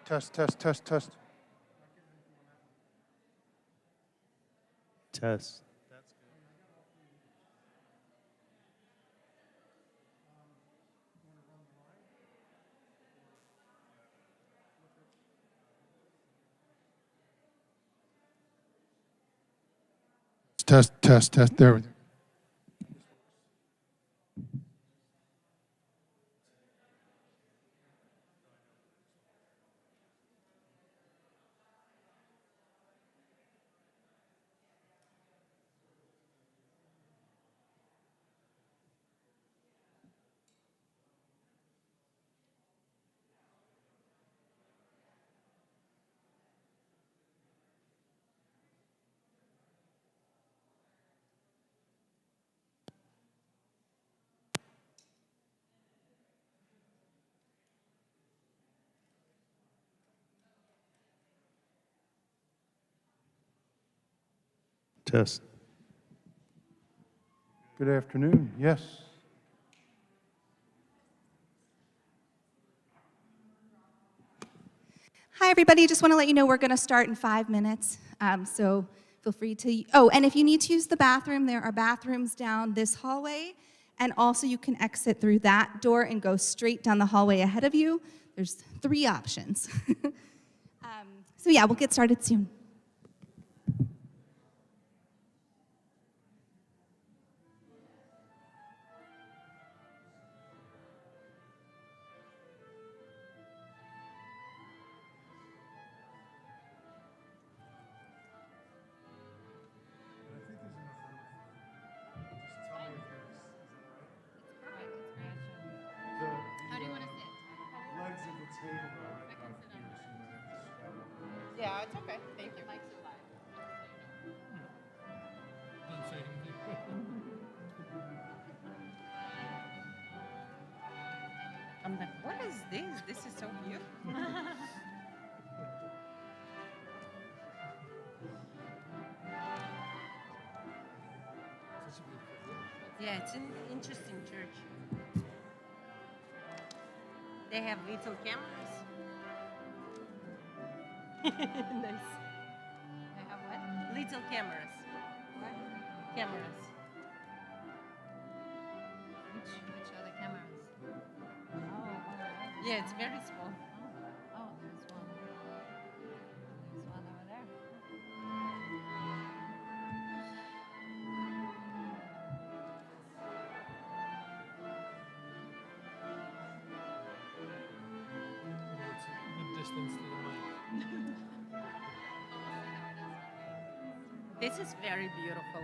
Test, test, test, test. Test. Test, test, test. There we go. Test. Good afternoon. Yes. Hi, everybody. Just want to let you know we're going to start in 5 minutes. So feel free to, oh, and if you need to use the bathroom, there are bathrooms down this hallway. And also you can exit through that door and go straight down the hallway ahead of you. There's 3 options. So yeah, we'll get started soon. How do you want to sit? Legs of the table. I can sit on it. Yeah, it's okay. Thank you. Mike's alive. Don't say anything. I'm like, what is this? This is so beautiful. Yeah, it's an interesting church. They have little cameras. Nice. They have what? Little cameras. What? Cameras. Which are the cameras? Oh, wow. Yeah, it's very small. Oh, there's one. There's one over there. It's a good distance to the mic. This is very beautiful.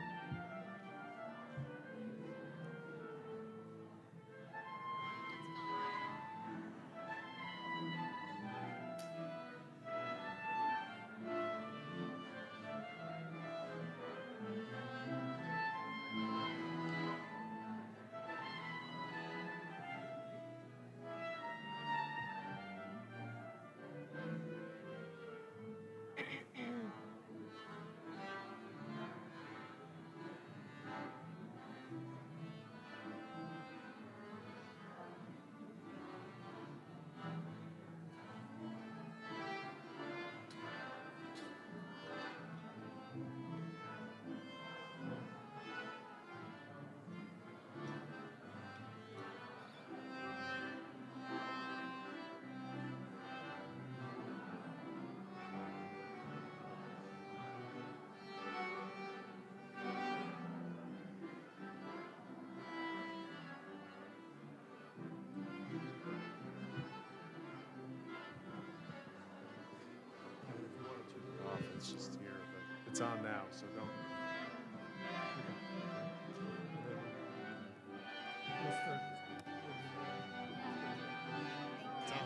If you want to turn it off, it's just here, but it's on now, so don't. It's on.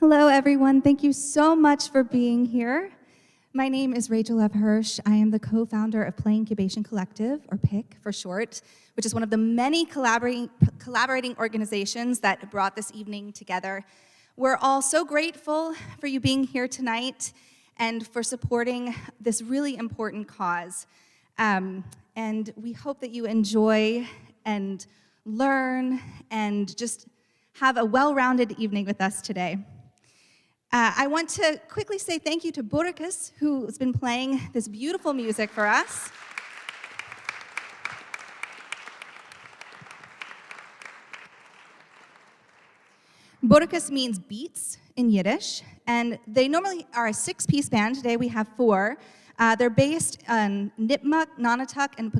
Hello, everyone. Thank you so much for being here. My name is Rachel F. Hirsch. I am the co-founder of Play Incubation Collective, or PIC for short, which is one of the many collaborating organizations that brought this evening together. We're all so grateful for you being here tonight and for supporting this really important cause. And we hope that you enjoy and learn and just have a well-rounded evening with us today. I want to quickly say thank you to Burikes, who's been playing this beautiful music for us. Burikes means beats in Yiddish, and they normally are a 6-piece band. Today we have 4. They're based on Nipmuc, Nonotuck, and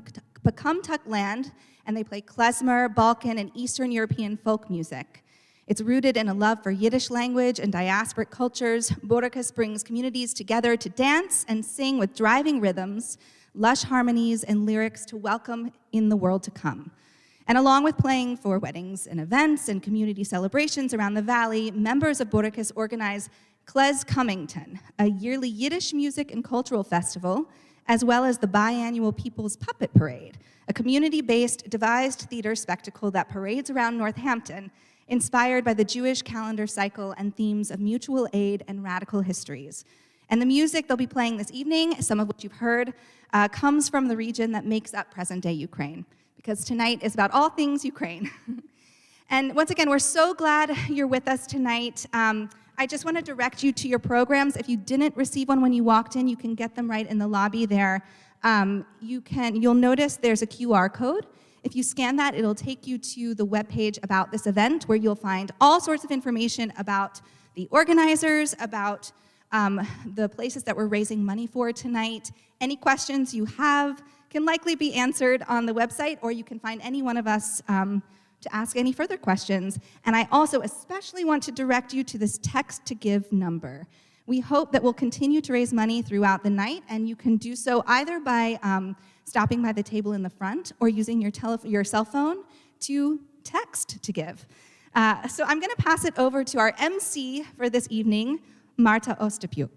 Pecumtuck land, and they play klezmer, Balkan, and Eastern European folk music. It's rooted in a love for Yiddish language and diasporic cultures. Burikes brings communities together to dance and sing with driving rhythms, lush harmonies, and lyrics to welcome in the world to come. And along with playing for weddings and events and community celebrations around the valley, members of Burikes organize Klez Cummington, a yearly Yiddish music and cultural festival, as well as the biannual People's Puppet Parade, a community-based devised theater spectacle that parades around Northampton, inspired by the Jewish calendar cycle and themes of mutual aid and radical histories. And the music they'll be playing this evening, some of which you've heard, comes from the region that makes up present-day Ukraine, because tonight is about all things Ukraine. And once again, we're so glad you're with us tonight. I just want to direct you to your programs. If you didn't receive one when you walked in, you can get them right in the lobby there. You'll notice there's a QR code. If you scan that, it'll take you to the webpage about this event, where you'll find all sorts of information about the organizers, about the places that we're raising money for tonight. Any questions you have can likely be answered on the website, or you can find any one of us to ask any further questions. And I also especially want to direct you to this text to give number. We hope that we'll continue to raise money throughout the night, and you can do so either by stopping by the table in the front or using your cell phone to text to give. So I'm going to pass it over to our MC for this evening, Marta Ostapuk.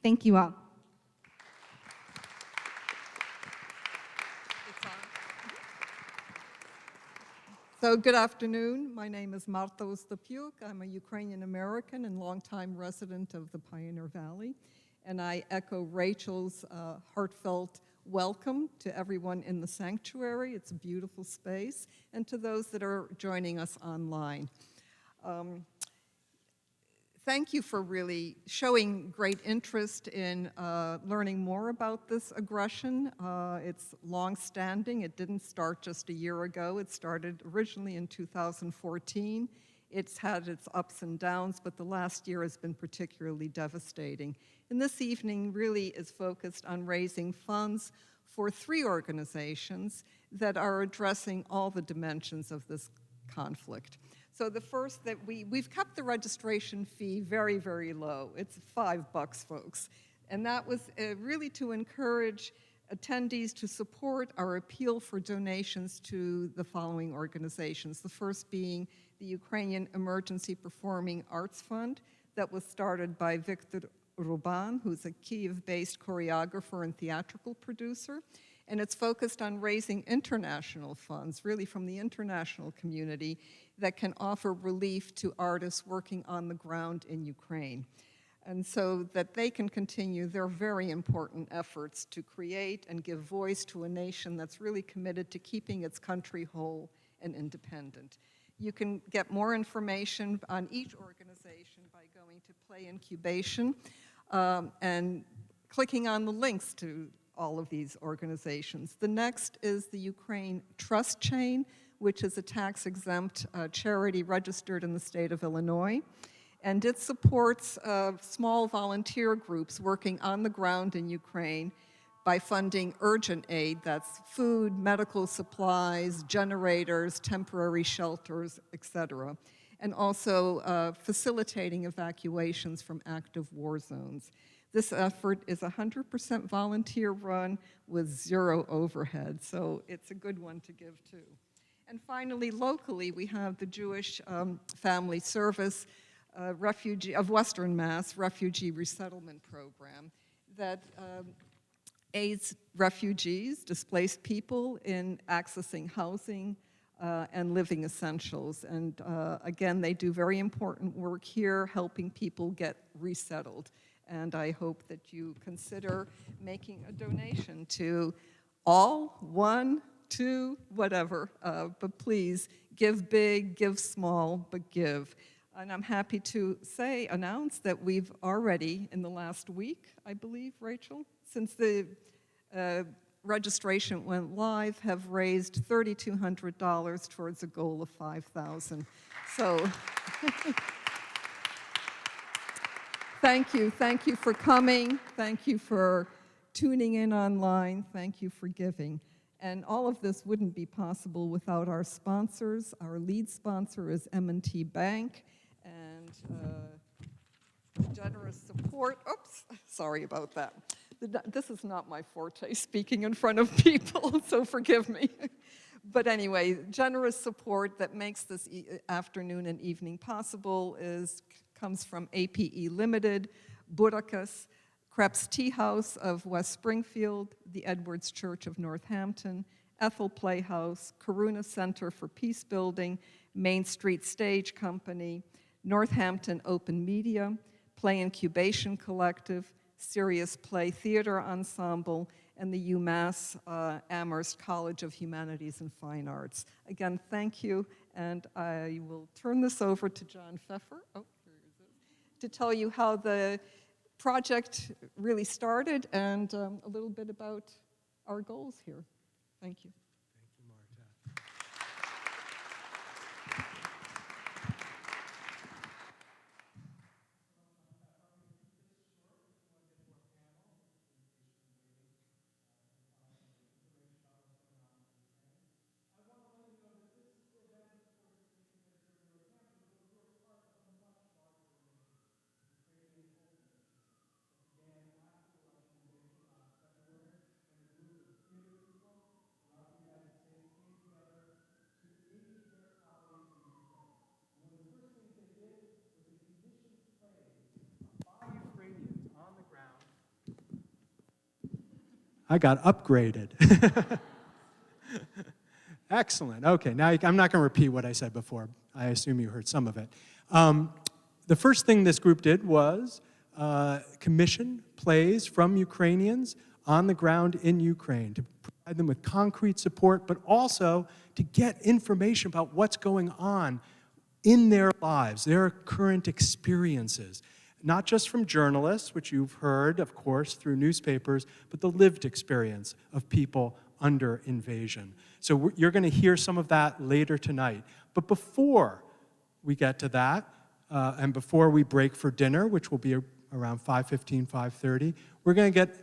Thank you all. So good afternoon. My name is Marta Ostapuk. I'm a Ukrainian American and longtime resident of the Pioneer Valley. And I echo Rachel's heartfelt welcome to everyone in the sanctuary. It's a beautiful space. And to those that are joining us online. Thank you for really showing great interest in learning more about this aggression. It's long-standing. It didn't start just a year ago. It started originally in 2014. It's had its ups and downs, but the last year has been particularly devastating. And this evening really is focused on raising funds for 3 organizations that are addressing all the dimensions of this conflict. So the first that we've kept the registration fee very, very low. It's $5, folks. And that was really to encourage attendees to support our appeal for donations to the following organizations. The first being the Ukrainian Emergency Performing Arts Fund that was started by Viktor Ruban, who's a Kyiv-based choreographer and theatrical producer. And it's focused on raising international funds, really from the international community, that can offer relief to artists working on the ground in Ukraine. And so that they can continue their very important efforts to create and give voice to a nation that's really committed to keeping its country whole and independent. You can get more information on each organization by going to Play Incubation and clicking on the links to all of these organizations. The next is the Ukraine TrustChain, which is a tax-exempt charity registered in the state of Illinois. And it supports small volunteer groups working on the ground in Ukraine by funding urgent aid, that's food, medical supplies, generators, temporary shelters, etc., and also facilitating evacuations from active war zones. This effort is 100% volunteer run with 0 overhead, so it's a good one to give too. And finally, locally, we have the Jewish Family Service refugee of Western Mass Refugee Resettlement Program that aids refugees, displaced people in accessing housing and living essentials. And again, they do very important work here, helping people get resettled. And I hope that you consider making a donation to all, one, two, whatever. But please, give big, give small, but give. And I'm happy to announce that we've already, in the last week, I believe, Rachel, since the registration went live, have raised $3,200 towards a goal of $5,000. So thank you for coming, thank you for tuning in online, thank you for giving. And all of this wouldn't be possible without our sponsors. Our lead sponsor is M&T Bank, and generous support, oops, sorry about that. This is not my forte, speaking in front of people, so forgive me. But anyway, generous support that makes this afternoon and evening possible comes from APE Limited, Burikes, Crepes Tea House of West Springfield, the Edwards Church of Northampton, Ethel Playhouse, Karuna Center for Peacebuilding, Main Street Stage Company, Northampton Open Media, Play Incubation Collective, Serious Play Theater Ensemble, and the UMass Amherst College of Humanities and Fine Arts. Again, thank you, and I will turn this over to John Pfeffer, to tell you how the project really started and a little bit about our goals here. Thank you. Thank you, Marta. Ukrainians on the ground. I got upgraded. Excellent. Okay, now I'm not going to repeat what I said before. I assume you heard some of it. The first thing this group did was commission plays from Ukrainians on the ground in Ukraine to provide them with concrete support, but also to get information about what's going on in their lives, their current experiences. Not just from journalists, which you've heard, of course, through newspapers, but the lived experience of people under invasion. So you're going to hear some of that later tonight. But before we get to that, and before we break for dinner, which will be around 5:15, 5:30, we're going to get,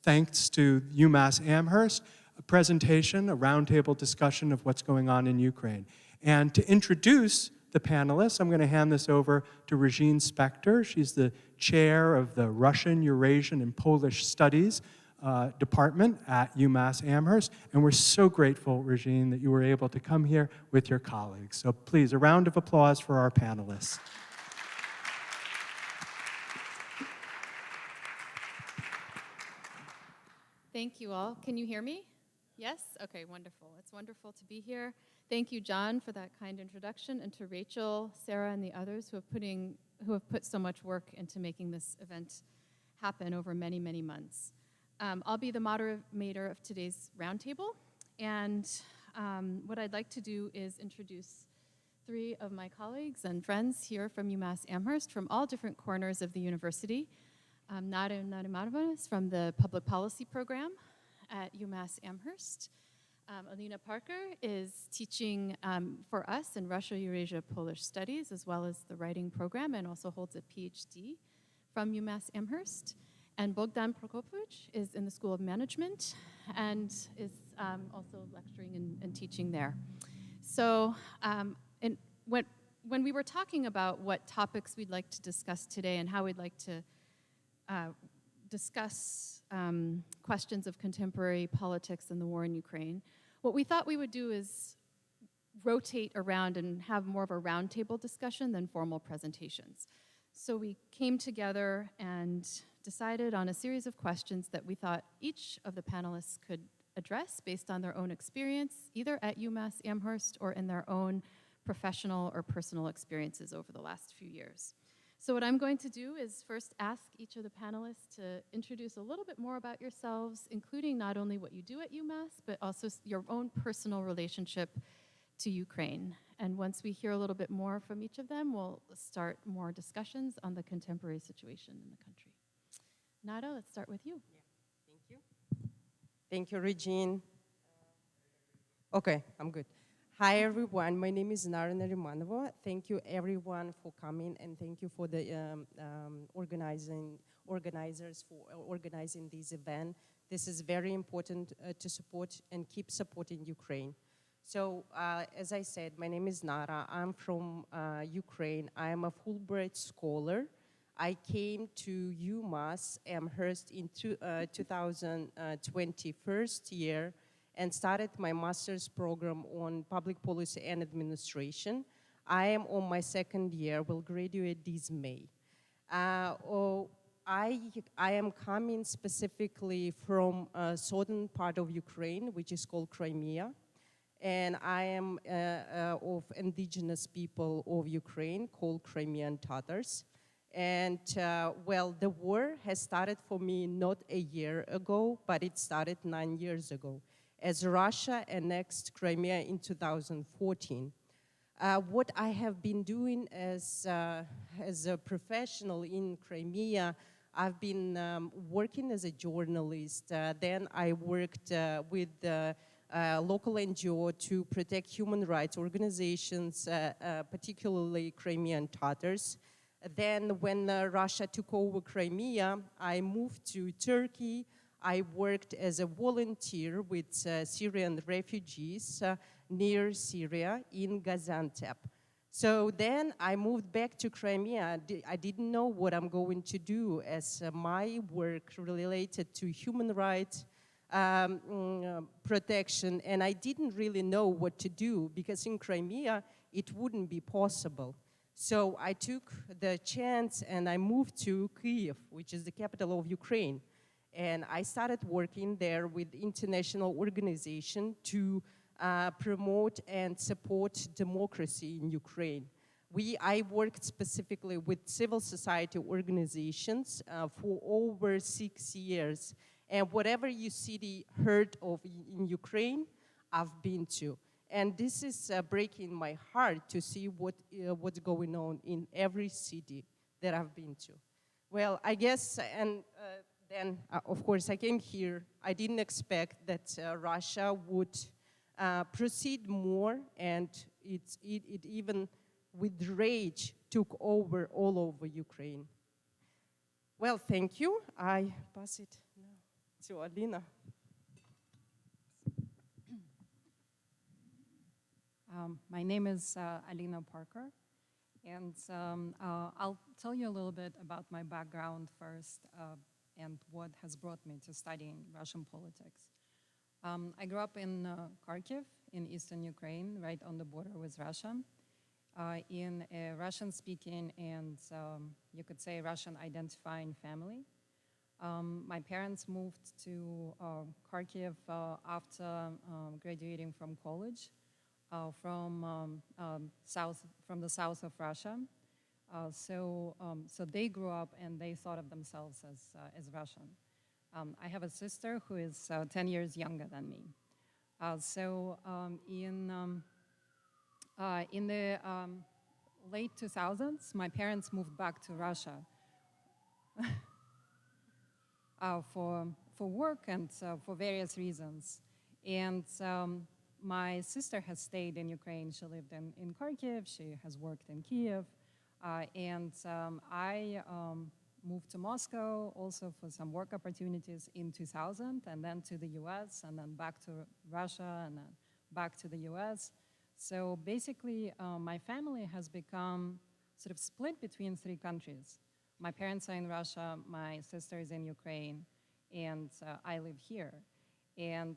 thanks to UMass Amherst, a presentation, a roundtable discussion of what's going on in Ukraine. And to introduce the panelists, I'm going to hand this over to Regine Spector. She's the chair of the Russian, Eurasian, and Polish Studies department at UMass Amherst. And we're so grateful, Regine, that you were able to come here with your colleagues. So please, a round of applause for our panelists. Thank you all. Can you hear me? Yes? Okay, wonderful. It's wonderful to be here. Thank you, John, for that kind introduction, and to Rachel, Sarah, and the others who have put so much work into making this event happen over many, many months. I'll be the moderator of today's roundtable, and what I'd like to do is introduce three of my colleagues and friends here from UMass Amherst from all different corners of the university. Nara Narimarova is from the Public Policy Program at UMass Amherst. Alina Parker is teaching for us in Russia, Eurasia, Polish Studies, as well as the writing program, and also holds a PhD from UMass Amherst. And Bogdan Prokopovich is in the School of Management and is also lecturing and teaching there. So when we were talking about what topics we'd like to discuss today and how we'd like to discuss questions of contemporary politics and the war in Ukraine, what we thought we would do is rotate around and have more of a roundtable discussion than formal presentations. So we came together and decided on a series of questions that we thought each of the panelists could address based on their own experience, either at UMass Amherst or in their own professional or personal experiences over the last few years. So what I'm going to do is first ask each of the panelists to introduce a little bit more about yourselves, including not only what you do at UMass, but also your own personal relationship to Ukraine. And once we hear a little bit more from each of them, we'll start more discussions on the contemporary situation in the country. Nada, let's start with you. Thank you. Thank you, Regine. Okay, I'm good. Hi, everyone. My name is Nara Narimanova. Thank you, everyone, for coming, and thank you for the organizers for organizing this event. This is very important to support and keep supporting Ukraine. So, as I said, my name is Nara. I'm from Ukraine. I am a Fulbright scholar. I came to UMass Amherst in 2020, first year, and started my master's program on public policy and administration. I am on my second year, will graduate this May. I am coming specifically from a southern part of Ukraine, which is called Crimea. And I am of indigenous people of Ukraine called Crimean Tatars. And well, the war has started for me not a year ago, but it started 9 years ago, as Russia annexed Crimea in 2014. What I have been doing as a professional in Crimea, I've been working as a journalist. Then I worked with local NGO to protect human rights organizations, particularly Crimean Tatars. Then when Russia took over Crimea, I moved to Turkey. I worked as a volunteer with Syrian refugees near Syria in Gaziantep. So then I moved back to Crimea. I didn't know what I'm going to do, as my work related to human rights protection, and I didn't really know what to do, because in Crimea it wouldn't be possible. So I took the chance and I moved to Kyiv, which is the capital of Ukraine. And I started working there with international organization to promote and support democracy in Ukraine. I worked specifically with civil society organizations for over 6 years. And whatever you see heard of in Ukraine, I've been to. And this is breaking my heart to see what's going on in every city that I've been to. Well, I guess, and then, of course, I came here. I didn't expect that Russia would proceed more, and it even, with rage, took over all over Ukraine. Well, thank you. I pass it now to Alina. My name is Alina Parker, and I'll tell you a little bit about my background first and what has brought me to studying Russian politics. I grew up in Kharkiv in eastern Ukraine, right on the border with Russia, in a Russian-speaking and you could say Russian-identifying family. My parents moved to Kharkiv after graduating from college. From the south of Russia, so they grew up and they thought of themselves as Russian. I have a sister who is 10 years younger than me. In the late 2000s, my parents moved back to Russia for work and for various reasons, and. My sister has stayed in Ukraine. She lived in Kharkiv. She has worked in Kyiv. And I moved to Moscow also for some work opportunities in 2000, and then to the US, and then back to Russia, and then back to the US. So basically, my family has become sort of split between 3 countries. My parents are in Russia, my sister is in Ukraine, and I live here. And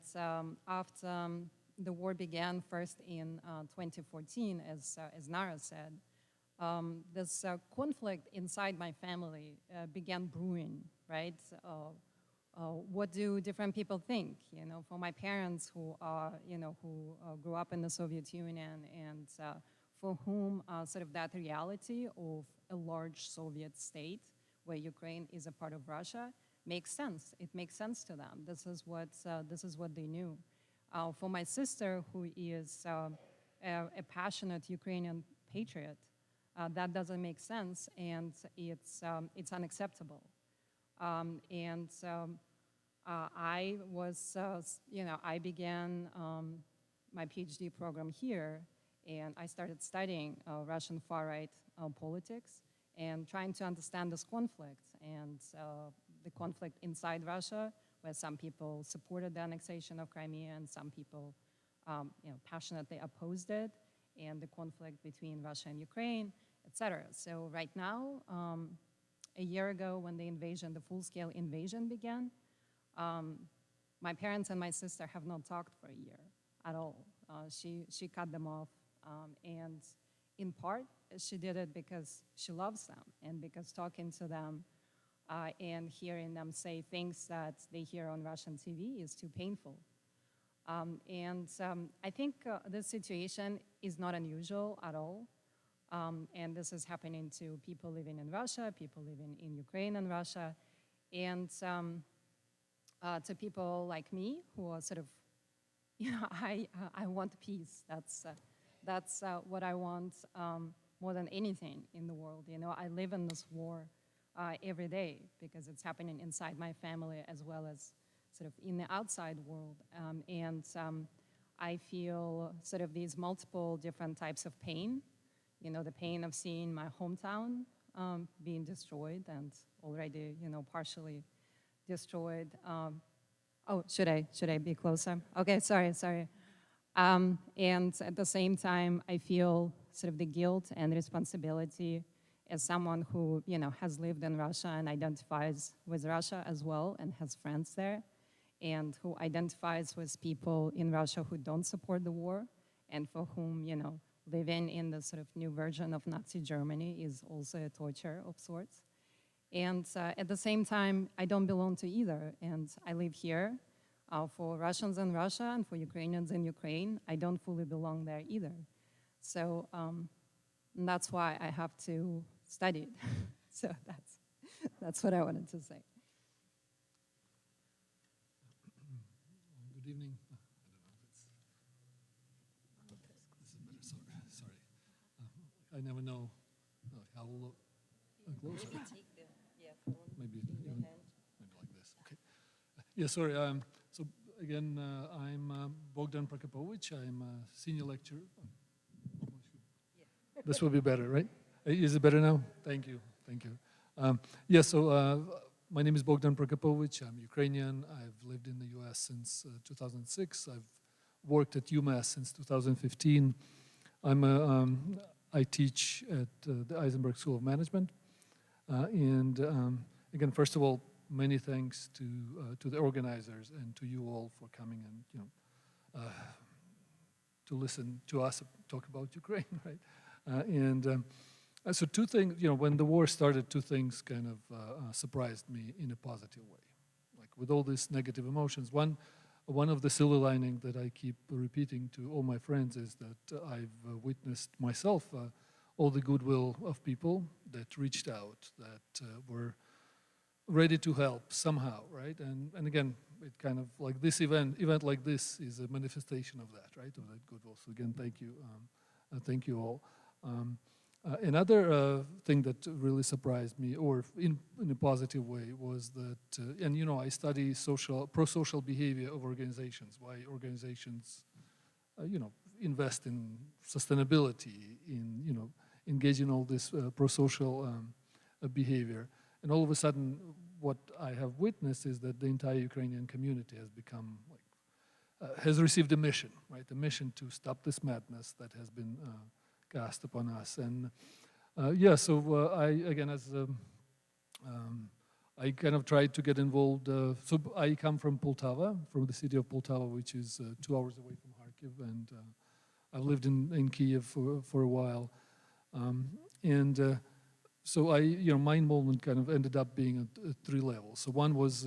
after the war began first in 2014, as Nara said, this conflict inside my family began brewing, right? What do different people think? You know, for my parents who are, who grew up in the Soviet Union and for whom sort of that reality of a large Soviet state where Ukraine is a part of Russia makes sense. It makes sense to them. This is what they knew. For my sister, who is a passionate Ukrainian patriot, that doesn't make sense, and it's unacceptable. I was, I began my PhD program here, and I started studying Russian far-right politics and trying to understand this conflict and the conflict inside Russia, where some people supported the annexation of Crimea and some people, passionately opposed it, and the conflict between Russia and Ukraine, etc. So right now, a year ago when the full-scale invasion began, my parents and my sister have not talked for a year at all. She cut them off, and in part, she did it because she loves them and because talking to them and hearing them say things that they hear on Russian TV is too painful. I think this situation is not unusual at all. And this is happening to people living in Russia, people living in Ukraine and Russia, and to people like me who are sort of, I want peace. That's what I want more than anything in the world. I live in this war every day because it's happening inside my family as well as sort of in the outside world. I feel sort of these multiple different types of pain. The pain of seeing my hometown being destroyed and already, partially destroyed. Should I be closer? Okay, sorry. And at the same time, I feel sort of the guilt and responsibility as someone who, has lived in Russia and identifies with Russia as well and has friends there, and who identifies with people in Russia who don't support the war and for whom, living in the sort of new version of Nazi Germany is also a torture of sorts. And at the same time, I don't belong to either. And I live here. For Russians in Russia and for Ukrainians in Ukraine, I don't fully belong there either. So that's why I have to study it. So that's what I wanted to say. Good evening. I don't know if this is better. Sorry. I never know how closer. Maybe like this. Okay. Yeah, sorry. So again, I'm Bogdan Prokopovich. I'm a senior lecturer. This will be better, right? Is it better now? Thank you. So my name is Bogdan Prokopovich. I'm Ukrainian. I've lived in the US since 2006. I've worked at UMass since 2015. I teach at the Eisenberg School of Management. Again, first of all, many thanks to the organizers and to you all for coming and to listen to us talk about Ukraine, right? So two things, when the war started, two things kind of surprised me in a positive way. Like with all these negative emotions, one of the silver lining that I keep repeating to all my friends is that I've witnessed myself all the goodwill of people that reached out, that were ready to help somehow, right? And again, it kind of like this event like this is a manifestation of that, right? Of that goodwill. So again, thank you all. Another thing that really surprised me, or in a positive way, was that, I study pro-social behavior of organizations, why organizations, invest in sustainability, in, engage in all this pro-social behavior. And all of a sudden, what I have witnessed is that the entire Ukrainian community has become, has received a mission, right? A mission to stop this madness that has been cast upon us. And so I kind of tried to get involved. So I come from Poltava, from the city of Poltava, which is 2 hours away from Kharkiv. Kharkiv, and I've lived in Kiev for a while. So my involvement kind of ended up being at 3 levels. So one was,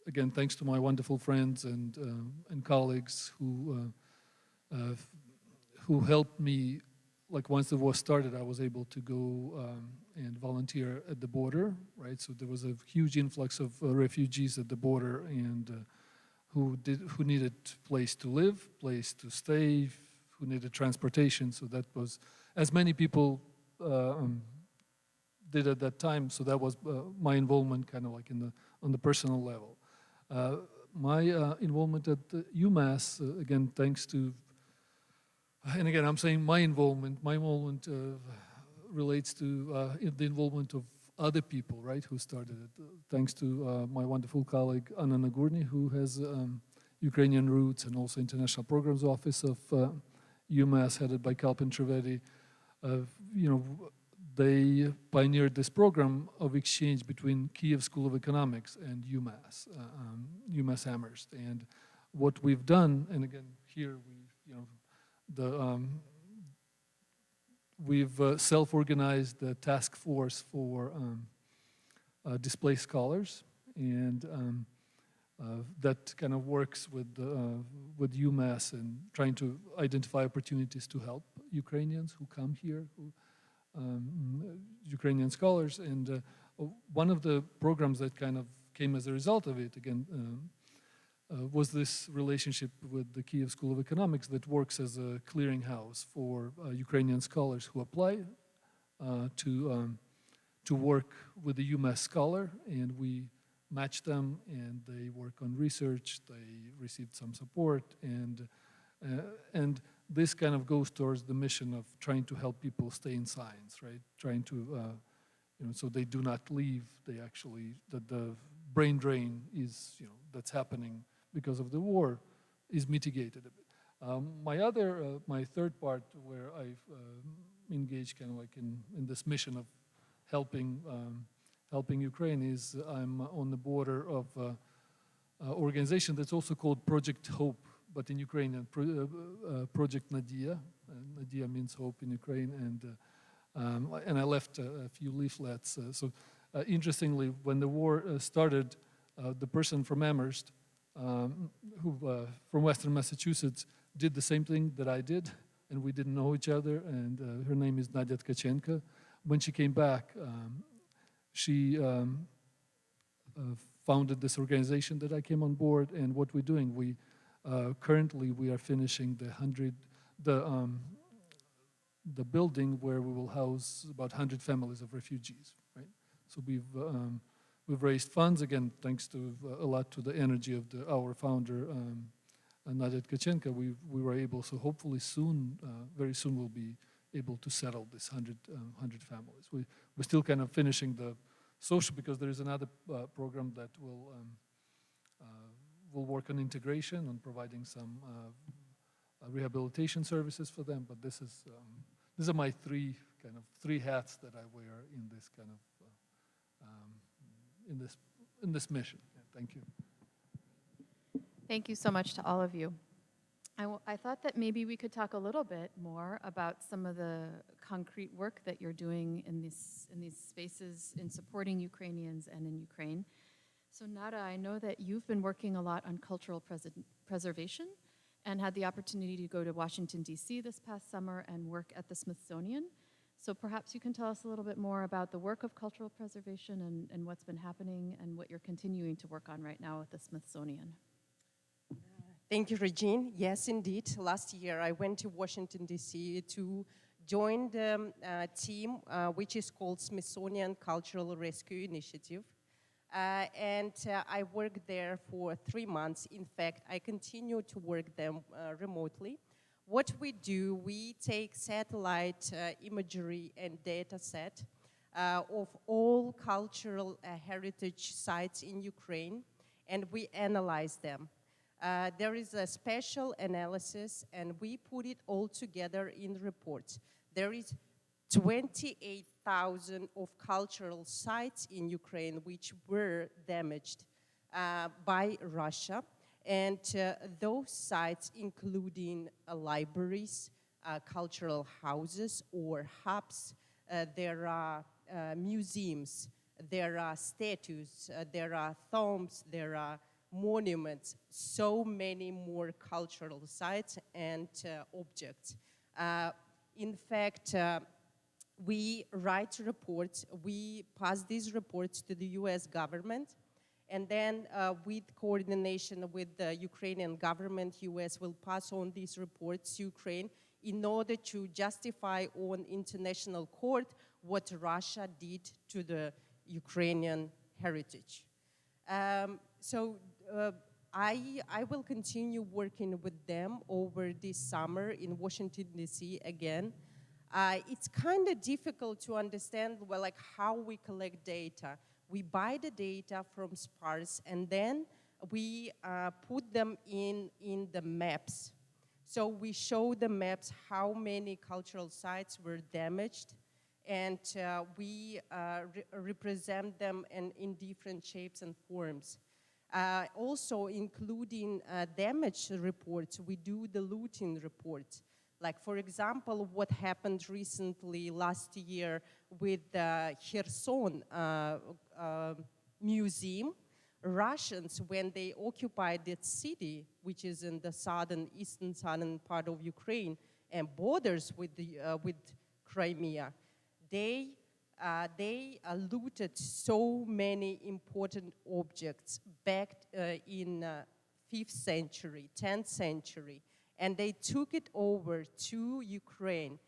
again, thanks to my wonderful friends and colleagues who helped me. Like once the war started, I was able to go and volunteer at the border, right? So there was a huge influx of refugees at the border, and who needed place to live, place to stay, who needed transportation. So that was, as many people did at that time. So that was my involvement, kind of like on the personal level. My involvement at UMass, again, thanks to. And again, I'm saying my involvement relates to the involvement of other people, right, who started it. Thanks to my wonderful colleague, Anna Nagurny, who has Ukrainian roots and also International Programs Office of UMass, headed by Kalpin Trivedi. They pioneered this program of exchange between Kiev School of Economics and UMass, UMass Amherst. And what we've done, and again, here we've self-organized the task force for displaced scholars, and that kind of works with UMass and trying to identify opportunities to help Ukrainians who come here, Ukrainian scholars. And one of the programs that kind of came as a result of it, again, was this relationship with the Kiev School of Economics that works as a clearinghouse for Ukrainian scholars who apply to work with the UMass scholar, and we match them, and they work on research, they received some support, and this kind of goes towards the mission of trying to help people stay in science, right? Trying to, so they do not leave, they actually, that the brain drain is, that's happening because of the war is mitigated a bit. My third part where I've engaged kind of like in this mission of helping Ukraine is I'm on the border of an organization that's also called Project Hope, but in Ukrainian, Project Nadia. Nadia means hope in Ukraine, and I left a few leaflets. Interestingly, when the war started, the person from Amherst, from Western Massachusetts, did the same thing that I did, and we didn't know each other, and her name is Nadia Tkachenko. When she came back, she founded this organization that I came on board, and what we're doing, currently we are finishing the building where we will house about 100 families of refugees, right? So we've raised funds, again, thanks to a lot to the energy of our founder, Nadia Tkachenko. We were able, so hopefully soon, very soon we'll be able to settle this 100 families. We're still kind of finishing the social, because there is another program that will work on integration, on providing some rehabilitation services for them. But these are my three hats that I wear in this kind of in this mission. Yeah, thank you. Thank you so much to all of you. I thought that maybe we could talk a little bit more about some of the concrete work that you're doing in these spaces in supporting Ukrainians and in Ukraine. So Nada, I know that you've been working a lot on cultural preservation and had the opportunity to go to Washington, D.C. this past summer and work at the Smithsonian. So perhaps you can tell us a little bit more about the work of cultural preservation and what's been happening and what you're continuing to work on right now at the Smithsonian. Thank you, Regine. Yes, indeed. Last year, I went to Washington, D.C. to join the team, which is called Smithsonian Cultural Rescue Initiative. I worked there for 3 months. In fact, I continue to work them remotely. What we do, we take satellite imagery and data set of all cultural heritage sites in Ukraine, and we analyze them. There is a special analysis, and we put it all together in reports. There is 28,000 of cultural sites in Ukraine which were damaged by Russia. And those sites, including libraries, cultural houses or hubs, there are museums, there are statues, there are tombs, there are monuments, so many more cultural sites and objects. In fact, we write reports, we pass these reports to the US government, and then with coordination with the Ukrainian government, US will pass on these reports to Ukraine in order to justify on international court what Russia did to the Ukrainian heritage. I will continue working with them over this summer in Washington, D.C. again. It's kind of difficult to understand, well, like how we collect data. We buy the data from SPARS, and then we put them in the maps. So we show the maps how many cultural sites were damaged, and we represent them in different shapes and forms. Also, including damage reports, we do the looting reports. Like, for example, what happened recently last year with the Kherson museum. Russians, when they occupied that city, which is in the eastern southern part of Ukraine and borders with Crimea, they looted so many important objects back in 5th century, 10th century, and they took it over to Ukraine,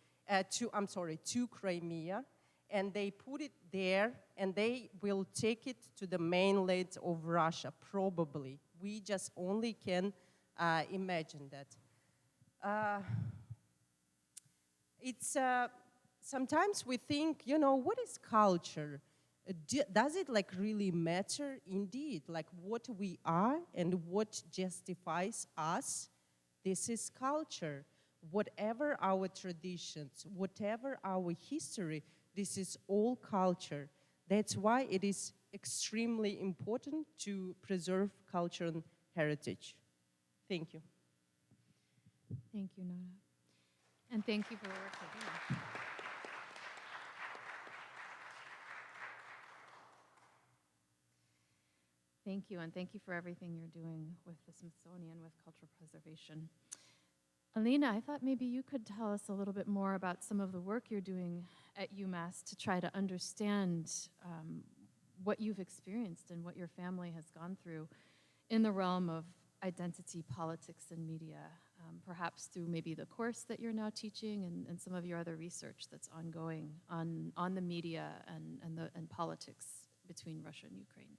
to Crimea, and they put it there, and they will take it to the mainland of Russia, probably. We just only can imagine that. Sometimes we think, you know, what is culture? Does it like really matter? Indeed, like what we are and what justifies us, this is culture. Whatever our traditions, whatever our history, this is all culture. That's why it is extremely important to preserve culture and heritage. Thank you. Thank you, Nona. And thank you for the work you're doing. Thank you, and thank you for everything you're doing with the Smithsonian, with cultural preservation. Alina, I thought maybe you could tell us a little bit more about some of the work you're doing at UMass to try to understand what you've experienced and what your family has gone through in the realm of identity, politics, and media, perhaps through maybe the course that you're now teaching and some of your other research that's ongoing on the media and politics between Russia and Ukraine.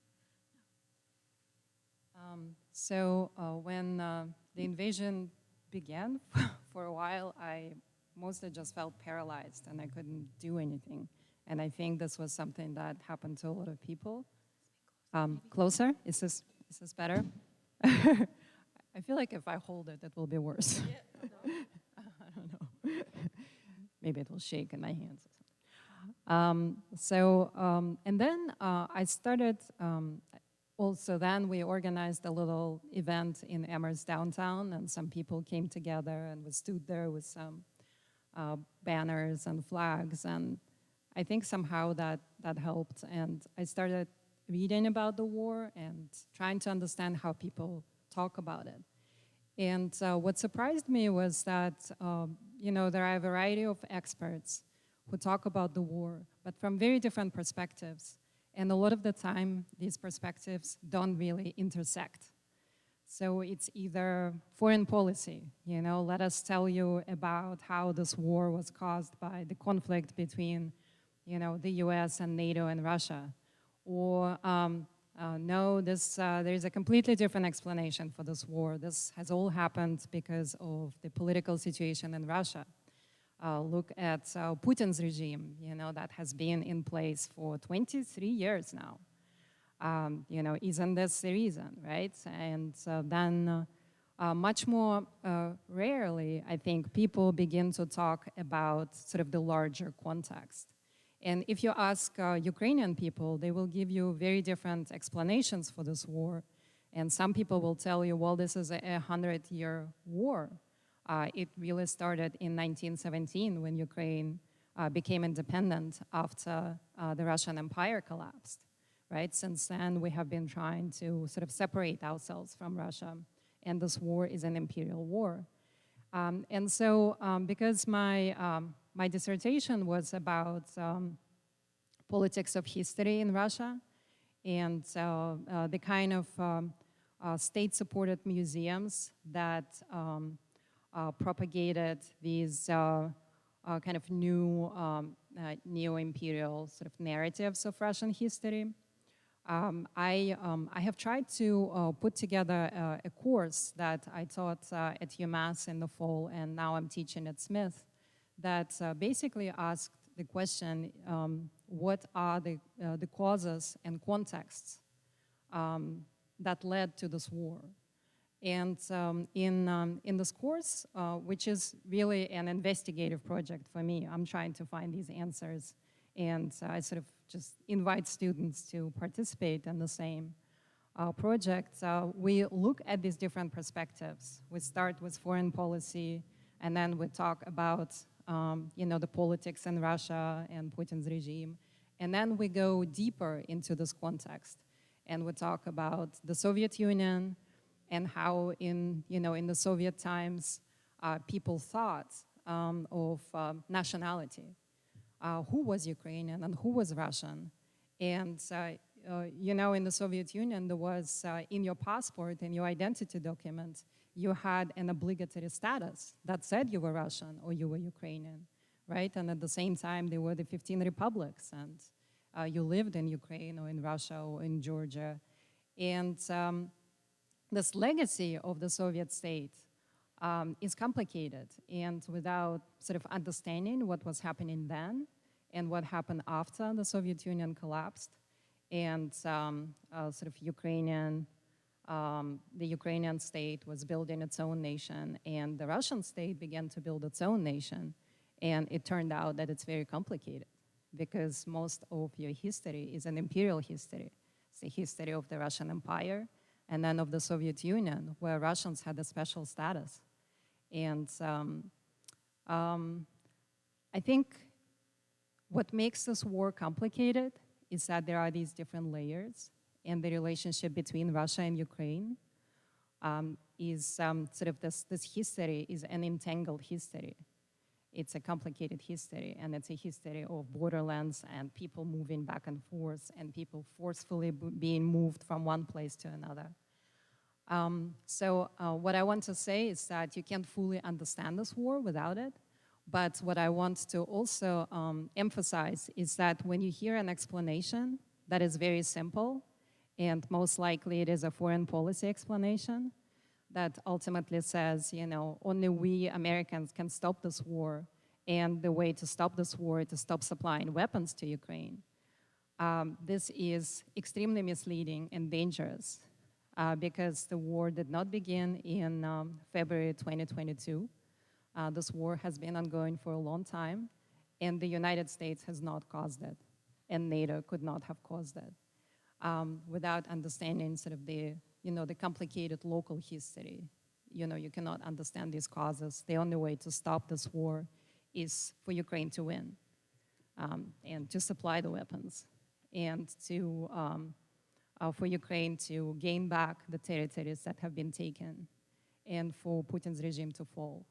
When the invasion began, for a while, I mostly just felt paralyzed and I couldn't do anything. And I think this was something that happened to a lot of people. Closer? Is this better? I feel like if I hold it, it will be worse. Yeah, no. I don't know. Maybe it will shake in my hands or something. And then I started, also then we organized a little event in Amherst downtown, and some people came together and we stood there with some banners and flags, and I think somehow that helped. And I started reading about the war and trying to understand how people talk about it. And what surprised me was that, there are a variety of experts who talk about the war, but from very different perspectives. And a lot of the time, these perspectives don't really intersect. So it's either foreign policy, let us tell you about how this war was caused by the conflict between, the US and NATO and Russia. Or no, there is a completely different explanation for this war. This has all happened because of the political situation in Russia. Look at Putin's regime, that has been in place for 23 years now. Isn't this the reason, right? And then much more rarely, I think, people begin to talk about sort of the larger context. And if you ask Ukrainian people, they will give you very different explanations for this war. And some people will tell you, well, this is a 100-year war. It really started in 1917 when Ukraine became independent after the Russian Empire collapsed, right? Since then, we have been trying to sort of separate ourselves from Russia, and this war is an imperial war. And so because my dissertation was about politics of history in Russia and the kind of state-supported museums that propagated these kind of new neo-imperial sort of narratives of Russian history. I have tried to put together a course that I taught at UMass in the fall, and now I'm teaching at Smith, that basically asked the question, what are the causes and contexts that led to this war? And in this course, which is really an investigative project for me, I'm trying to find these answers, and I sort of just invite students to participate in the same project. We look at these different perspectives. We start with foreign policy, and then we talk about the politics in Russia and Putin's regime, and then we go deeper into this context, and we talk about the Soviet Union and how in the Soviet times people thought of nationality. Who was Ukrainian and who was Russian? And in the Soviet Union, there was in your passport, in your identity document, you had an obligatory status that said you were Russian or you were Ukrainian, right? And at the same time, there were the 15 republics, and you lived in Ukraine or in Russia or in Georgia. And this legacy of the Soviet state is complicated, and without sort of understanding what was happening then and what happened after the Soviet Union collapsed, and sort of the Ukrainian state was building its own nation, and the Russian state began to build its own nation, and it turned out that it's very complicated because most of your history is an imperial history. It's the history of the Russian Empire and then of the Soviet Union, where Russians had a special status. And I think what makes this war complicated is that there are these different layers, and the relationship between Russia and Ukraine is sort of this history is an entangled history. It's a complicated history, and it's a history of borderlands and people moving back and forth and people forcefully being moved from one place to another. So what I want to say is that you can't fully understand this war without it, but what I want to also emphasize is that when you hear an explanation that is very simple, and most likely it is a foreign policy explanation that ultimately says, only we Americans can stop this war, and the way to stop this war is to stop supplying weapons to Ukraine. This is extremely misleading and dangerous because the war did not begin in February 2022. This war has been ongoing for a long time, and the United States has not caused it, and NATO could not have caused it. Without understanding sort of the complicated local history. You cannot understand these causes. The only way to stop this war is for Ukraine to win and to supply the weapons and to for Ukraine to gain back the territories that have been taken and for Putin's regime to fall.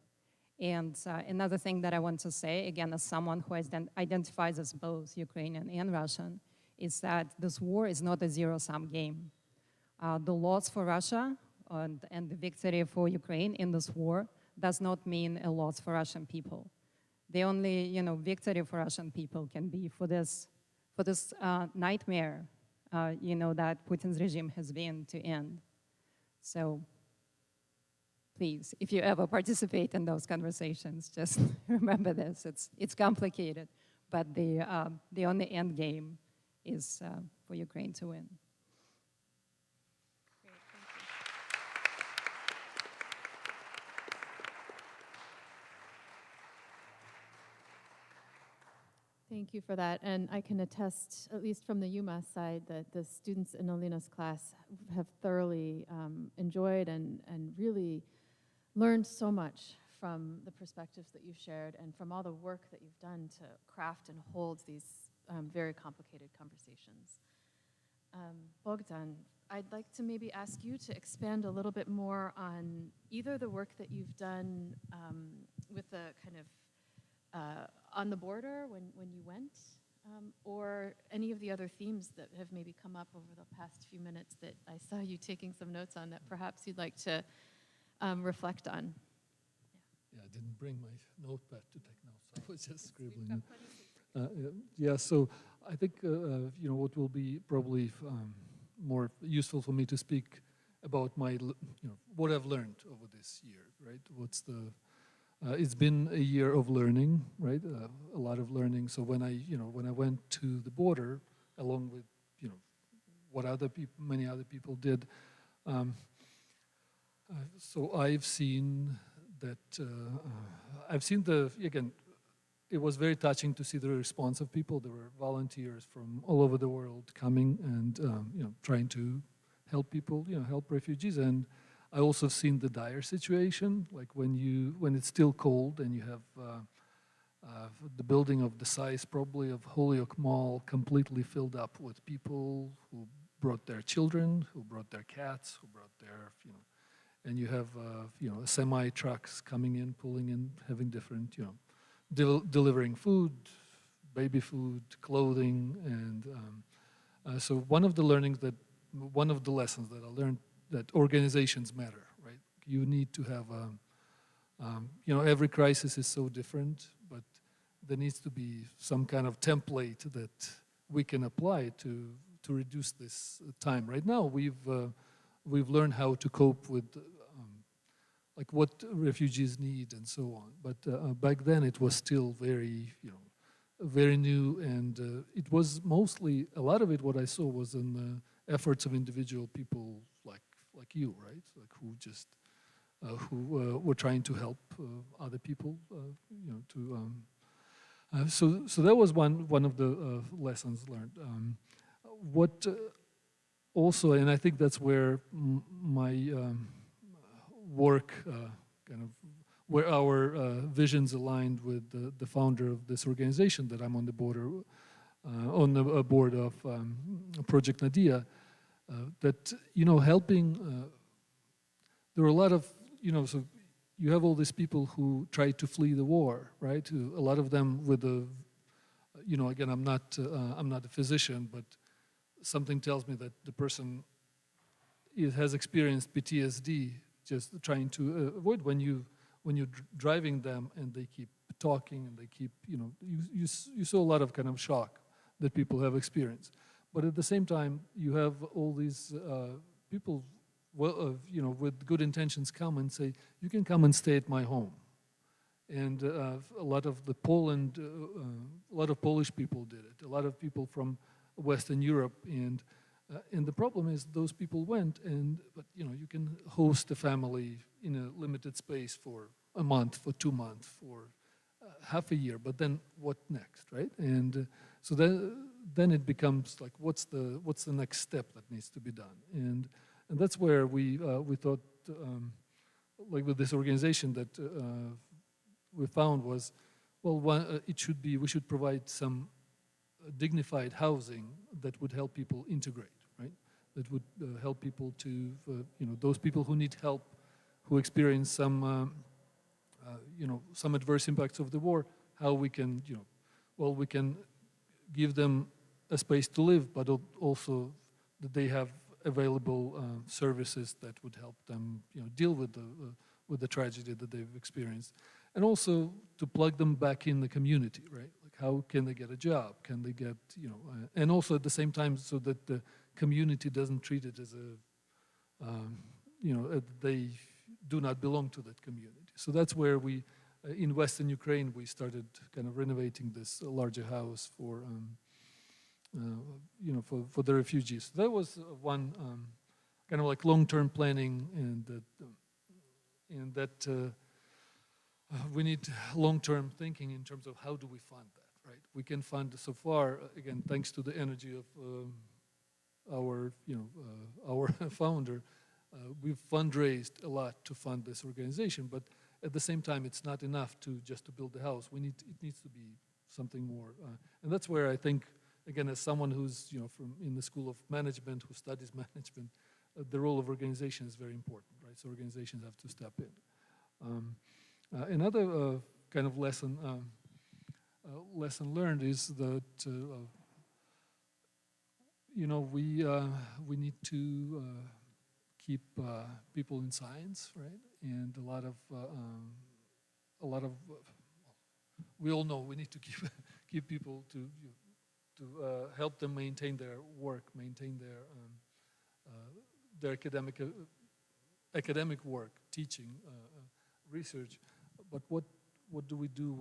And another thing that I want to say, again, as someone who identifies as both Ukrainian and Russian, is that this war is not a zero-sum game. The loss for Russia and the victory for Ukraine in this war does not mean a loss for Russian people. The only, victory for Russian people can be for this nightmare, that Putin's regime has been to end. So, please, if you ever participate in those conversations, just remember this. It's complicated, but the only end game is for Ukraine to win. Great, Thank you for that. And I can attest, at least from the UMass side, that the students in Alina's class have thoroughly enjoyed and really learned so much from the perspectives that you've shared and from all the work that you've done to craft and hold these very complicated conversations. Bogdan, I'd like to maybe ask you to expand a little bit more on either the work that you've done with the kind of on the border when you went, or any of the other themes that have maybe come up over the past few minutes that I saw you taking some notes on that perhaps you'd like to reflect on. Yeah, I didn't bring my notepad to take notes. I was just scribbling. Yeah, so I think what will be probably more useful for me to speak about my what I've learned over this year, right? What's the it's been a year of learning, right? A lot of learning. So when I went to the border, along with what many other people did, so I've seen that again. It was very touching to see the response of people. There were volunteers from all over the world coming and trying to help people, help refugees. And I also seen the dire situation, like when it's still cold and you have the building of the size probably of Holyoke Mall completely filled up with people who brought their children, who brought their cats, who brought their and you have semi trucks coming in, pulling in, having different delivering food, baby food, clothing, and so one of the lessons that I learned that organizations matter, right? You need to have, every crisis is so different, but there needs to be some kind of template that we can apply to reduce this time. Right now, we've learned how to cope with like what refugees need and so on. But back then it was still very, very new, and it was mostly, a lot of it, what I saw was in the efforts of individual people like you, right? Like who just, who were trying to help other people, so that was one of the lessons learned. What also, and I think that's where my work, where our visions aligned with the founder of this organization that I'm on the board of Project Nadia, that helping. There are a lot of so you have all these people who try to flee the war, right? A lot of them with the, again, I'm not a physician, but something tells me that the person has experienced PTSD. Just trying to avoid when you're driving them and they keep talking and they keep you saw a lot of kind of shock that people have experienced, but at the same time you have all these people with good intentions come and say you can come and stay at my home, and a lot of a lot of Polish people did it, a lot of people from Western Europe, and the problem is those people went, but you can host a family in a limited space for a month, for 2 months, for half a year, but then what next, right? And so then it becomes like what's the next step that needs to be done, and that's where we thought like with this organization that we found was we should provide some dignified housing that would help people integrate, right? That would help people to, those people who need help, who experience some, some adverse impacts of the war, how we can, we can give them a space to live, but also that they have available services that would help them, deal with the tragedy that they've experienced, and also to plug them back in the community, right? How can they get a job? Can they get, and also at the same time so that the community doesn't treat it as they do not belong to that community. So that's where we, in Western Ukraine, we started kind of renovating this larger house for the refugees. That was one kind of like long-term planning, and that we need long-term thinking in terms of how do we fund that. right? We can fund so far, again, thanks to the energy of our, our founder, we've fundraised a lot to fund this organization, but at the same time, it's not enough to just to build the house. It needs to be something more, and that's where I think, again, as someone who's from in the School of Management, who studies management, the role of organization is very important, right? So organizations have to step in. Another kind of lesson learned is that we need to keep people in science, right? And a lot of we all know we need to keep people to help them maintain their work, maintain their academic work, teaching, research. But what do we do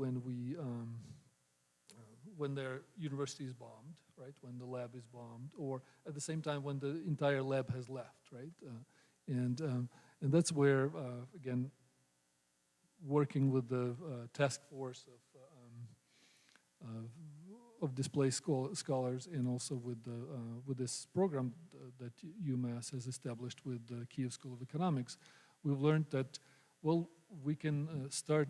when their university is bombed, right? When the lab is bombed, or at the same time when the entire lab has left, right? And that's where again, working with the task force of displaced scholars, and also with this program that UMass has established with the Kiev School of Economics, we've learned that, well, we can start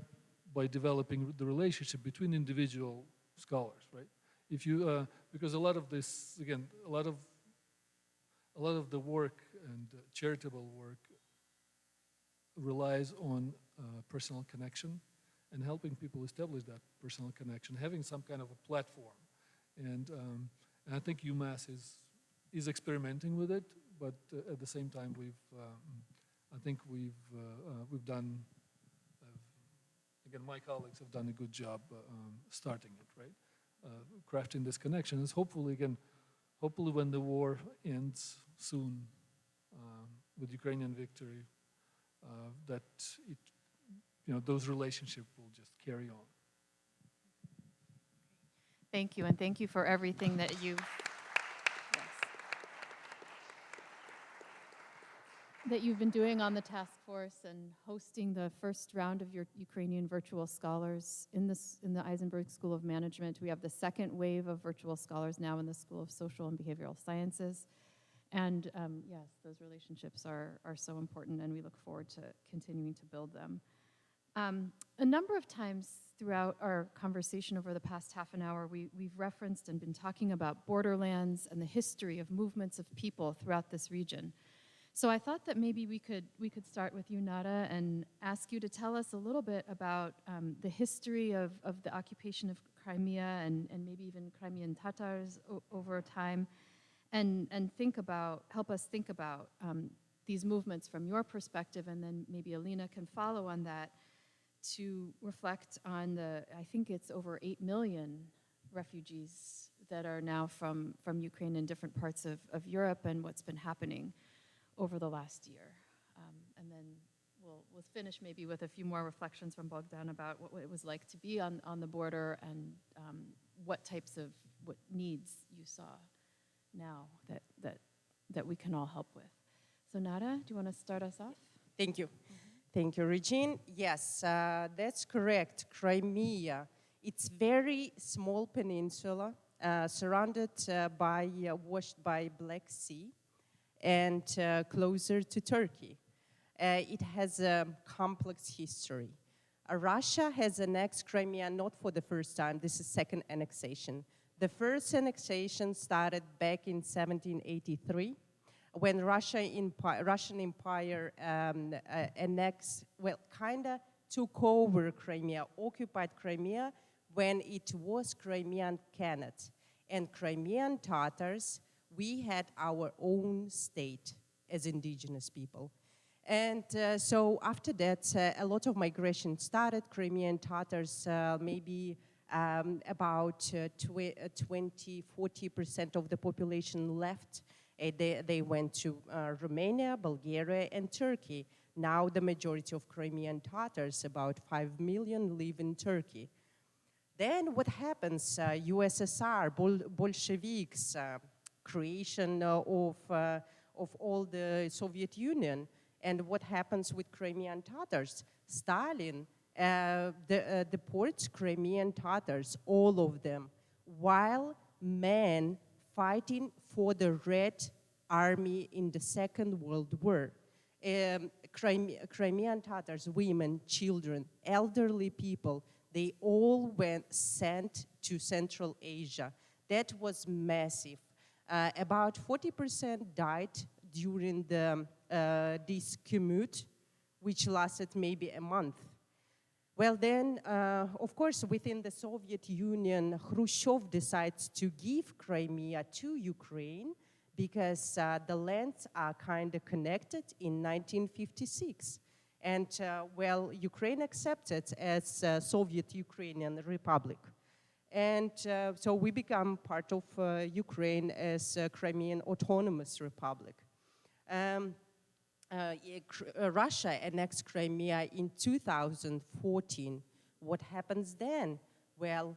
by developing the relationship between individual scholars, right? If you, because a lot of this, again, a lot of the work and charitable work relies on personal connection and helping people establish that personal connection, having some kind of a platform. And I think UMass is experimenting with it, but at the same time, I think we've done, again, my colleagues have done a good job starting it, right? Crafting this connection is hopefully when the war ends soon with Ukrainian victory, that those relationships will just carry on. Thank you, and thank you for everything that you've that you've been doing on the task force and hosting the first round of your Ukrainian virtual scholars in the Eisenberg School of Management. We have the second wave of virtual scholars now in the School of Social and Behavioral Sciences. And yes, those relationships are so important, and we look forward to continuing to build them. A number of times throughout our conversation over the past half an hour, we've referenced and been talking about borderlands and the history of movements of people throughout this region. So I thought that maybe we could start with you, Nada, and ask you to tell us a little bit about the history of the occupation of Crimea and maybe even Crimean Tatars over time, and help us think about these movements from your perspective, and then maybe Alina can follow on that to reflect on I think it's over 8 million refugees that are now from Ukraine in different parts of Europe, and what's been happening over the last year. And then we'll finish maybe with a few more reflections from Bogdan about what it was like to be on the border, and what needs you saw now that we can all help with. So Nada, do you want to start us off? Thank you. Thank you, Regine. Yes, that's correct. Crimea, it's very small peninsula surrounded washed by Black Sea, and closer to Turkey. It has a complex history. Russia has annexed Crimea not for the first time. This is second annexation. The first annexation started back in 1783, when Russian Empire took over Crimea, occupied Crimea, when it was Crimean Khanate. And Crimean Tatars, we had our own state as indigenous people. And so after that, a lot of migration started. Crimean Tatars, maybe about 20–40% of the population left. They went to Romania, Bulgaria, and Turkey. Now the majority of Crimean Tatars, about 5 million, live in Turkey. Then what happens? USSR, Bolsheviks, creation of all the Soviet Union. And what happens with Crimean Tatars? Stalin deport Crimean Tatars, all of them, while men fighting for the Red Army in the Second World War. Crimean Tatars, women, children, elderly people, they all went sent to Central Asia. That was massive. About 40% died during this commute, which lasted maybe a month. Well, then, of course, within the Soviet Union, Khrushchev decides to give Crimea to Ukraine because the lands are kind of connected in 1956. And, well, Ukraine accepted as a Soviet Ukrainian Republic. And so we become part of Ukraine as a Crimean Autonomous Republic. Russia annexed Crimea in 2014. What happens then? Well,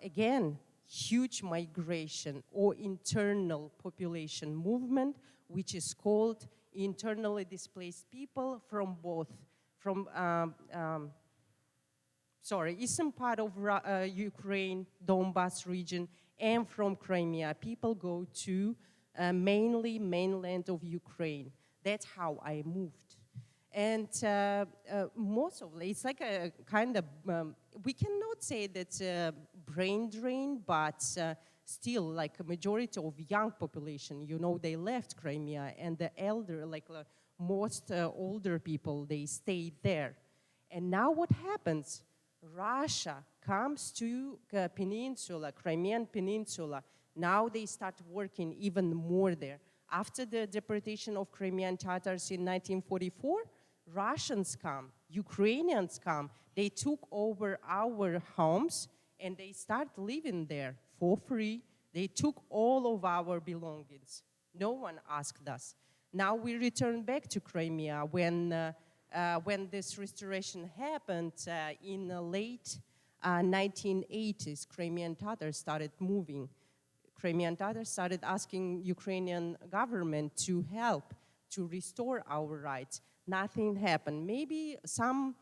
again, huge migration or internal population movement, which is called internally displaced people from both, from eastern part of Ukraine, Donbas region, and from Crimea. People go to mainly mainland of Ukraine. That's how I moved. And most of it, it's like a kind of, we cannot say that's a brain drain, but still like a majority of young population, you know, they left Crimea, and the elder, like most older people, they stayed there. And now what happens? Russia comes to peninsula, Crimean Peninsula. Now they start working even more there. After the deportation of Crimean Tatars in 1944, Russians come, Ukrainians come. They took over our homes and they start living there for free. They took all of our belongings. No one asked us. Now we return back to Crimea when this restoration happened in the late 1980s. Crimean Tatars started moving. Crimean Tatars started asking Ukrainian government to help to restore our rights. Nothing happened. Maybe some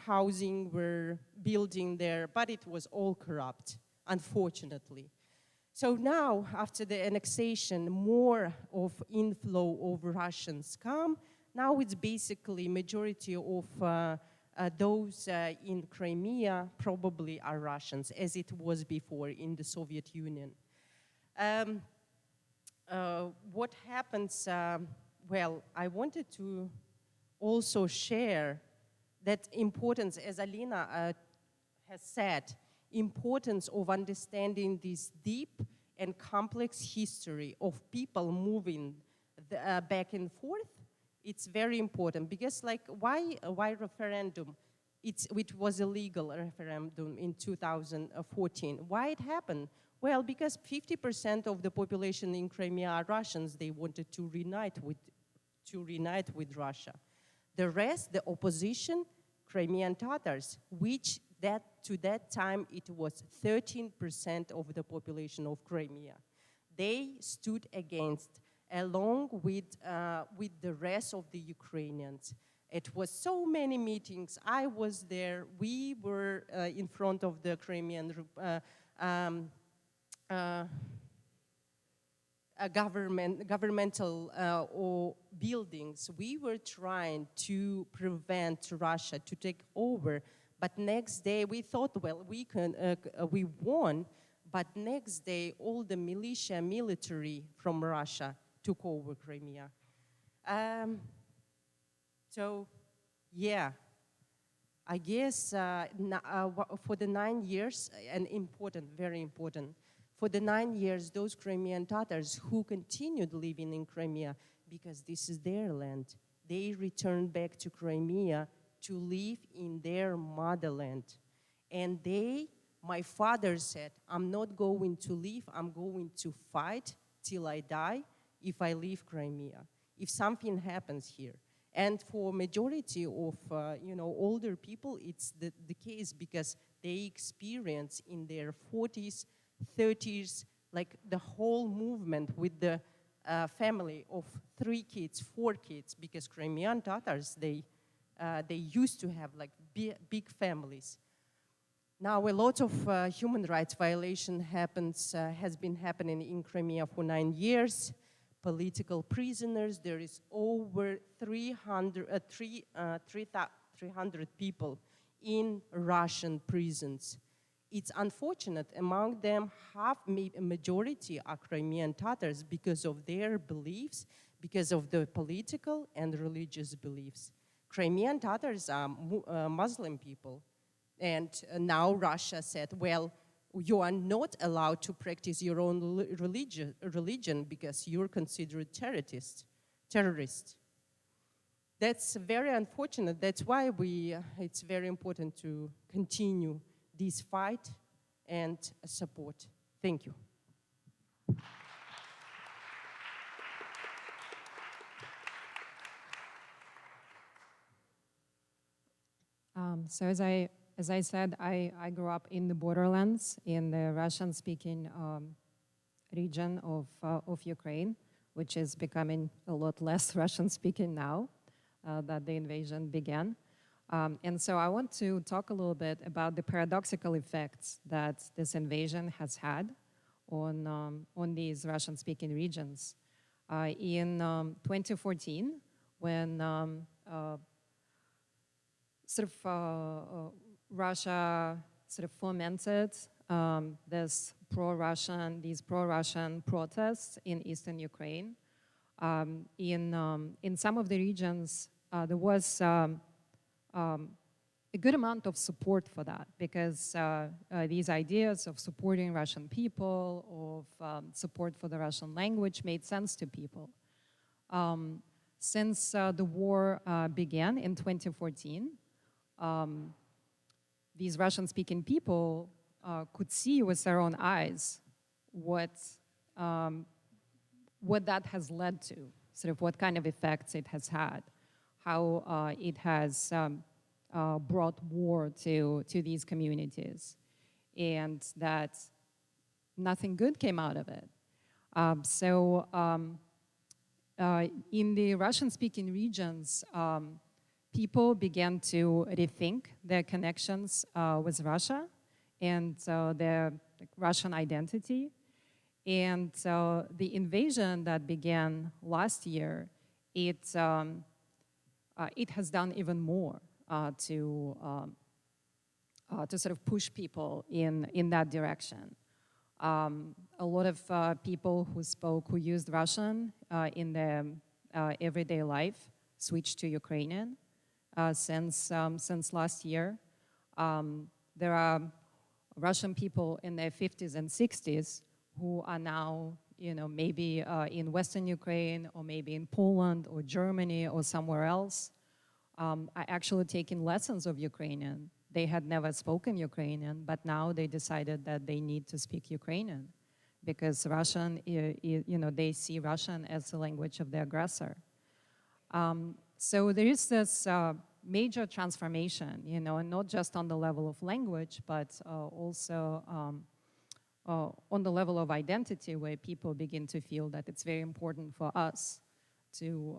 housing were building there, but it was all corrupt, unfortunately. So now, after the annexation, more of inflow of Russians come. Now it's basically majority of those in Crimea probably are Russians, as it was before in the Soviet Union. What happens, well, I wanted to also share that importance, as Alina has said, importance of understanding this deep and complex history of people moving back and forth. It's very important because, like, why referendum? It was a legal referendum in 2014. Why it happened? Well, because 50% of the population in Crimea are Russians. They wanted to reunite with Russia. The rest, the opposition, Crimean Tatars, which to that time it was 13% of the population of Crimea. They stood against, along with the rest of the Ukrainians. It was so many meetings. I was there. We were in front of the Crimean governmental or buildings. We were trying to prevent Russia to take over, but next day we thought, well, we won, but next day all the military from Russia took over Crimea. So, yeah, I guess for the 9 years, and important, very important, for the 9 years, those Crimean Tatars who continued living in Crimea, because this is their land, they returned back to Crimea to live in their motherland. And my father said, I'm not going to leave, I'm going to fight till I die if I leave Crimea, if something happens here. And for majority of older people, it's the case because they experience in their 40s, 30s, like the whole movement with the family of 3 kids, 4 kids, because Crimean Tatars, they they used to have like big families. Now a lot of human rights violation has been happening in Crimea for 9 years. Political prisoners, there is over 300 people in Russian prisons. It's unfortunate, among them a majority are Crimean Tatars because of their beliefs, because of the political and religious beliefs. Crimean Tatars are Muslim people. And now Russia said, well, you are not allowed to practice your own religion because you're considered terrorists. That's very unfortunate. That's why it's very important to continue this fight and support. Thank you. So as I said, I grew up in the borderlands in the Russian-speaking region of Ukraine, which is becoming a lot less Russian-speaking now that the invasion began. And so I want to talk a little bit about the paradoxical effects that this invasion has had on these Russian-speaking regions. In 2014, when Russia sort of fomented these pro-Russian protests in eastern Ukraine. In some of the regions, there was a good amount of support for that because these ideas of supporting Russian people, of support for the Russian language made sense to people. Since the war began in 2014, these Russian-speaking people could see with their own eyes what that has led to, sort of what kind of effects it has had, how it has brought war to these communities, and that nothing good came out of it. In the Russian-speaking regions, people began to rethink their connections with Russia and their Russian identity. And the invasion that began last year, it has done even more to sort of push people in that direction. A lot of people who used Russian in their everyday life switched to Ukrainian. Since last year. There are Russian people in their 50s and 60s who are now, maybe in Western Ukraine or maybe in Poland or Germany or somewhere else, are actually taking lessons of Ukrainian. They had never spoken Ukrainian, but now they decided that they need to speak Ukrainian because Russian, they see Russian as the language of the aggressor. So there is this major transformation, and not just on the level of language, but also on the level of identity, where people begin to feel that it's very important for us to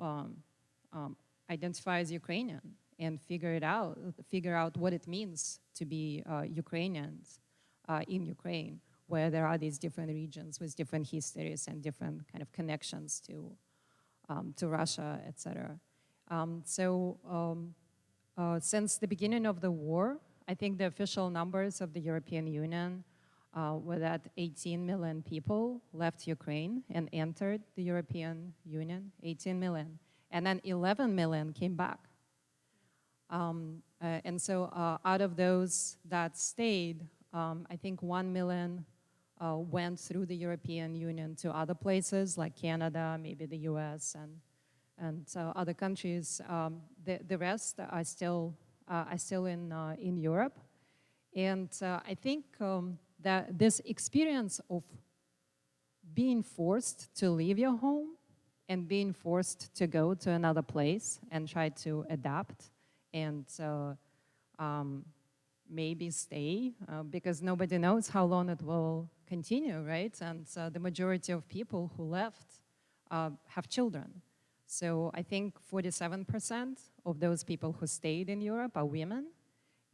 identify as Ukrainian and figure out what it means to be Ukrainians in Ukraine, where there are these different regions with different histories and different kind of connections to Russia, etc. Since the beginning of the war, I think the official numbers of the European Union were that 18 million people left Ukraine and entered the European Union, 18 million. And then 11 million came back. And so out of those that stayed, I think 1 million went through the European Union to other places like Canada, maybe the US, and other countries. The rest are still in Europe. And I think that this experience of being forced to leave your home and being forced to go to another place and try to adapt and maybe stay, because nobody knows how long it will continue, right? And the majority of people who left have children. So I think 47% of those people who stayed in Europe are women,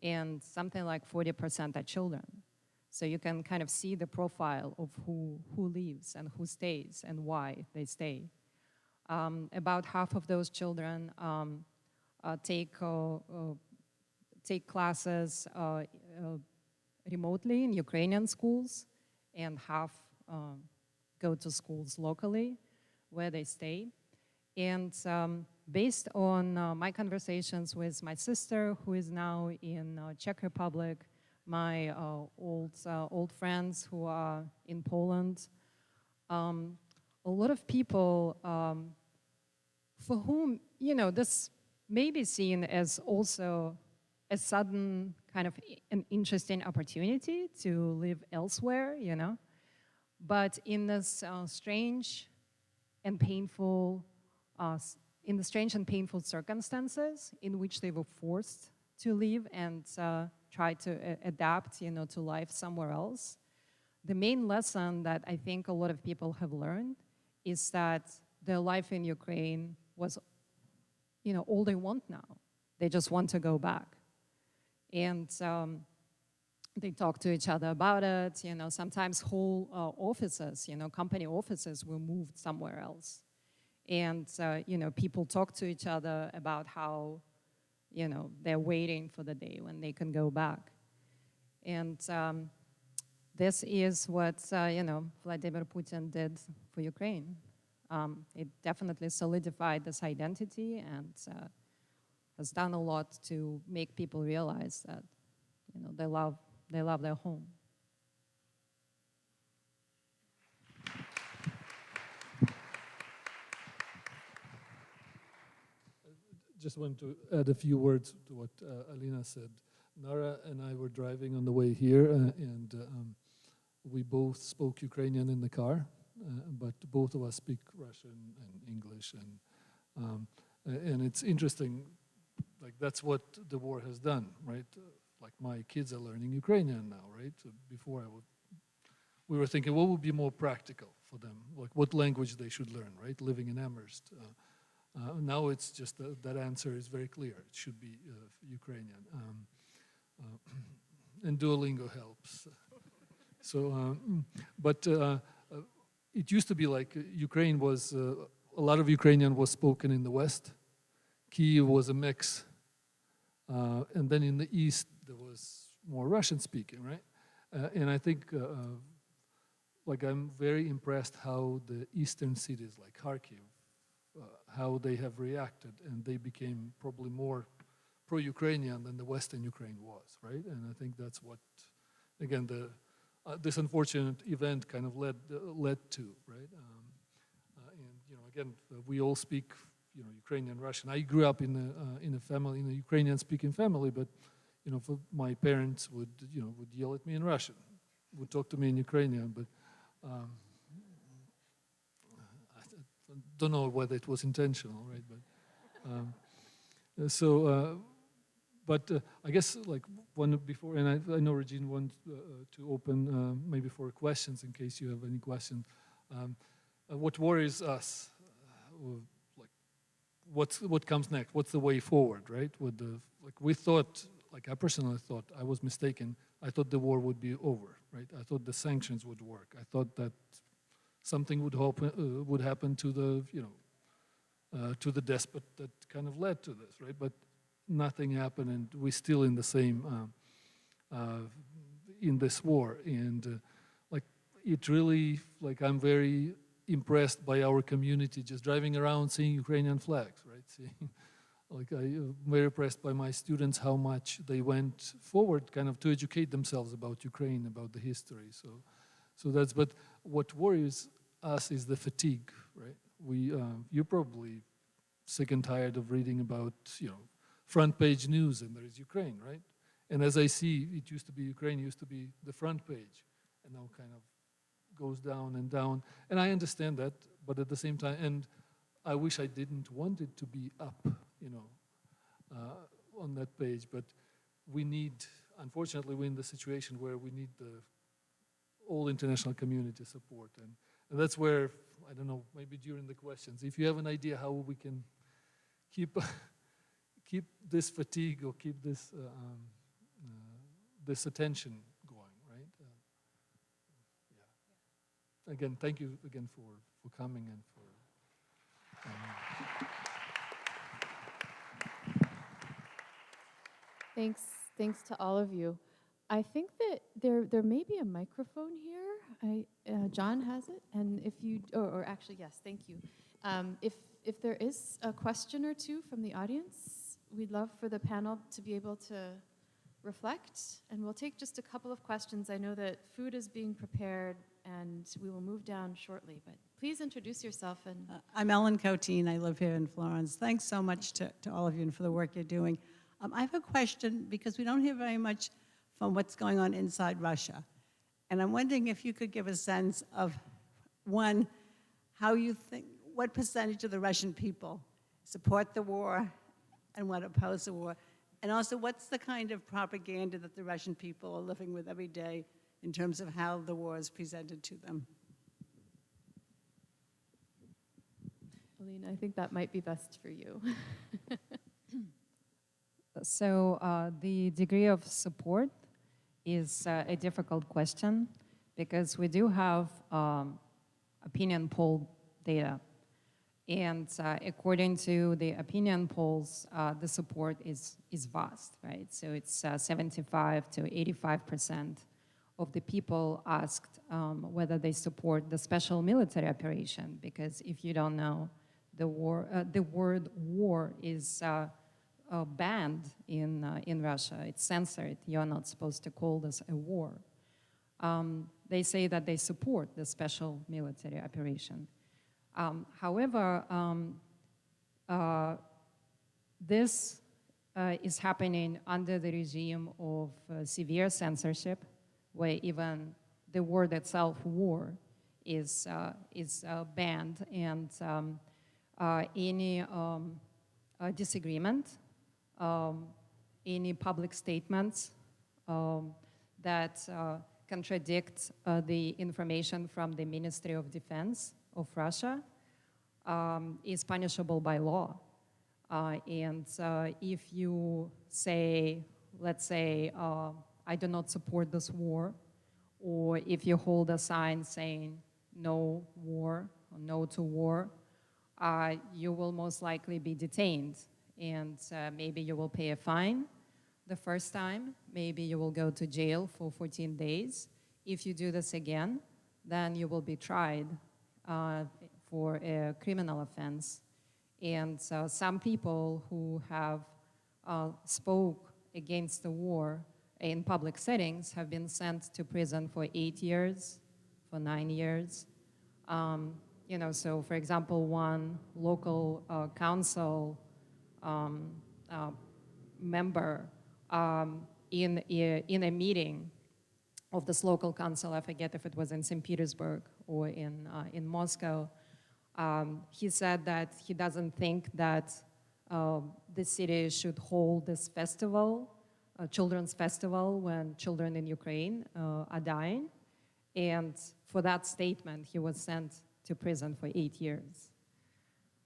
and something like 40% are children. So you can kind of see the profile of who leaves and who stays and why they stay. About half of those children take classes remotely in Ukrainian schools, and half go to schools locally where they stay. And based on my conversations with my sister, who is now in Czech Republic, my old friends who are in Poland, a lot of people for whom, this may be seen as also a sudden kind of an interesting opportunity to live elsewhere, but in this strange and painful circumstances in which they were forced to live and try to adapt, to life somewhere else. The main lesson that I think a lot of people have learned is that their life in Ukraine was, all they want now. They just want to go back. And they talk to each other about it. Sometimes whole offices, company offices were moved somewhere else. And, people talk to each other about how, they're waiting for the day when they can go back. And this is what, Vladimir Putin did for Ukraine. It definitely solidified this identity and has done a lot to make people realize that, they love their home. Just want to add a few words to what Alina said. Nara and I were driving on the way here, and we both spoke Ukrainian in the car, but both of us speak Russian and English, and it's interesting. Like, that's what the war has done, right? Like, my kids are learning Ukrainian now, right? So before we were thinking, what would be more practical for them? Like, what language they should learn, right? Living in Amherst. Now it's just that answer is very clear. It should be Ukrainian. And Duolingo helps. So, but it used to be like Ukraine was, a lot of Ukrainian was spoken in the West. Kyiv was a mix. And then in the East, there was more Russian speaking, right? And I think, like, I'm very impressed how the eastern cities like Kharkiv, how they have reacted, and they became probably more pro-Ukrainian than the Western Ukraine was, right? And I think that's what, again, this unfortunate event kind of led to, right? And again, we all speak, Ukrainian, Russian. I grew up in a family, in a Ukrainian-speaking family, but for my parents would yell at me in Russian, would talk to me in Ukrainian, but. Don't know whether it was intentional, right? But but I guess like one before, and I know Regine wants to open maybe for questions in case you have any questions. What worries us? Like, what comes next? What's the way forward, right? We thought, like I personally thought, I was mistaken. I thought the war would be over, right? I thought the sanctions would work. I thought that something would happen to the, to the despot that kind of led to this, right? But nothing happened, and we're still in the same, in this war. And like, it really, like, I'm very impressed by our community, just driving around, seeing Ukrainian flags, right? Seeing, like, I'm very impressed by my students, how much they went forward kind of to educate themselves about Ukraine, about the history. So that's, but what worries us is the fatigue, right? You're probably sick and tired of reading about, front page news, and there is Ukraine, right? And as I see, it used to be, Ukraine used to be the front page, and now kind of goes down and down. And I understand that, but at the same time, and I wish I didn't want it to be up, on that page, but we need, unfortunately, we're in the situation where we need the all international community support, and that's where I don't know, maybe during the questions, if you have an idea how we can keep keep this fatigue or keep this this attention going, right? Yeah. Again, thank you again for coming and for. Thanks to all of you. I think that there may be a microphone here. John has it, and if you, or actually yes, thank you. If there is a question or two from the audience, we'd love for the panel to be able to reflect, and we'll take just a couple of questions. I know that food is being prepared, and we will move down shortly, but please introduce yourself. And I'm Ellen Coteen. I live here in Florence. Thanks so much to all of you and for the work you're doing. I have a question because we don't hear very much from what's going on inside Russia. And I'm wondering if you could give a sense of, one, how you think, what percentage of the Russian people support the war and what oppose the war? And also, what's the kind of propaganda that the Russian people are living with every day in terms of how the war is presented to them? Alina, I think that might be best for you. So the degree of support is a difficult question because we do have opinion poll data. And according to the opinion polls, the support is vast, right? So it's 75 to 85% of the people asked whether they support the special military operation, because if you don't know, the word war is banned in Russia. It's censored. You're not supposed to call this a war. They say that they support the special military operation. However, this is happening under the regime of severe censorship, where even the word itself, war, is banned, and any disagreement, any public statements that contradict the information from the Ministry of Defense of Russia is punishable by law. And if you say, let's say, I do not support this war, or if you hold a sign saying no war, or no to war, you will most likely be detained, and maybe you will pay a fine the first time, maybe you will go to jail for 14 days. If you do this again, then you will be tried for a criminal offense. And some people who have spoke against the war in public settings have been sent to prison for 8 years, for 9 years. You know, so for example, one local council member in a meeting of this local council, I forget if it was in St. Petersburg or in Moscow, he said that he doesn't think that the city should hold this festival, a children's festival, when children in Ukraine are dying. And for that statement, he was sent to prison for 8 years.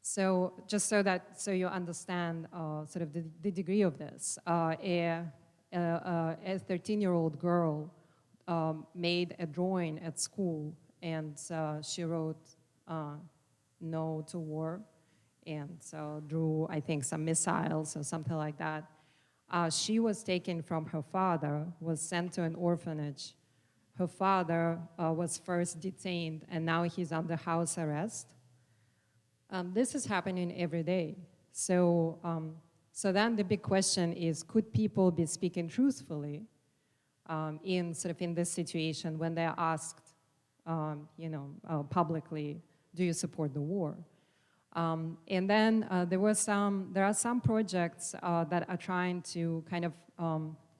So just so you understand sort of the degree of this, a 13-year-old girl made a drawing at school, and she wrote no to war, and drew, I think, some missiles or something like that. She was taken from her father, was sent to an orphanage. Her father was first detained, and now he's under house arrest. This is happening every day. So then the big question is, could people be speaking truthfully in this situation when they're asked, publicly, do you support the war? And then there are some projects that are trying to kind of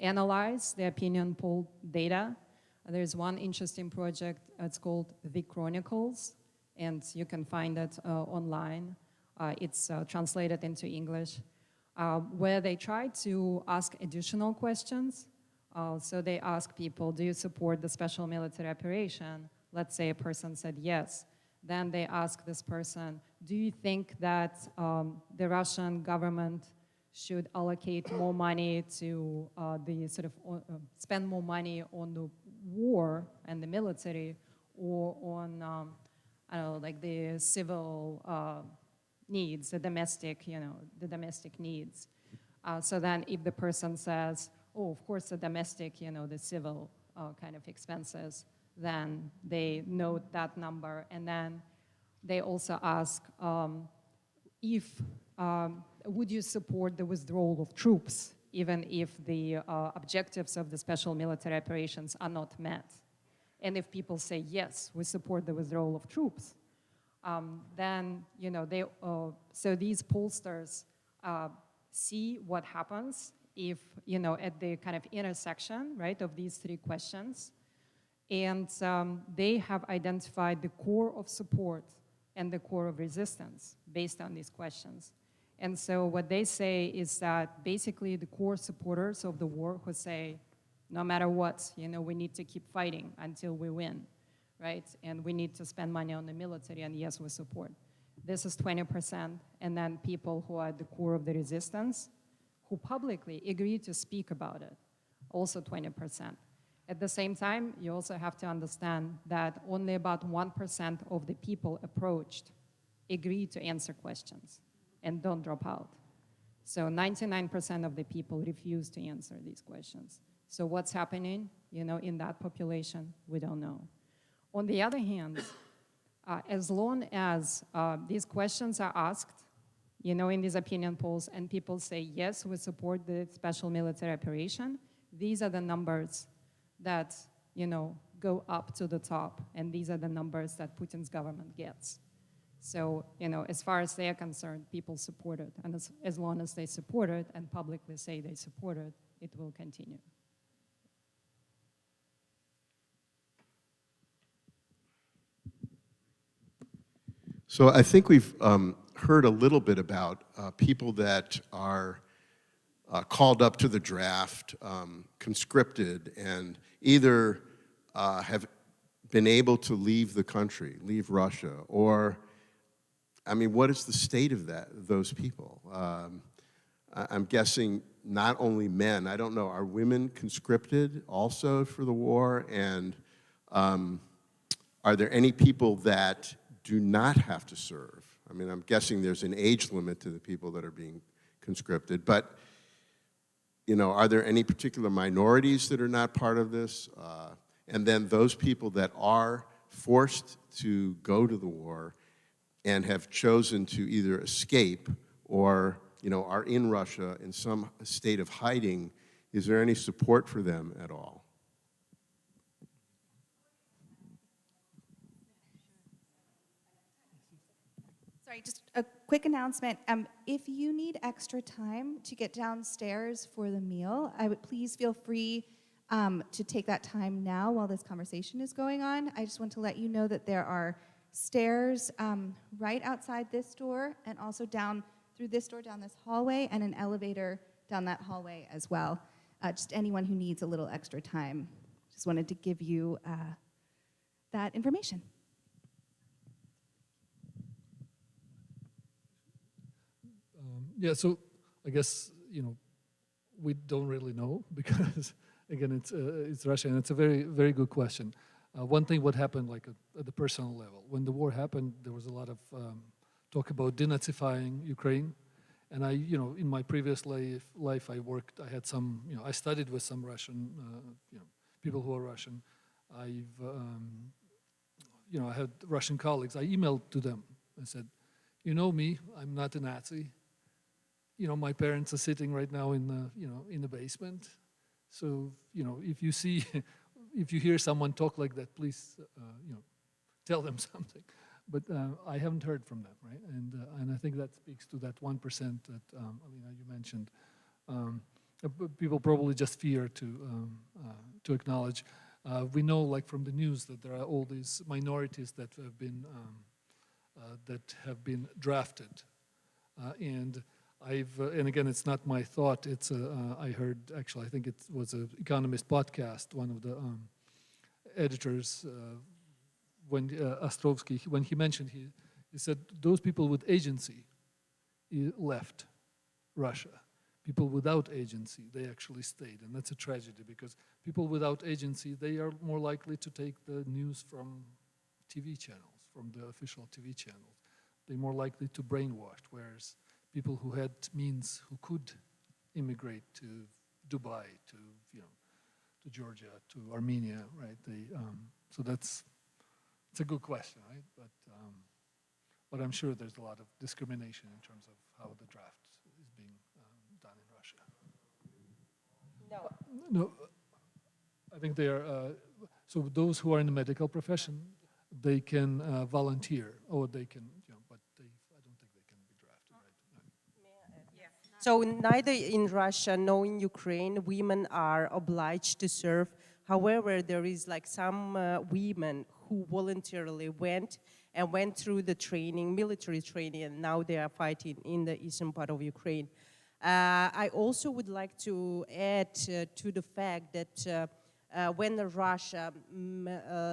analyze the opinion poll data. There's one interesting project, it's called The Chronicles, and you can find it online. It's translated into English, where they try to ask additional questions. So they ask people, do you support the special military operation? Let's say a person said yes. then they ask this person, do you think that the Russian government should allocate more money to spend more money on the war and the military, or on, I don't know, like the civil needs, the domestic needs. So then if the person says, oh, of course the domestic, the civil kind of expenses, then they note that number, and then they also ask would you support the withdrawal of troops even if the objectives of the special military operations are not met? And if people say, yes, we support the withdrawal of troops, then, so these pollsters see what happens if, at the kind of intersection, right, of these three questions, and they have identified the core of support and the core of resistance based on these questions. And so what they say is that basically the core supporters of the war who say, no matter what, we need to keep fighting until we win, right? And we need to spend money on the military, and yes, we support. This is 20%, and then people who are at the core of the resistance, who publicly agree to speak about it, also 20%. At the same time, you also have to understand that only about 1% of the people approached agree to answer questions and don't drop out. So 99% of the people refuse to answer these questions. So what's happening, in that population, we don't know. On the other hand, as long as these questions are asked, in these opinion polls, and people say, yes, we support the special military operation, these are the numbers that, go up to the top, and these are the numbers that Putin's government gets. So, as far as they're concerned, people support it, and as long as they support it and publicly say they support it, it will continue. So I think we've heard a little bit about people that are called up to the draft, conscripted, and either have been able to leave the country, leave Russia, or, I mean, what is the state of those people? I'm guessing not only men, I don't know, are women conscripted also for the war? And are there any people that do not have to serve? I mean, I'm guessing there's an age limit to the people that are being conscripted, but are there any particular minorities that are not part of this? And then those people that are forced to go to the war and have chosen to either escape or, are in Russia in some state of hiding, is there any support for them at all? Sorry, just a quick announcement. If you need extra time to get downstairs for the meal, I would please feel free to take that time now while this conversation is going on. I just want to let you know that there are stairs right outside this door, and also down through this door down this hallway, and an elevator down that hallway as well. Just anyone who needs a little extra time. Just wanted to give you that information. Yeah, so I guess, we don't really know because, again, it's Russia, and it's a very, very good question. One thing what happened, like at the personal level, when the war happened, there was a lot of talk about denazifying Ukraine. And I, in my previous life, I had some, I studied with some Russian, people who are Russian. I had Russian colleagues. I emailed to them and said, you know me, I'm not a Nazi. My parents are sitting right now in the basement. So, if you see, if you hear someone talk like that, please, tell them something. But I haven't heard from them, right? And I think that speaks to that 1% that Alina, you mentioned. People probably just fear to acknowledge. We know, like from the news, that there are all these minorities that have been drafted, and again, it's not my thought. It's I heard, actually, I think it was an Economist podcast. One of the editors when Ostrovsky, when he mentioned, he said those people with agency left Russia. People without agency, they actually stayed, and that's a tragedy because people without agency, they are more likely to take the news from TV channels, from the official TV channels. They're more likely to brainwash, whereas people who had means, who could immigrate to Dubai, to to Georgia, to Armenia, right? So it's a good question, right? But I'm sure there's a lot of discrimination in terms of how the draft is being done in Russia. No, I think they are. So those who are in the medical profession, they can volunteer, or they can, but I don't think they can be drafted, right? So neither in Russia nor in Ukraine, women are obliged to serve. However, there is like some women who voluntarily went through the training, military training, and now they are fighting in the eastern part of Ukraine. I also would like to add to the fact that when Russia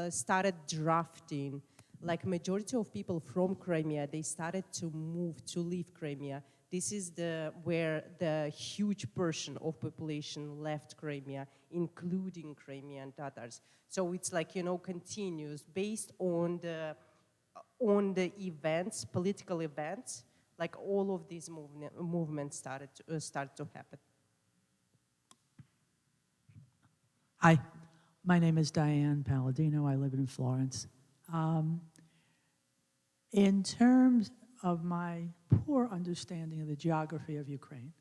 started drafting, like majority of people from Crimea, they started to leave Crimea. This is where the huge portion of population left Crimea, including Crimean Tatars. So it's like, continuous based on the events, political events, like all of these movements start to happen. Hi, my name is Diane Palladino. I live in Florence. In terms of my poor understanding of the geography of Ukraine,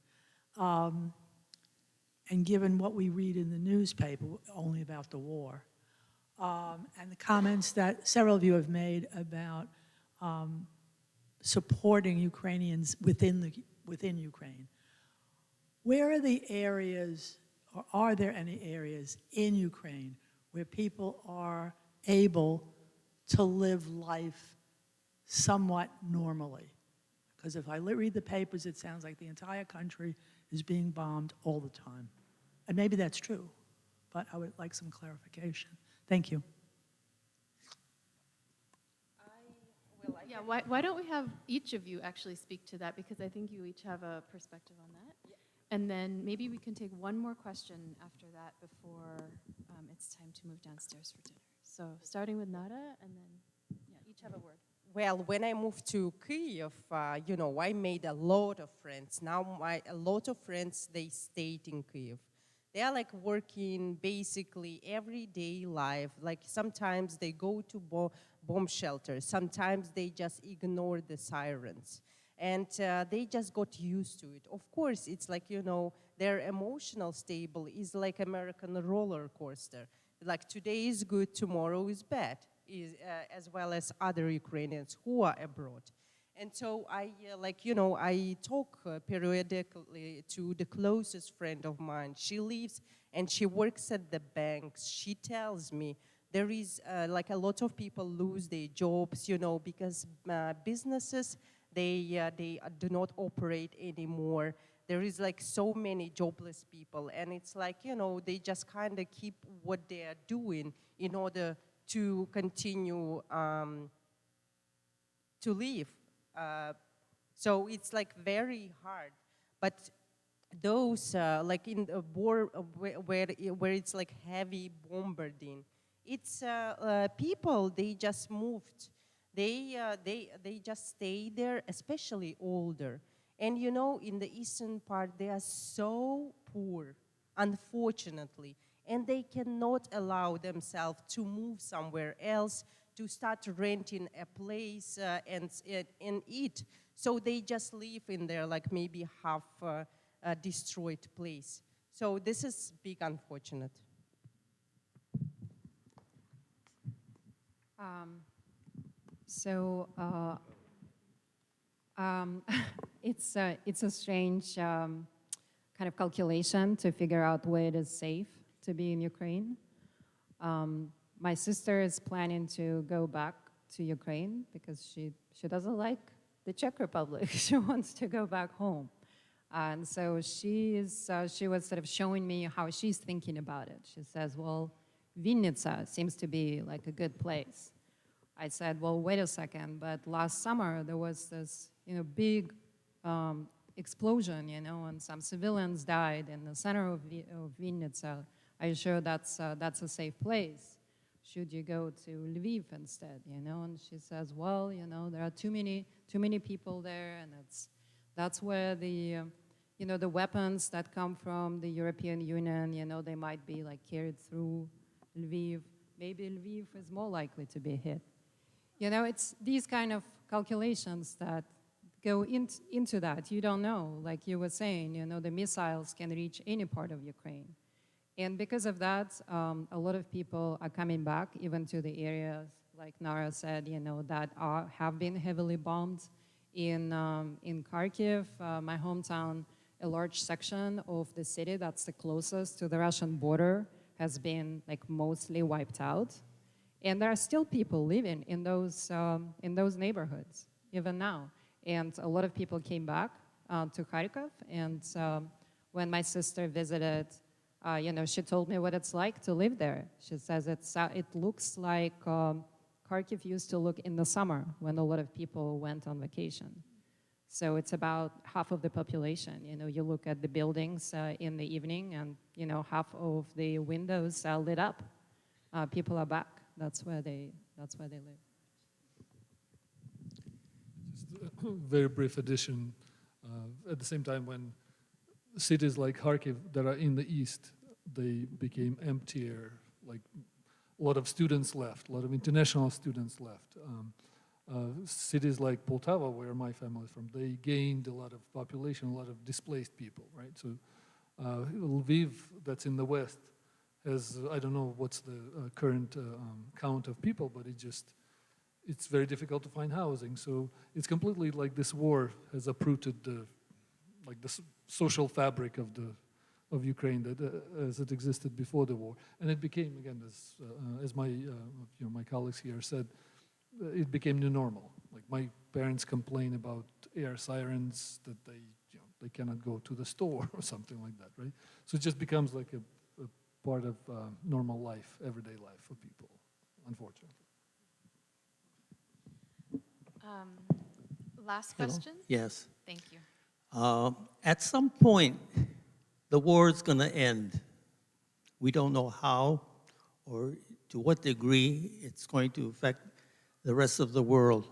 and given what we read in the newspaper only about the war, and the comments that several of you have made about supporting Ukrainians within Ukraine, where are the areas, or are there any areas in Ukraine where people are able to live life somewhat normally? Because if I read the papers, it sounds like the entire country is being bombed all the time. And maybe that's true, but I would like some clarification. Thank you. Yeah, why don't we have each of you actually speak to that, because I think you each have a perspective on that. Yeah. And then maybe we can take one more question after that before it's time to move downstairs for dinner. So starting with Nada, and then each have a word. Well, when I moved to Kyiv, I made a lot of friends. Now a lot of friends, they stayed in Kyiv. They are like working basically everyday life. Like sometimes they go to bomb shelters. Sometimes they just ignore the sirens. And they just got used to it. Of course, it's like, their emotional stable is like American roller coaster. Like today is good, tomorrow is bad, as well as other Ukrainians who are abroad. And so I talk periodically to the closest friend of mine. She lives and she works at the banks. She tells me there is like a lot of people lose their jobs, because businesses, they do not operate anymore. There is like so many jobless people, and it's like, they just kind of keep what they are doing in order to continue to live. So it's like very hard. But those, like in the war where it's like heavy bombarding, it's people, they just moved. They just stay there, especially older. And in the eastern part, they are so poor, unfortunately, and they cannot allow themselves to move somewhere else, to start renting a place and eat. So they just live in there like maybe half destroyed place. So this is big unfortunate. It's a strange kind of calculation to figure out where it is safe to be in Ukraine. My sister is planning to go back to Ukraine because she doesn't like the Czech Republic. She wants to go back home. And so she was sort of showing me how she's thinking about it. She says, well, Vinnytsia seems to be like a good place. I said, well, wait a second, but last summer there was this, big explosion, and some civilians died in the center of Vinnytsia. Are you sure that's a safe place? Should you go to Lviv instead, And she says, well, there are too many people there, and that's where the, the weapons that come from the European Union, they might be like carried through Lviv. Maybe Lviv is more likely to be hit. It's these kind of calculations that go into that. You don't know, like you were saying, the missiles can reach any part of Ukraine. And because of that, a lot of people are coming back, even to the areas, like Nara said, that have been heavily bombed. In Kharkiv, my hometown, a large section of the city that's the closest to the Russian border has been like mostly wiped out. And there are still people living in those neighborhoods, even now. And a lot of people came back to Kharkiv. And when my sister visited, she told me what it's like to live there. She says it looks like Kharkiv used to look in the summer when a lot of people went on vacation. So it's about half of the population. You look at the buildings in the evening, and half of the windows are lit up. People are back. That's where they live. Just a very brief addition. At the same time, when cities like Kharkiv that are in the east, they became emptier. Like a lot of students left, a lot of international students left. Cities like Poltava, where my family is from, they gained a lot of population, a lot of displaced people, right? So Lviv, that's in the west, has, I don't know what's the current count of people, but it's very difficult to find housing. So it's completely like this war has uprooted the social fabric of Ukraine that as it existed before the war, and it became, again, as my my colleagues here said, it became new normal. Like my parents complain about air sirens, that they cannot go to the store or something like that, right? So it just becomes like a part of normal life, everyday life for people, unfortunately. Last question? Yes. Thank you. At some point, the war is going to end. We don't know how or to what degree it's going to affect the rest of the world,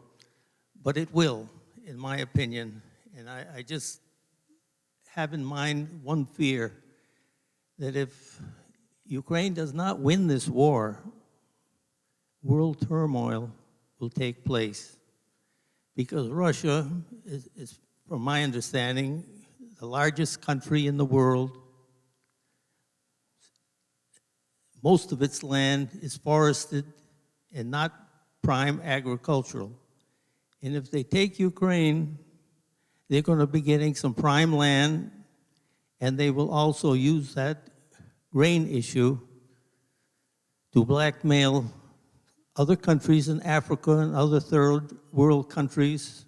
but it will, in my opinion. And I just have in mind one fear, that if Ukraine does not win this war, world turmoil will take place. Because Russia is, from my understanding, the largest country in the world. Most of its land is forested and not prime agricultural. And if they take Ukraine, they're going to be getting some prime land, and they will also use that grain issue to blackmail other countries in Africa and other third world countries.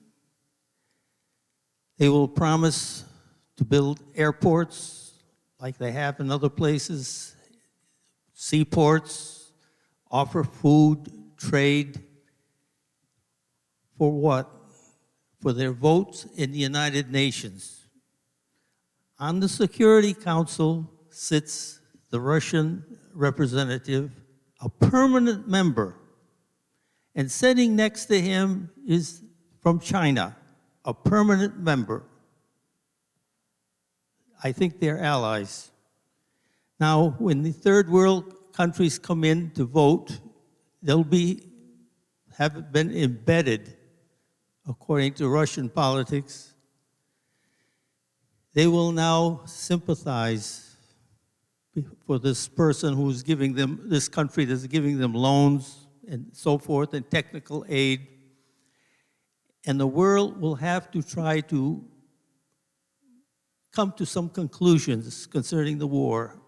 They will promise to build airports like they have in other places, seaports, offer food, trade. For what? For their votes in the United Nations. On the Security Council sits the Russian representative, a permanent member. And sitting next to him is from China, a permanent member. I think they're allies. Now, when the third world countries come in to vote, they'll have been embedded, according to Russian politics. They will now sympathize for this person who's giving them, this country that's giving them loans and so forth, and technical aid. And the world will have to try to come to some conclusions concerning the war.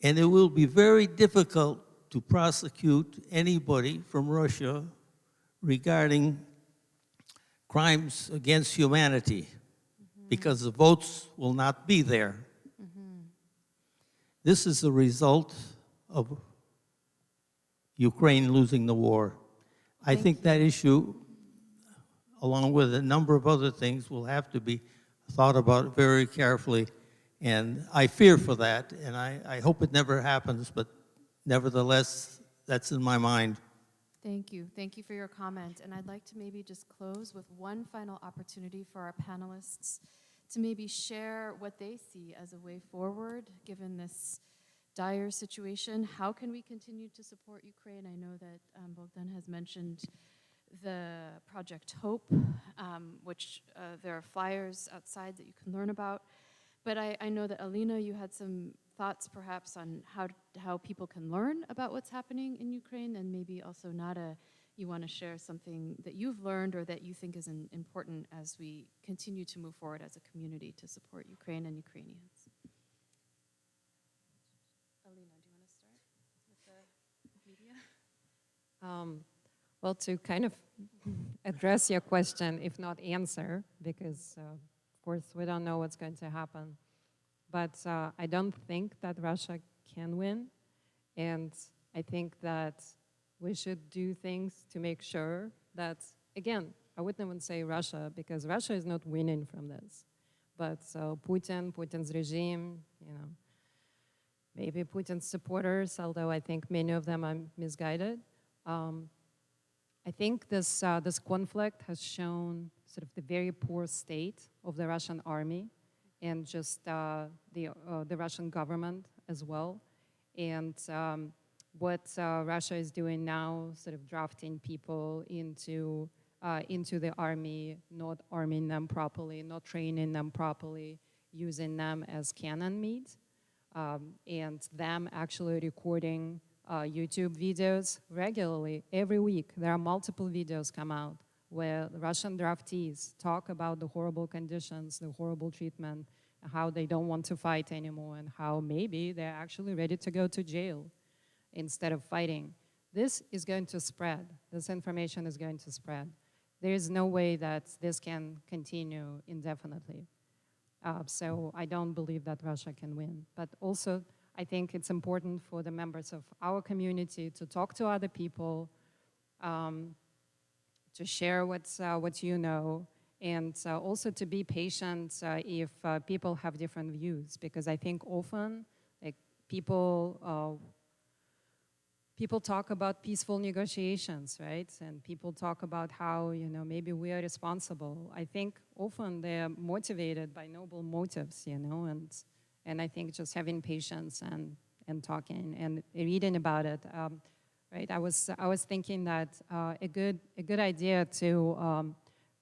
And it will be very difficult to prosecute anybody from Russia regarding crimes against humanity, because the votes will not be there. This is the result of Ukraine losing the war. I think that issue, along with a number of other things, will have to be thought about very carefully. And I fear for that, and I hope it never happens, but nevertheless, that's in my mind. Thank you. Thank you for your comment. And I'd like to maybe just close with one final opportunity for our panelists to maybe share what they see as a way forward, given this dire situation. How can we continue to support Ukraine? I know that Bogdan has mentioned the Project Hope, which there are flyers outside that you can learn about. But I know that, Alina, you had some thoughts perhaps on how people can learn about what's happening in Ukraine, and maybe also Nada, you want to share something that you've learned or that you think is important as we continue to move forward as a community to support Ukraine and Ukrainians. Alina, do you want to start with the media? Well, to kind of address your question, if not answer, because of course we don't know what's going to happen. But I don't think that Russia can win. And I think that we should do things to make sure that, again, I wouldn't even say Russia, because Russia is not winning from this. But Putin's regime, maybe Putin's supporters, although I think many of them are misguided. I think this conflict has shown sort of the very poor state of the Russian army and just the Russian government as well. And what Russia is doing now, sort of drafting people into the army, not arming them properly, not training them properly, using them as cannon meat, and them actually recording YouTube videos regularly, every week. There are multiple videos come out where the Russian draftees talk about the horrible conditions, the horrible treatment, how they don't want to fight anymore, and how maybe they're actually ready to go to jail instead of fighting. This is going to spread. This information is going to spread. There is no way that this can continue indefinitely. So I don't believe that Russia can win. But also, I think it's important for the members of our community to talk to other people, to share what you know, and also to be patient if people have different views, because I think often people talk about peaceful negotiations, right? And people talk about how, maybe we are responsible. I think often they're motivated by noble motives, and I think just having patience and talking and reading about it, right? I was thinking that a good idea to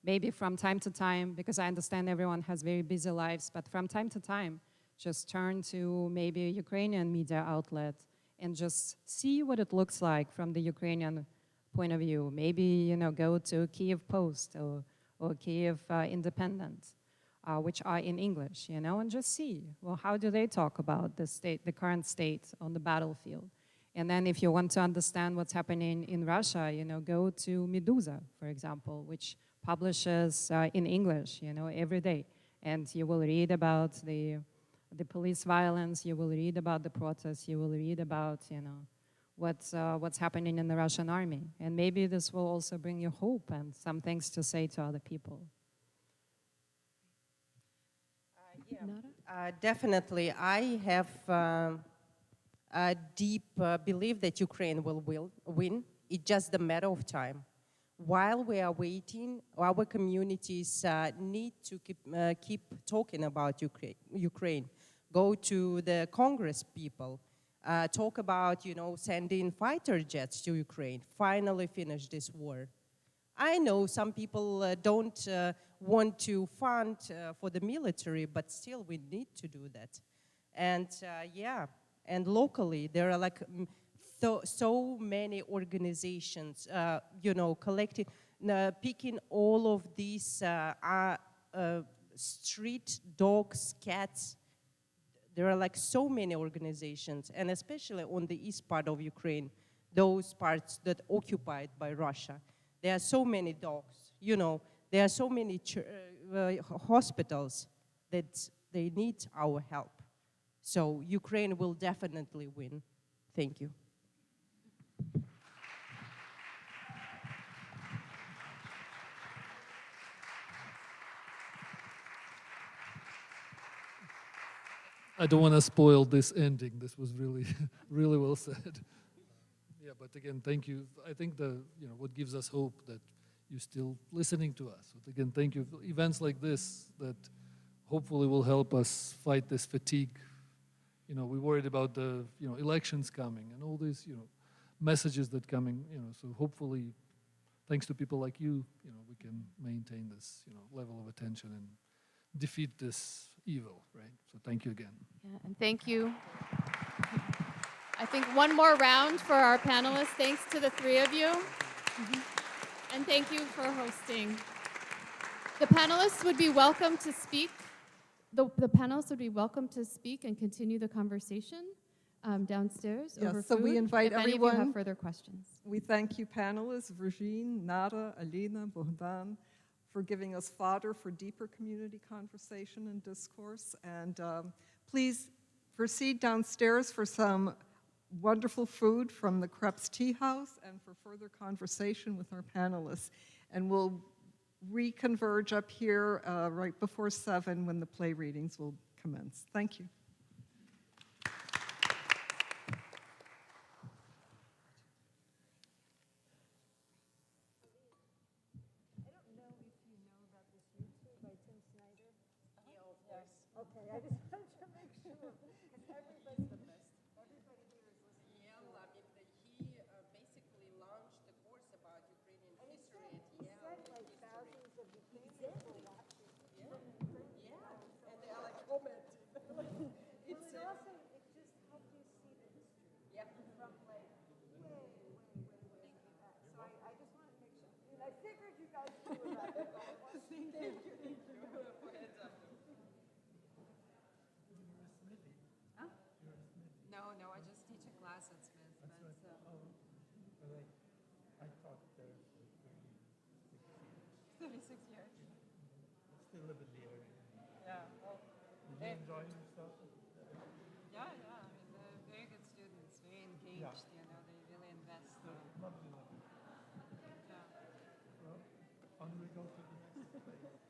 maybe from time to time, because I understand everyone has very busy lives, but from time to time, just turn to maybe a Ukrainian media outlet and just see what it looks like from the Ukrainian point of view. Maybe, go to Kyiv Post or Kyiv Independent, which are in English, and just see, well, how do they talk about the current state on the battlefield? And then if you want to understand what's happening in Russia, go to Meduza, for example, which publishes in English, every day. And you will read about the police violence, you will read about the protests, you will read about, what's happening in the Russian army. And maybe this will also bring you hope and some things to say to other people. Definitely. I have a deep belief that Ukraine will win. It's just a matter of time. While we are waiting, our communities need to keep talking about Ukraine. Go to the Congress people, talk about, sending fighter jets to Ukraine, finally finish this war. I know some people don't want to fund for the military, but still we need to do that. And and locally there are like so many organizations, collecting, picking all of these street dogs, cats. There are like so many organizations, and especially on the east part of Ukraine, those parts that are occupied by Russia. There are so many dogs, there are so many hospitals that they need our help. So Ukraine will definitely win. Thank you. I don't want to spoil this ending. This was really, really well said. Yeah, but again, thank you. I think what gives us hope that you're still listening to us. So again, thank you. Events like this that hopefully will help us fight this fatigue. We're worried about the elections coming and all these messages that coming. So hopefully, thanks to people like you, we can maintain this level of attention and defeat this evil, right? So thank you again. Yeah, and thank you. I think one more round for our panelists. Thanks to the three of you. And thank you for hosting. The panelists would be welcome to speak. The panelists would be welcome to speak and continue the conversation downstairs over Yes, so food. we invite if everyone. Any of you have further questions. We thank you, panelists, Virginie, Nada, Alina, Bohdan, for giving us fodder for deeper community conversation and discourse. And please proceed downstairs for some wonderful food from the Crepes Tea House and for further conversation with our panelists. And we'll reconverge up here right before 7 when the play readings will commence. Thank you. Okay, I just wanted to make sure, because everybody's the best. Everybody here is listening. Yeah, I mean, he basically launched a course about Ukrainian history at Yale. Said like thousands of Ukrainians were watching. Yeah, and they are like commenting. It also, it just helped you see the history. Yeah. From like way. So I just wanted to make sure. And I figured you guys knew about it. Thank you. No, I just teach a class at Smith. I taught there for 36 years. still live in the area. Yeah. Well, Did you enjoy yourself? yeah. I mean, they're very good students, very engaged. They really invest. Lovely. Yeah. Well, on we go to the next place.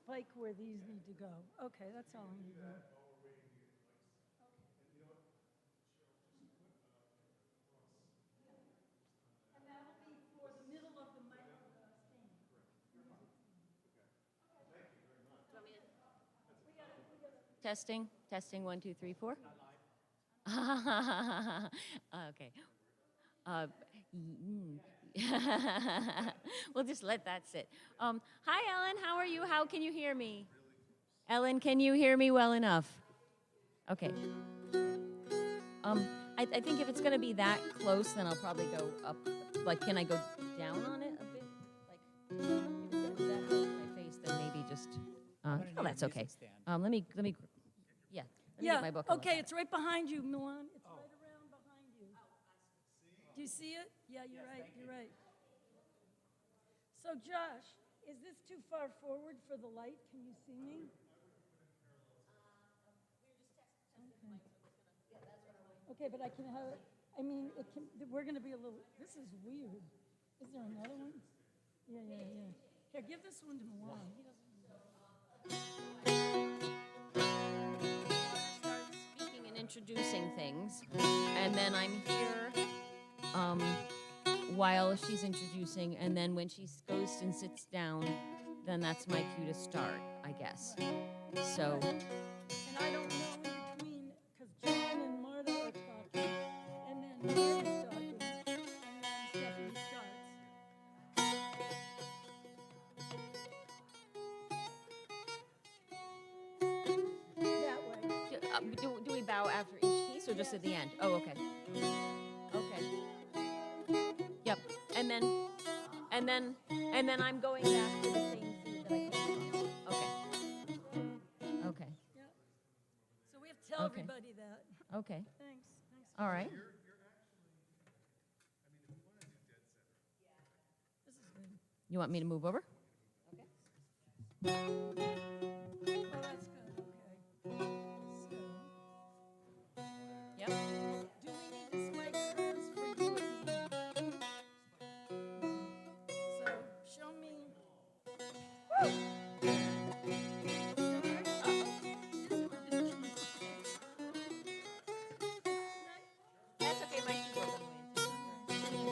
spike where these need to go. Okay, that's all I need to know. And that'll be for the middle of the stand. Testing, testing, 1, 2, 3, 4. Okay. We'll just let that sit. Hi, Ellen. How are you? How can you hear me? Ellen, can you hear me well enough? Okay. I think if it's going to be that close, then I'll probably go up. Like, can I go down on it a bit? Like, if it's going to be that close to my face, then maybe just. Oh, that's okay. Let me. Yeah. Let me get my book. and look Okay, at it's right behind you, Milan. It's right around behind you. Do you see it? Yeah, you're right, you're right. So Josh, is this too far forward for the light? Can you see me? Okay, but I can have, I mean, it can, we're gonna be a little, this is weird. Is there another one? Yeah. Here, give this one to Milan. He doesn't. Start speaking and introducing things, and then I'm here while she's introducing, and then when she goes and sits down, then that's my cue to start, I guess. So. And I don't know in between, because John and Marta are talking, and then Marta's talking, and then Stephanie starts. That way. Do we bow after each piece or just at the end? Oh, okay. Okay. Yep. And then I'm going back to the same thing that I came from. Okay. Okay. Yeah. So we have to tell Okay. everybody that. Okay. Thanks. All right. This is good. You want me to move over? Oh, that's good, okay. Yep. Do we need to spike hers for you at the end? So, show me. That's okay, my shoes are on the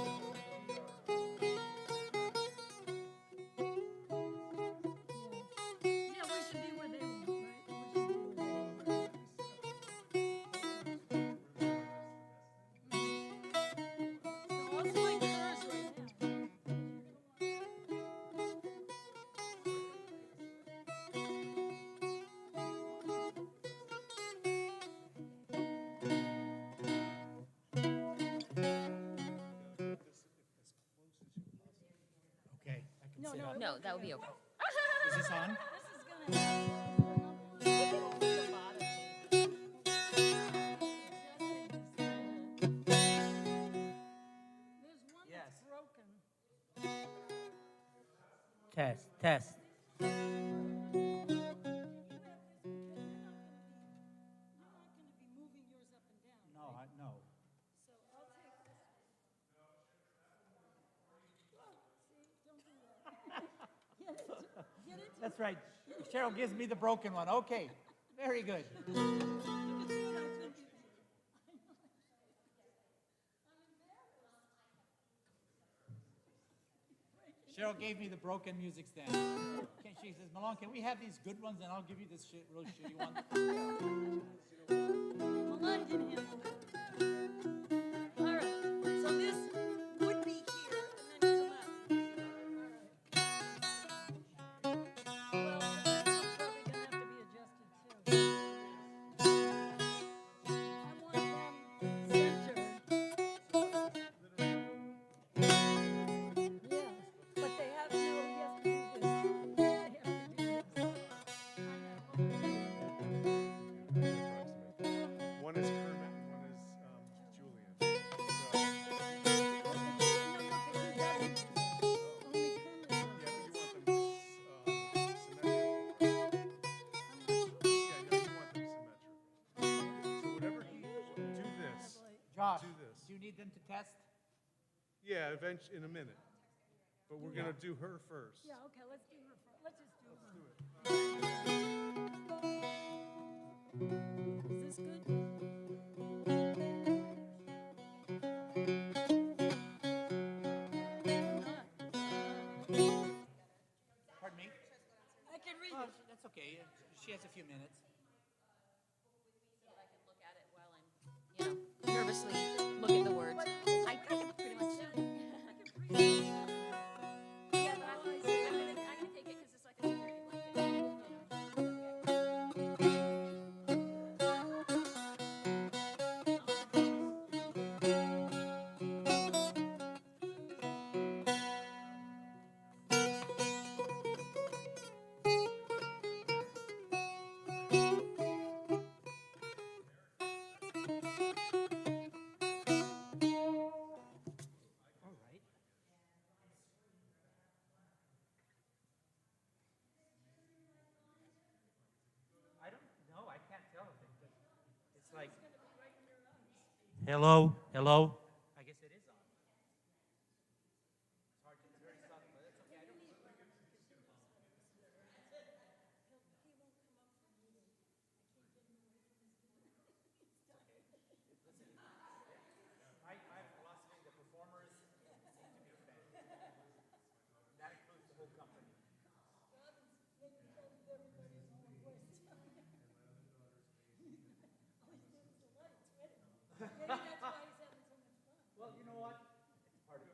Yeah, we should be where they want, right? We should be where they want. So I'll spike hers right now. Okay, I can No, sit no, on. No, that would be okay. Is this on? This is There's one that's broken. Test, test. You're not gonna be moving yours up and down. No, no. So I'll take this. Oh, see, don't do that. Get it? That's right. Cheryl gives me the broken one. Okay, very good. Cheryl gave me the broken music stand. Okay, she says, Malone, can we have these good ones and I'll give you this real shitty one? Malone can handle it. All right, so this would be here and then come out. All right. Well, this one's probably gonna have to be adjusted too. I want them centered. Yes, but they have no, yes, do this. They have to do this. One is Kermit and one is Julian. So, yeah, but you want them symmetrical. Yeah, no, you want them symmetrical. So whatever he, do this. Josh, Do this. do you need them to test? Yeah, eventually, in a minute. But we're gonna do her first. Yeah, okay, let's do her first. Let's just do her. Is this good? Pardon me? I can read Oh, it. that's okay. She has a few minutes. Nervously look at the words. I can pretty much do it. Yeah, but I'm gonna take it because it's like a security All right. I don't know. I can't tell if it's like. Hello, hello. I guess it is on. It's hard to, it's very subtle, but it's okay. I don't. My philosophy, the performers seem to be offended. That includes the whole company. Well, you know what? It's part of me.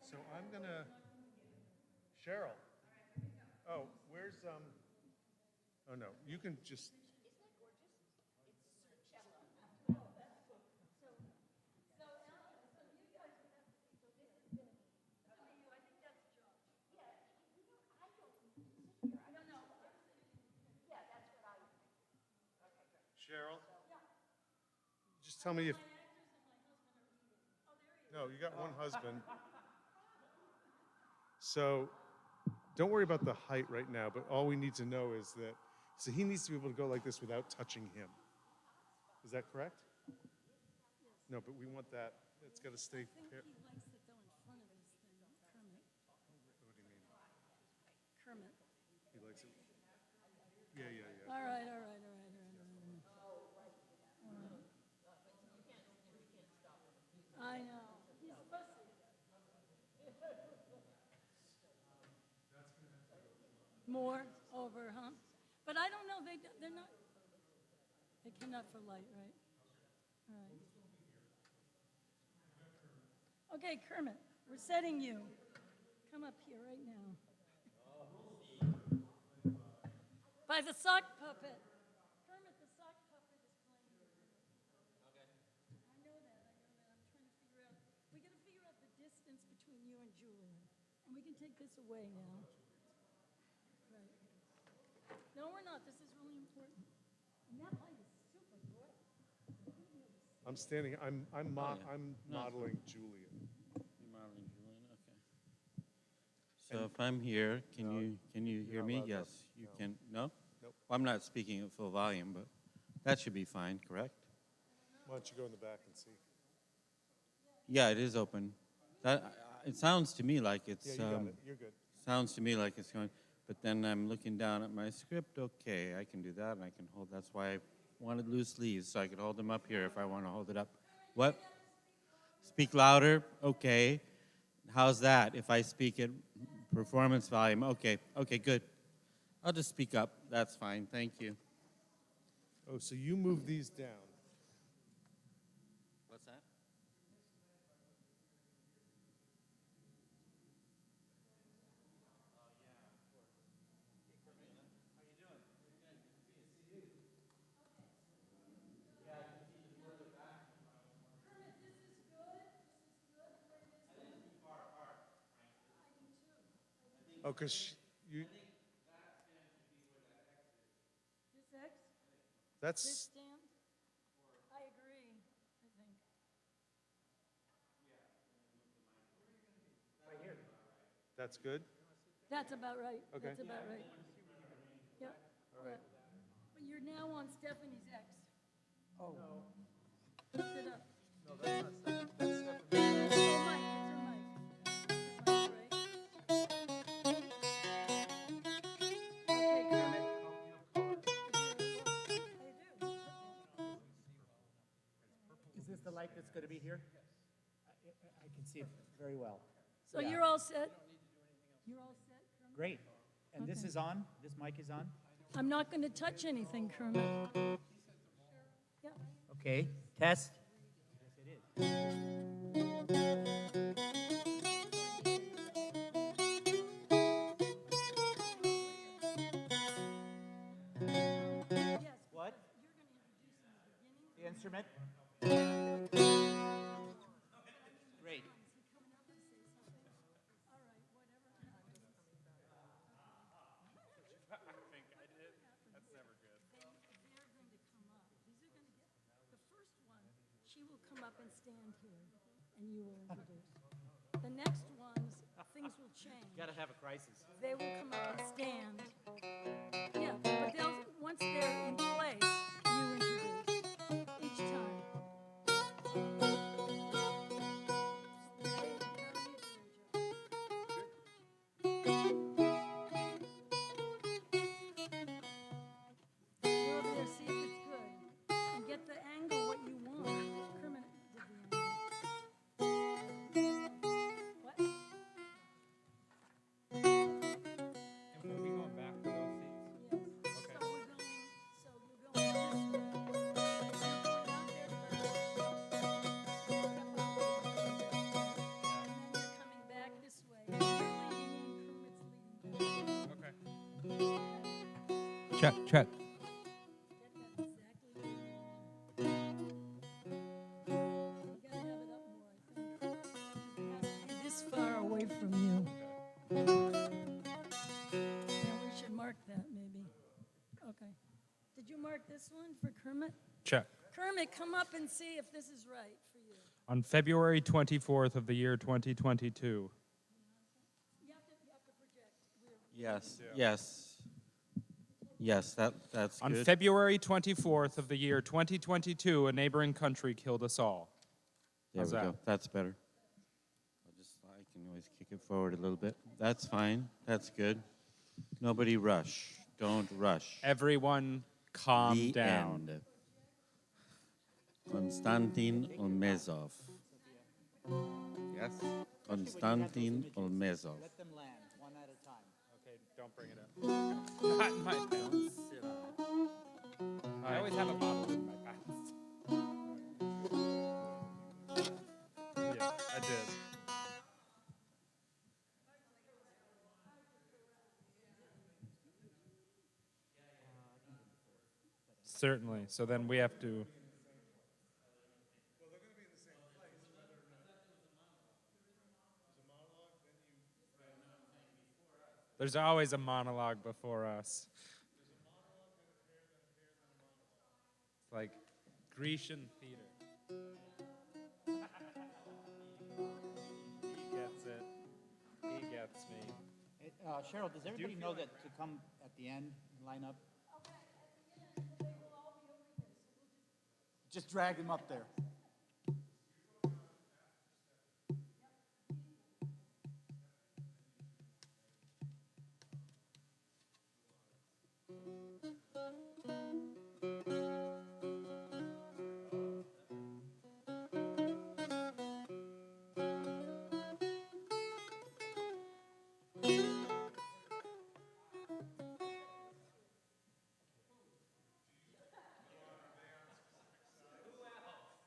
So I'm gonna, Cheryl. Oh, where's, oh no, you can just. Cheryl? Just tell me if. No, you got one husband. So don't worry about the height right now, but all we need to know is that, so he needs to be able to go like this without touching him. Is that correct? No, but we want that, it's got to stay. What do you mean? Kermit. He likes it. Yeah, yeah, yeah. All right, all right, all right, all right, all right. I know. He's fussy. More over, huh? But I don't know, they're not, they cannot for light, right? All right. Okay, Kermit, we're setting you. Come up here right now. By the sock puppet. Kermit, the sock puppet is playing. Okay. I know that. I'm trying to figure out. We got to figure out the distance between you and Julian. And we can take this away now. Right. No, we're not. This is really important. And that light is super bright. I'm standing, I'm modeling Julian. You're modeling Julian, okay. So if I'm here, can you hear me? Yes, you can. No? Nope. Well, I'm not speaking at full volume, but that should be fine, correct? Why don't you go in the back and see? Yeah, it is open. That it sounds to me like it's. Yeah, you got it. You're good. Sounds to me like it's going, but then I'm looking down at my script. Okay, I can do that, and I can hold. That's why I wanted loose leaves, so I could hold them up here if I want to hold it up. What? Speak louder. Okay. How's that? If I speak at performance volume. Okay. Okay. Good. I'll just speak up. That's fine. Thank you. Oh, so you move these down. What's that? Oh, because you. This X? That's. This stand? That's good? That's about right. Okay. That's about right. Yeah. All right. But you're now on Stephanie's X. Oh. Look it up. No, that's not Stephanie. That's Stephanie. Oh, Mike, it's her mic. Mike, right? Okay, Kermit. Is this the light that's going to be here? I can see it very well. So Yeah. you're all set? You're all set, Kermit? Great. And this Okay. is on? This mic is on? I'm not going to touch anything, Kermit. Yeah. Okay. Test. Yes, it is. Yes. What? You're going to introduce in the beginning. The instrument? Great. She will come up and stand here, and you will introduce. The next ones, things will change. Got to have a crisis. They will come up and stand. Yeah, but they'll, once they're in place, you introduce each time. Go over there, see if it's good, and get the angle what you want. Kermit did the angle. What? And will we going back for those seats? Yes. Okay. So we're going, so you're going this way. You're going out there first. Step out a little bit. And then you're coming back this way. You're leading in, Kermit's leading back. Okay. Check, check. Get that exactly where you want. You gotta have it up more, I think. It has to be this far away from you. Yeah, we should mark that maybe. Okay. Did you mark this one for Kermit? Check. Kermit, come up and see if this is right for you. On February 24th of the year 2022. You have to project. Yes, yes. Yes, that's On good. February 24th of the year 2022, a neighboring country killed us all. There How's we that? go. That's better. I can always kick it forward a little bit. That's fine. That's good. Nobody rush. Don't rush. Everyone calm The down. end. Konstantin Olmezov. Yes? Konstantin Olmezov. Let them land one at a time. Okay, don't bring it up. Not in my pants. I always have a bottle in my pants. Yeah, I did. Certainly. So then we have to. There's always a monologue before us. It's like Grecian theater. He gets it. He gets me. Hey, Cheryl, does everybody know that to come at the end and line up? Just drag them up there.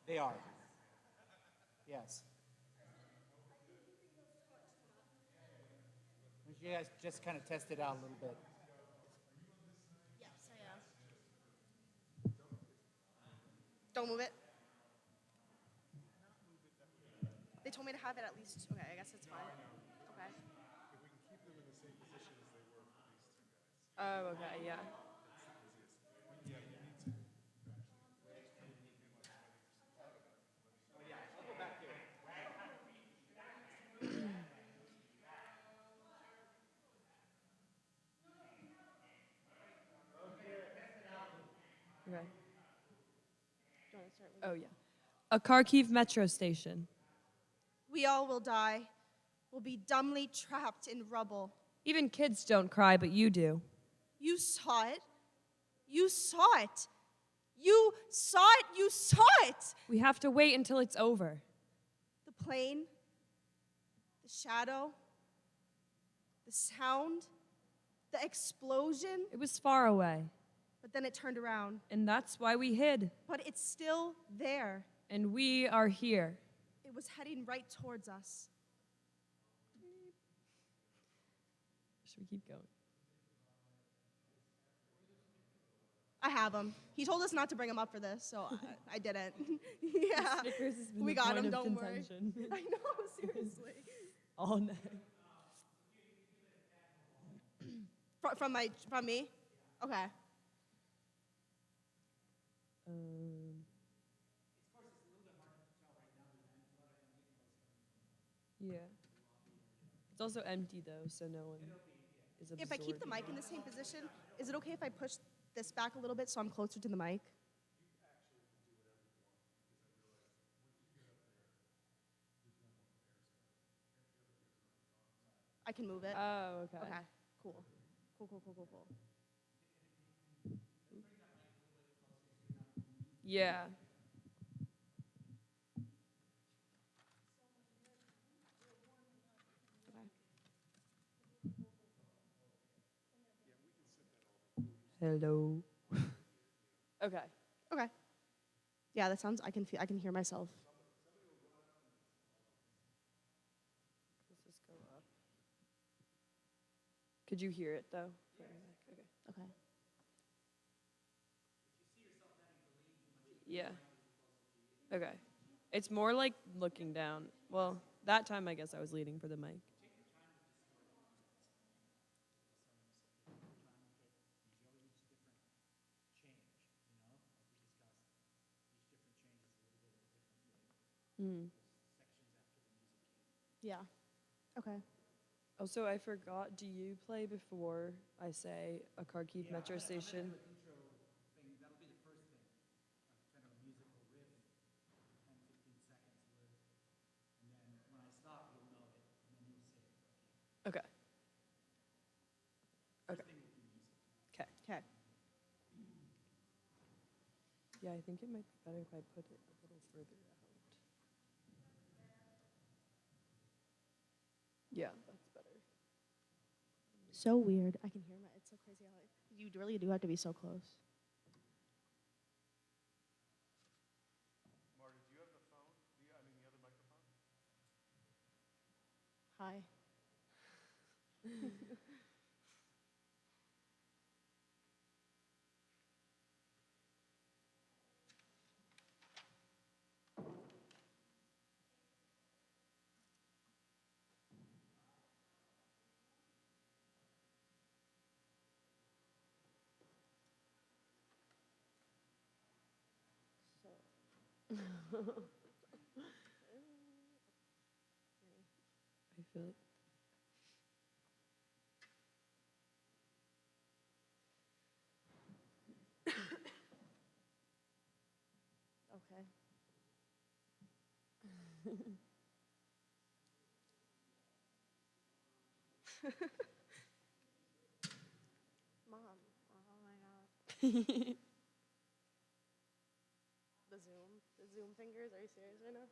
They are. Yes. You guys just kind of test it out a little bit. Yes, I am. Don't move it. They told me to have it at least. Okay, I guess it's fine. Okay. If we can keep them in the same position as they were for these two guys. Oh, okay, yeah. Yeah, you need to. Okay. Do you want to start with Oh, yeah. A Kharkiv metro station. We all will die. We'll be dumbly trapped in rubble. Even kids don't cry, but you do. You saw it. You saw it. You saw it. You saw it. We have to wait until it's over. The plane, the shadow, the sound, the explosion. It was far away. But then it turned around. And that's why we hid. But it's still there. And we are here. It was heading right towards us. Should we keep going? I have him. He told us not to bring him up for this, so I didn't. Yeah. Snickers has been We the got point him, of don't worry. contention. I know, seriously. All night. From me? Okay. Yeah. It's also empty though, so no one is absorbing. If I keep the mic in the same position, is it okay if I push this back a little bit so I'm closer to the mic? I can move it. Oh, okay. Okay, cool. Cool. Yeah. Hello. Okay. Okay. Yeah, that sounds. I can hear myself. Let's just go up. Could you hear it though? Okay. Okay. Yeah. Okay. It's more like looking down. Well, that time I guess I was leaning for the mic. Mm. Yeah. Okay. Also, I forgot, do you play before I say a Kharkiv metro station? Okay. Okay. Okay. Okay. Yeah, I think it might be better if I put it a little further out. Yeah, that's better. So weird. I can hear my. It's so crazy how you really do have to be so close. Marty, do you have the phone? The other microphone? Hi. I feel it. Okay. Mom. Oh my god. The Zoom fingers. Are you serious right now?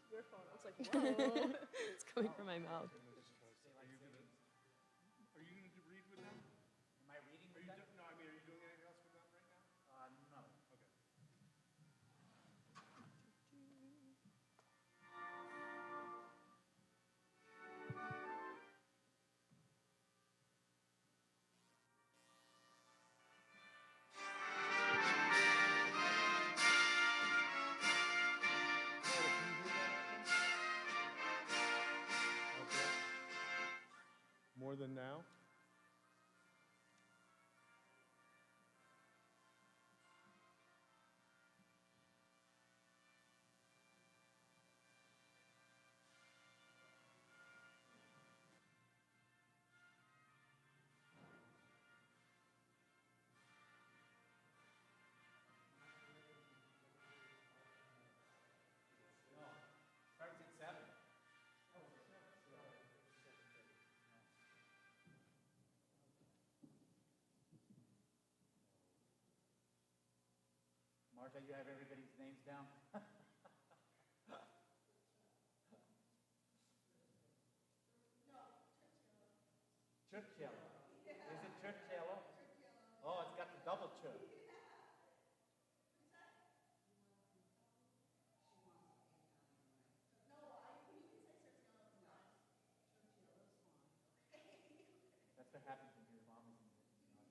Your phone. I was like, whoa. It's coming from my mouth. Are you gonna read with them? Am I reading with them? No, I mean, are you doing anything else with them right now? No. Okay. more than now. Starts at 7. Marsha, you have everybody's names down? Churchill. Is it Churchill? Oh, it's got the double chur. That's what happens when your mom is in the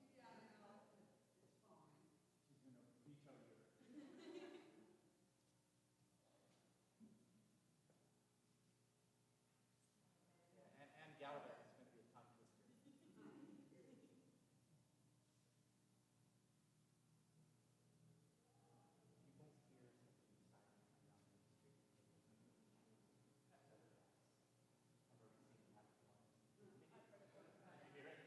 She's going to veto you. And Gallagher is going to be a tongue twister. People's ears have been silent around the street. I've already seen it happen once. You ready?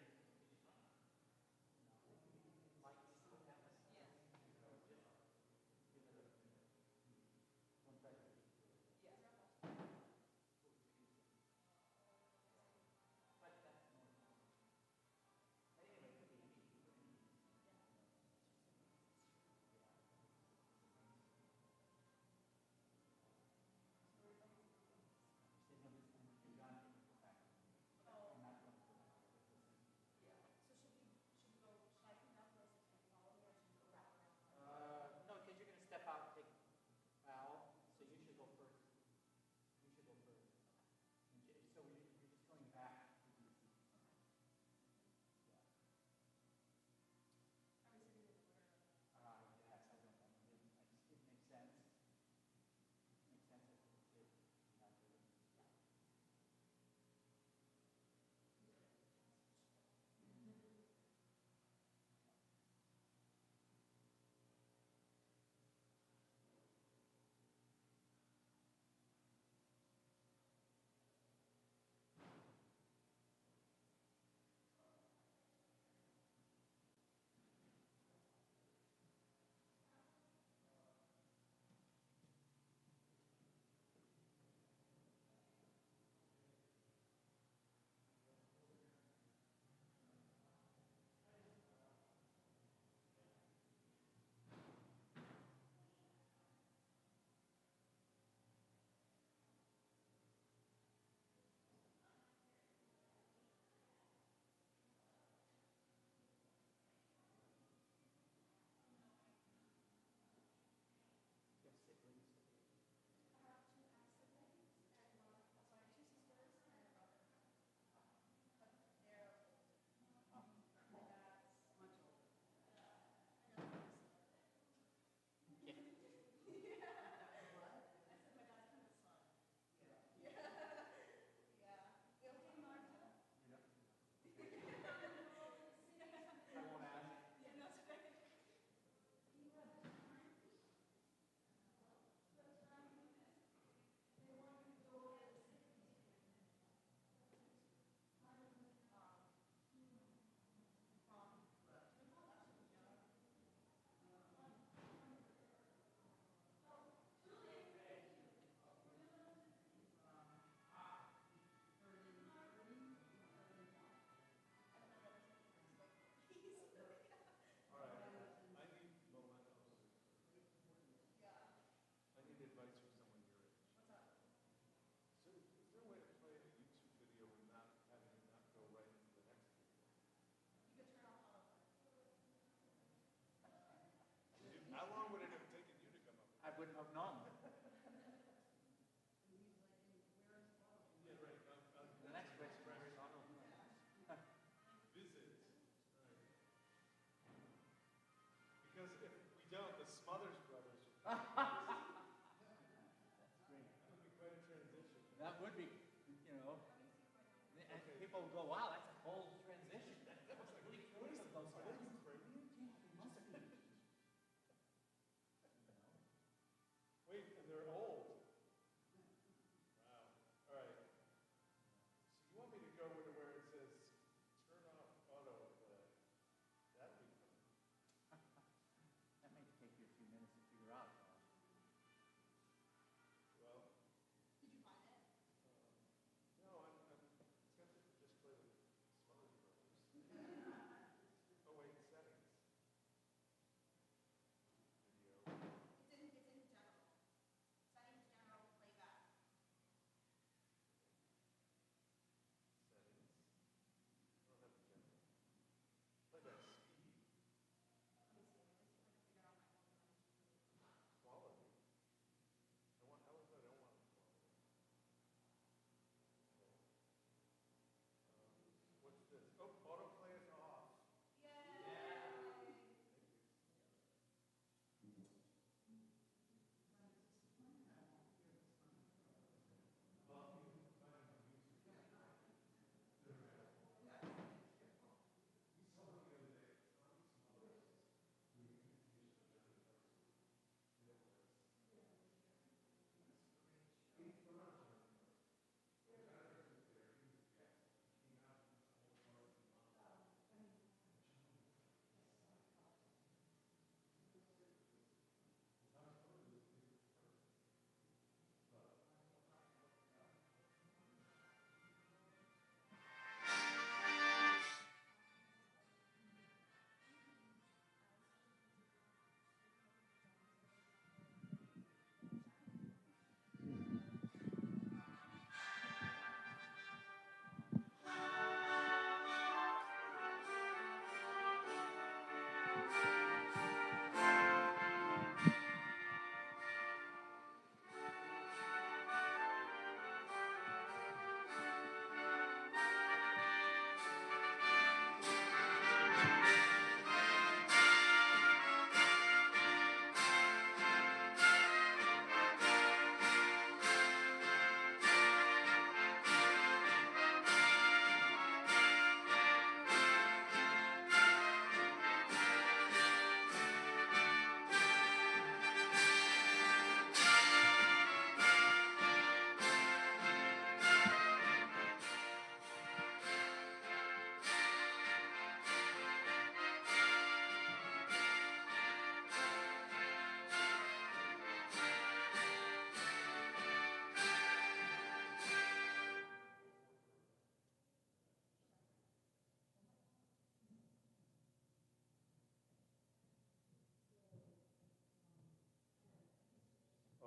No, because you're going to step out and take a bow, so you should go first. You should go first. So you're just going back to the seat. Yeah. Yes, I don't know. It makes sense. It makes sense if it's a kid. Not really. wouldn't have known. The next question, where's Arnold? Visit. Because if we don't, the Smothers Brothers. That's great. That would be quite a transition. That would be, you know, and people will go, wow, that's a whole transition. That was really curious of those guys. Wait, and they're old. Wow. All right. So you want me to go to where it says turn off autoplay? That'd be fun. That might take you a few minutes to figure out. Well. Did you find it? No, I'm tempted to just play with Smarty Brothers. Oh wait, settings. Video. It's in general. Settings, general, playback. Settings. I don't have the general. Playback speed. Quality. How is that? I don't want quality. Okay. What's this? Oh, autoplay is off.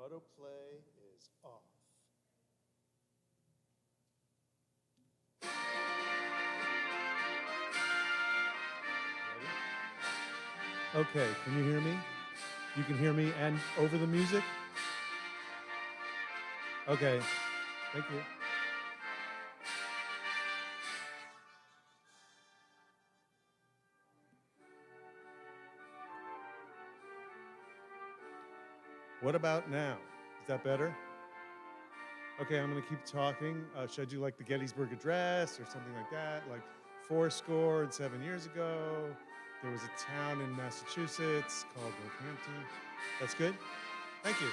Autoplay is off. Ready? Okay, can you hear me? You can hear me and over the music? Okay, thank you. What about now? Is that better? Okay, I'm going to keep talking. Should I do like the Gettysburg Address or something like that? Like 7 years ago, there was a town in Massachusetts called Northampton. That's good? Thank you.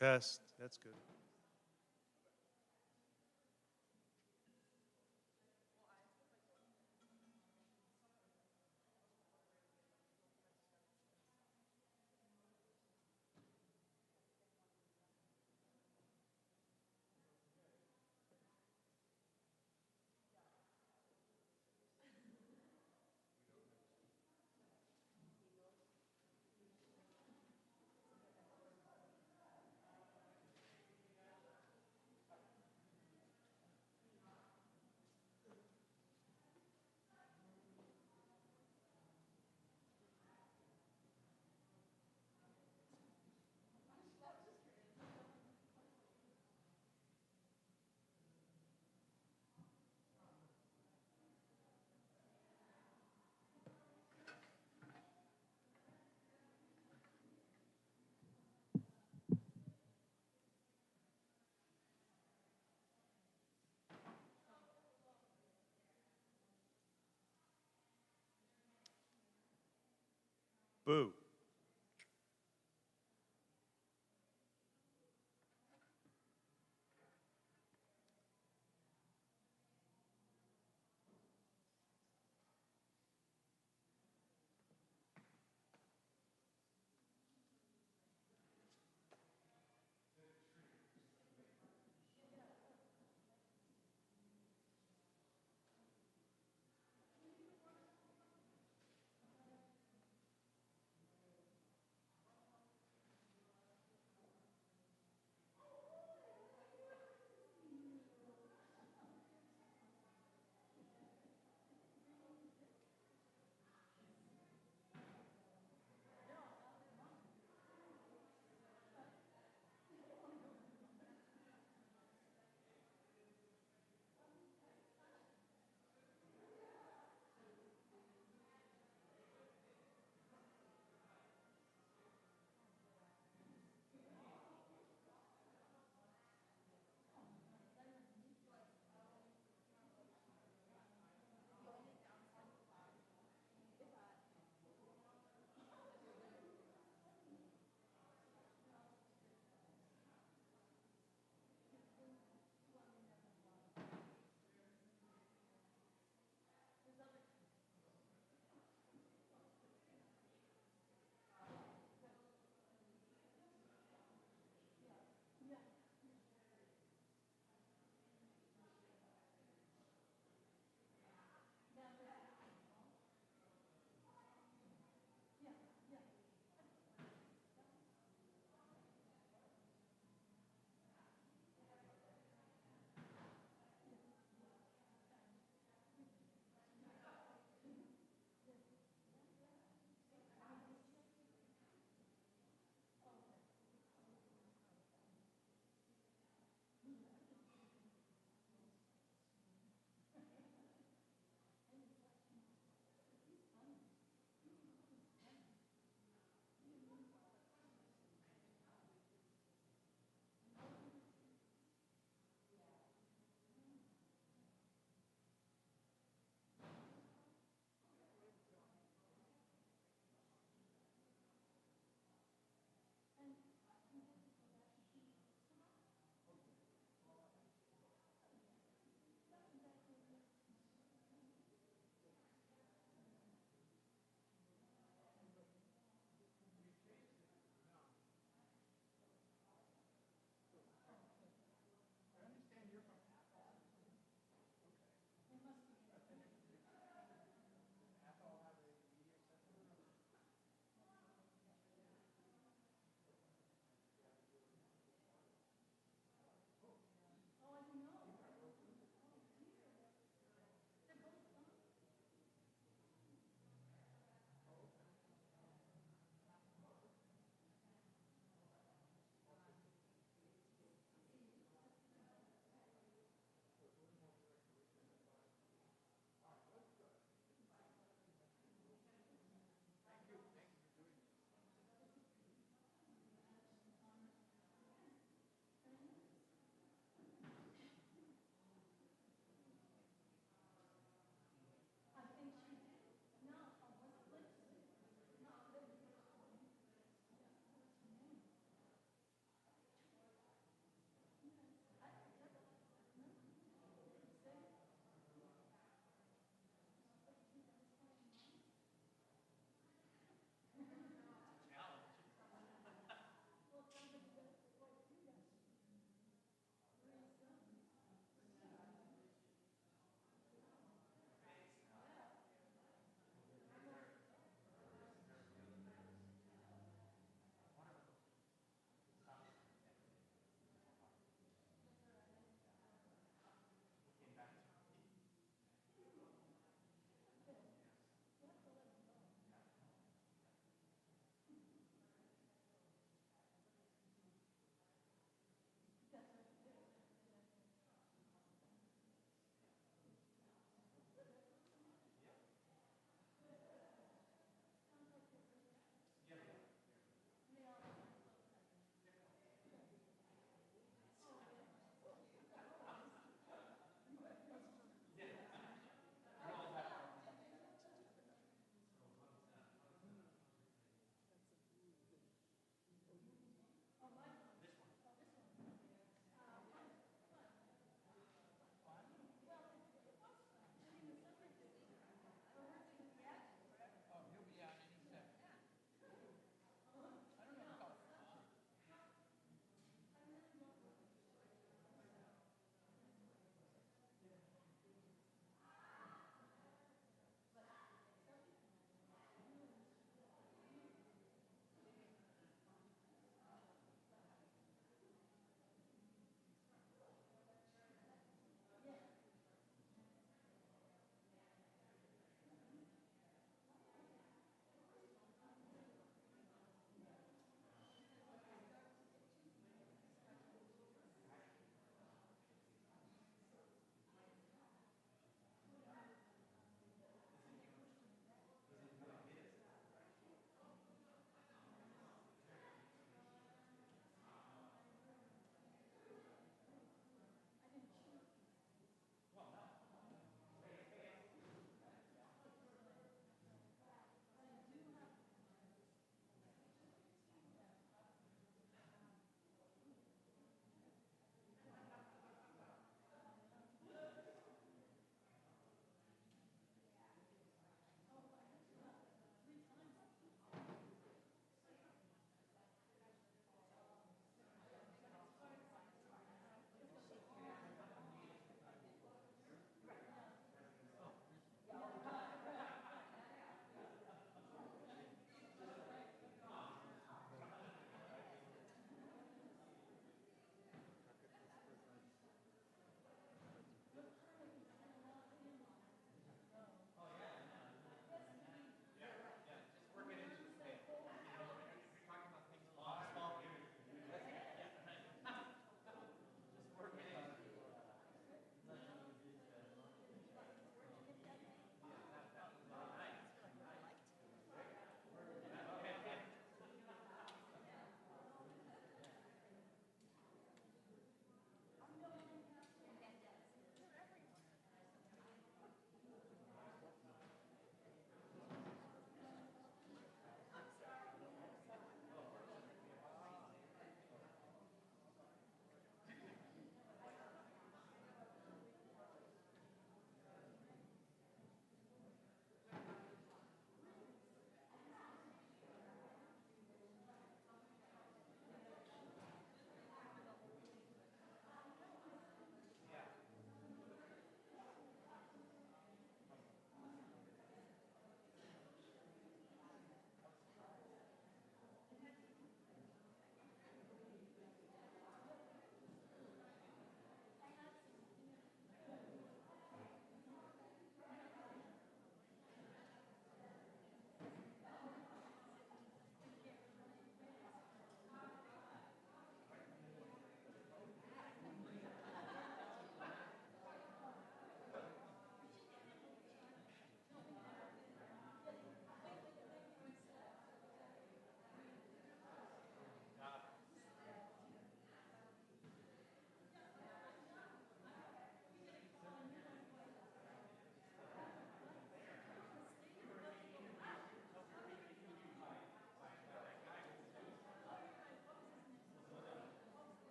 Test, that's good. Boo.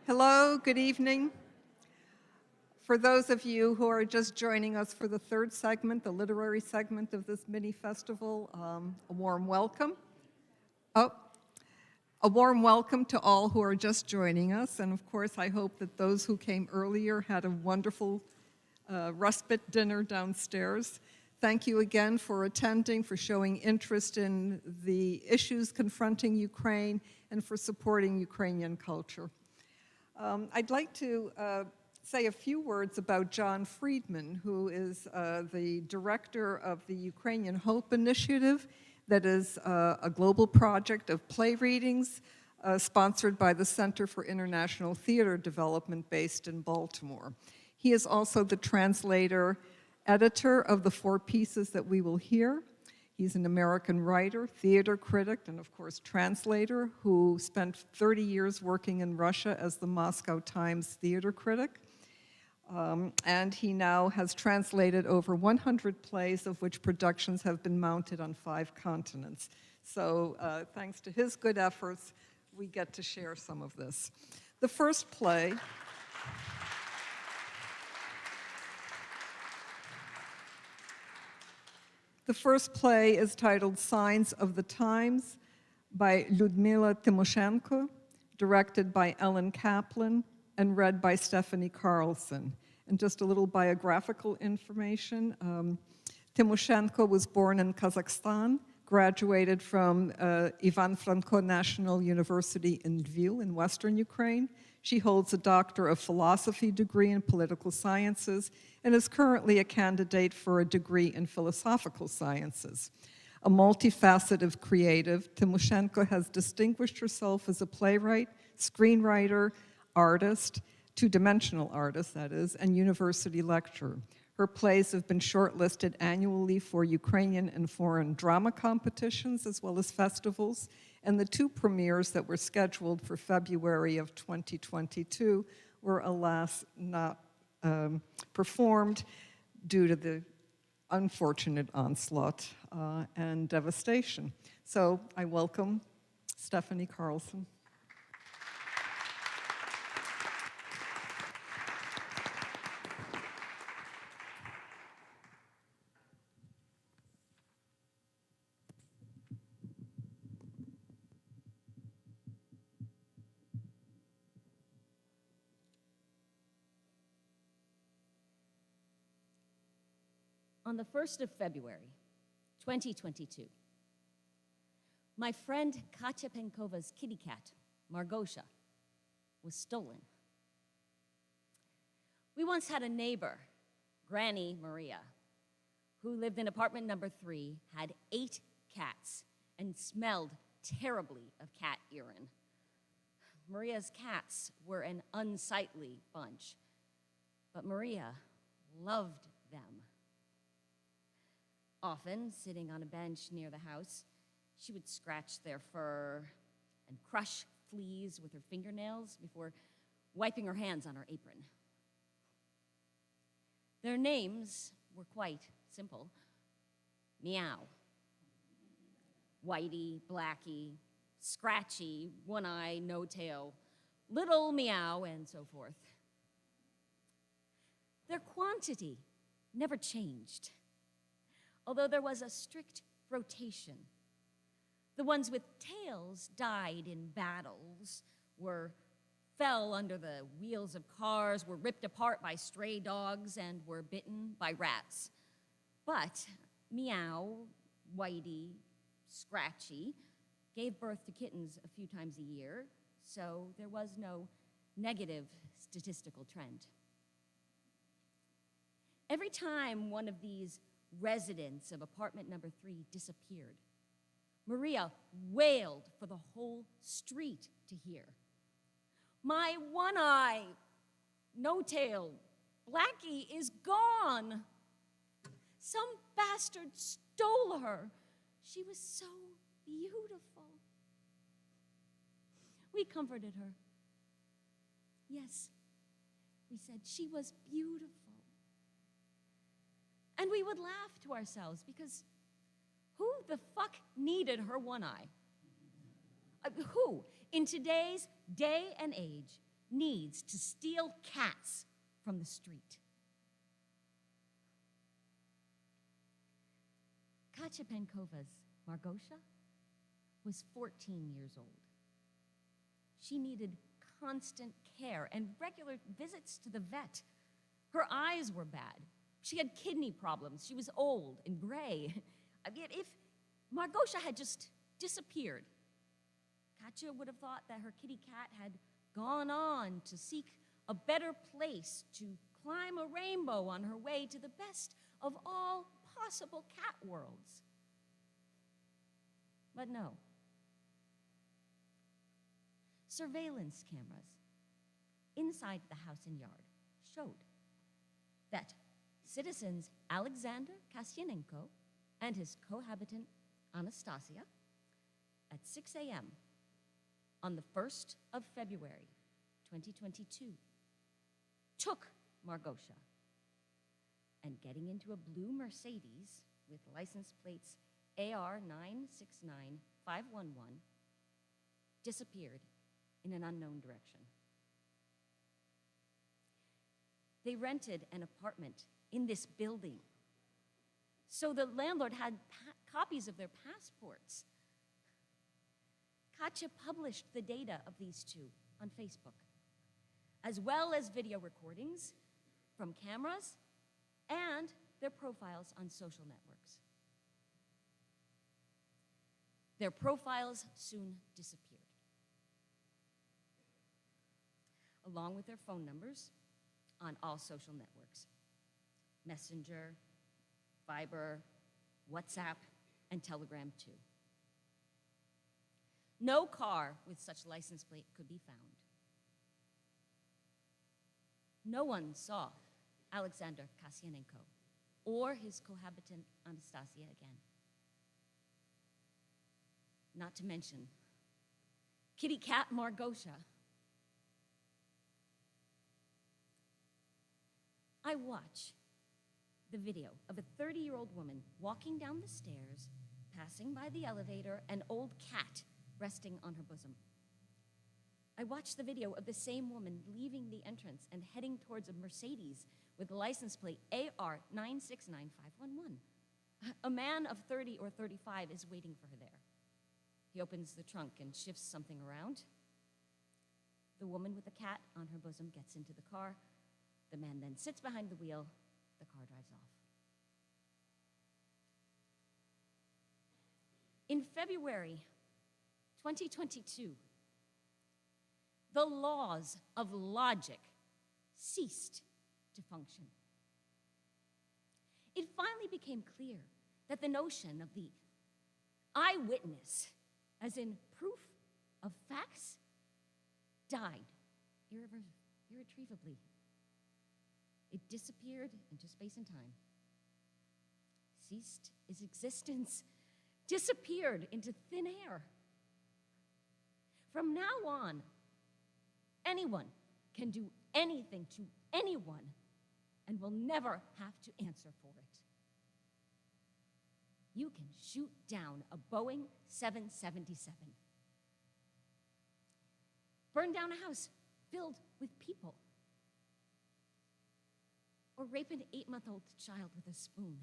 Hello, good evening. For those of you who are just joining us for the third segment, the literary segment of this mini festival, a warm welcome. A warm welcome to all who are just joining us. And of course, I hope that those who came earlier had a wonderful respite dinner downstairs. Thank you again for attending, for showing interest in the issues confronting Ukraine, and for supporting Ukrainian culture. I'd like to say a few words about John Friedman, who is the director of the Ukrainian Hope Initiative, that is a global project of play readings sponsored by the Center for International Theater Development based in Baltimore. He is also the translator, editor of the 4 pieces that we will hear. He's an American writer, theater critic, and of course translator who spent 30 years working in Russia as the Moscow Times theater critic. And he now has translated over 100 plays, of which productions have been mounted on 5 continents. So thanks to his good efforts, we get to share some of this. The first play is titled Signs of the Times by Lyudmila Tymoshenko, directed by Ellen Kaplan, and read by Stephanie Carlson. And just a little biographical information. Tymoshenko was born in Kazakhstan, graduated from Ivan Franko National University in Lviv in Western Ukraine. She holds a Doctor of Philosophy degree in Political Sciences and is currently a candidate for a degree in Philosophical Sciences. A multifaceted creative, Tymoshenko has distinguished herself as a playwright, screenwriter, artist, two-dimensional artist, that is, and university lecturer. Her plays have been shortlisted annually for Ukrainian and foreign drama competitions as well as festivals, and the 2 premieres that were scheduled for February of 2022 were alas not performed due to the unfortunate onslaught and devastation. So I welcome Stephanie Carlson. On the 1st of February, 2022, my friend Katya Penkova's kitty cat, Margosha, was stolen. We once had a neighbor, Granny Maria, who lived in apartment number 3, had 8 cats, and smelled terribly of cat urine. Maria's cats were an unsightly bunch, but Maria loved them. Often, sitting on a bench near the house, she would scratch their fur and crush fleas with her fingernails before wiping her hands on her apron. Their names were quite simple. Meow, Whitey, Blackie, Scratchy, One Eye, No Tail, Little Meow, and so forth. Their quantity never changed, although there was a strict rotation. The ones with tails died in battles, fell under the wheels of cars, were ripped apart by stray dogs, and were bitten by rats. But Meow, Whitey, Scratchy gave birth to kittens a few times a year, so there was no negative statistical trend. Every time one of these residents of apartment number 3 disappeared, Maria wailed for the whole street to hear. My One Eye, No Tail, Blackie is gone. Some bastard stole her. She was so beautiful. We comforted her. Yes, we said she was beautiful. And we would laugh to ourselves because who the fuck needed her one eye? Who, in today's day and age, needs to steal cats from the street. Katya Penkova's Margosha was 14 years old. She needed constant care and regular visits to the vet. Her eyes were bad. She had kidney problems. She was old and gray. I mean, if Margosha had just disappeared, Katya would have thought that her kitty cat had gone on to seek a better place, to climb a rainbow on her way to the best of all possible cat worlds. But no. Surveillance cameras inside the house and yard showed that citizens Alexander Kasyanenko and his cohabitant Anastasia at 6 a.m. on the 1st of February, 2022, took Margosha and getting into a blue Mercedes with license plates AR 969511 disappeared in an unknown direction. They rented an apartment in this building, so the landlord had copies of their passports. Katya published the data of these two on Facebook, as well as video recordings from cameras and their profiles on social networks. Their profiles soon disappeared, along with their phone numbers on all social networks: Messenger, Viber, WhatsApp, and Telegram too. No car with such license plate could be found. No one saw Alexander Kasyanenko or his cohabitant Anastasia again. Not to mention kitty cat Margosha. I watch the video of a 30-year-old woman walking down the stairs, passing by the elevator, an old cat resting on her bosom. I watch the video of the same woman leaving the entrance and heading towards a Mercedes with license plate AR 969511. A man of 30 or 35 is waiting for her there. He opens the trunk and shifts something around. The woman with the cat on her bosom gets into the car. The man then sits behind the wheel. The car drives off. In February 2022, the laws of logic ceased to function. It finally became clear that the notion of the eyewitness, as in proof of facts, died irretrievably. It disappeared into space and time, ceased its existence, disappeared into thin air. From now on, anyone can do anything to anyone and will never have to answer for it. You can shoot down a Boeing 777, burn down a house filled with people, or rape an 8-month-old child with a spoon.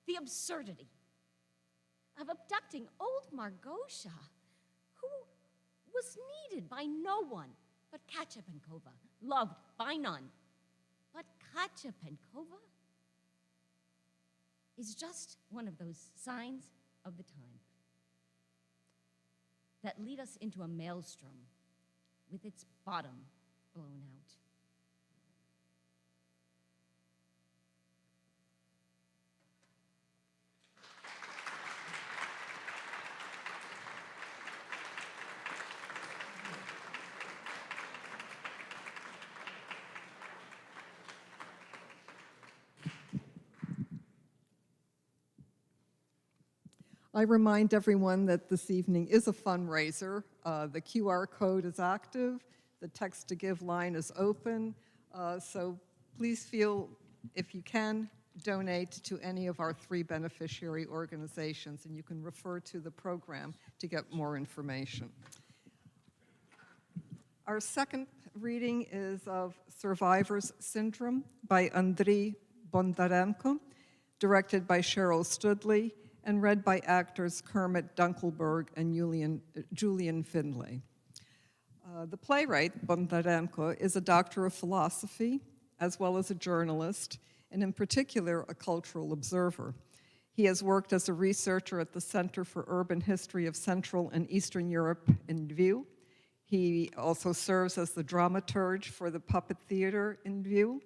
The absurdity of abducting old Margosha, who was needed by no one but Katya Penkova, loved by none. But Katya Penkova is just one of those signs of the time that lead us into a maelstrom with its bottom blown out. I remind everyone that this evening is a fundraiser. The QR code is active. The text to give line is open. So please feel, if you can, donate to any of our 3 beneficiary organizations, and you can refer to the program to get more information. Our second reading is of Survivor's Syndrome by Andriy Bondarenko, directed by Cheryl Studley, and read by actors Kermit Dunkelberg and Julian Findlay. The playwright, Bondarenko, is a doctor of philosophy, as well as a journalist, and in particular, a cultural observer. He has worked as a researcher at the Center for Urban History of Central and Eastern Europe in Lviv. He also serves as the dramaturge for the Puppet Theater in Lviv,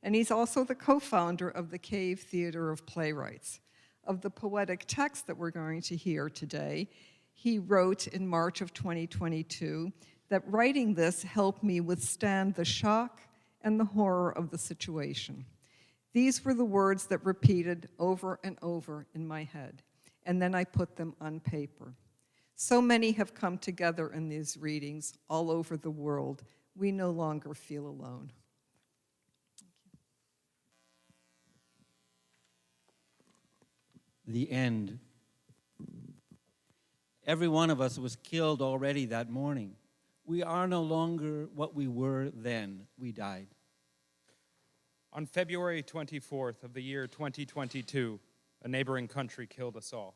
and he's also the co-founder of the Cave Theater of Playwrights. Of the poetic text that we're going to hear today, he wrote in March of 2022 that writing this helped me withstand the shock and the horror of the situation. These were the words that repeated over and over in my head, and then I put them on paper. So many have come together in these readings all over the world. We no longer feel alone. The end. Every one of us was killed already that morning. We are no longer what we were then. We died. On February 24th of the year 2022, a neighboring country killed us all.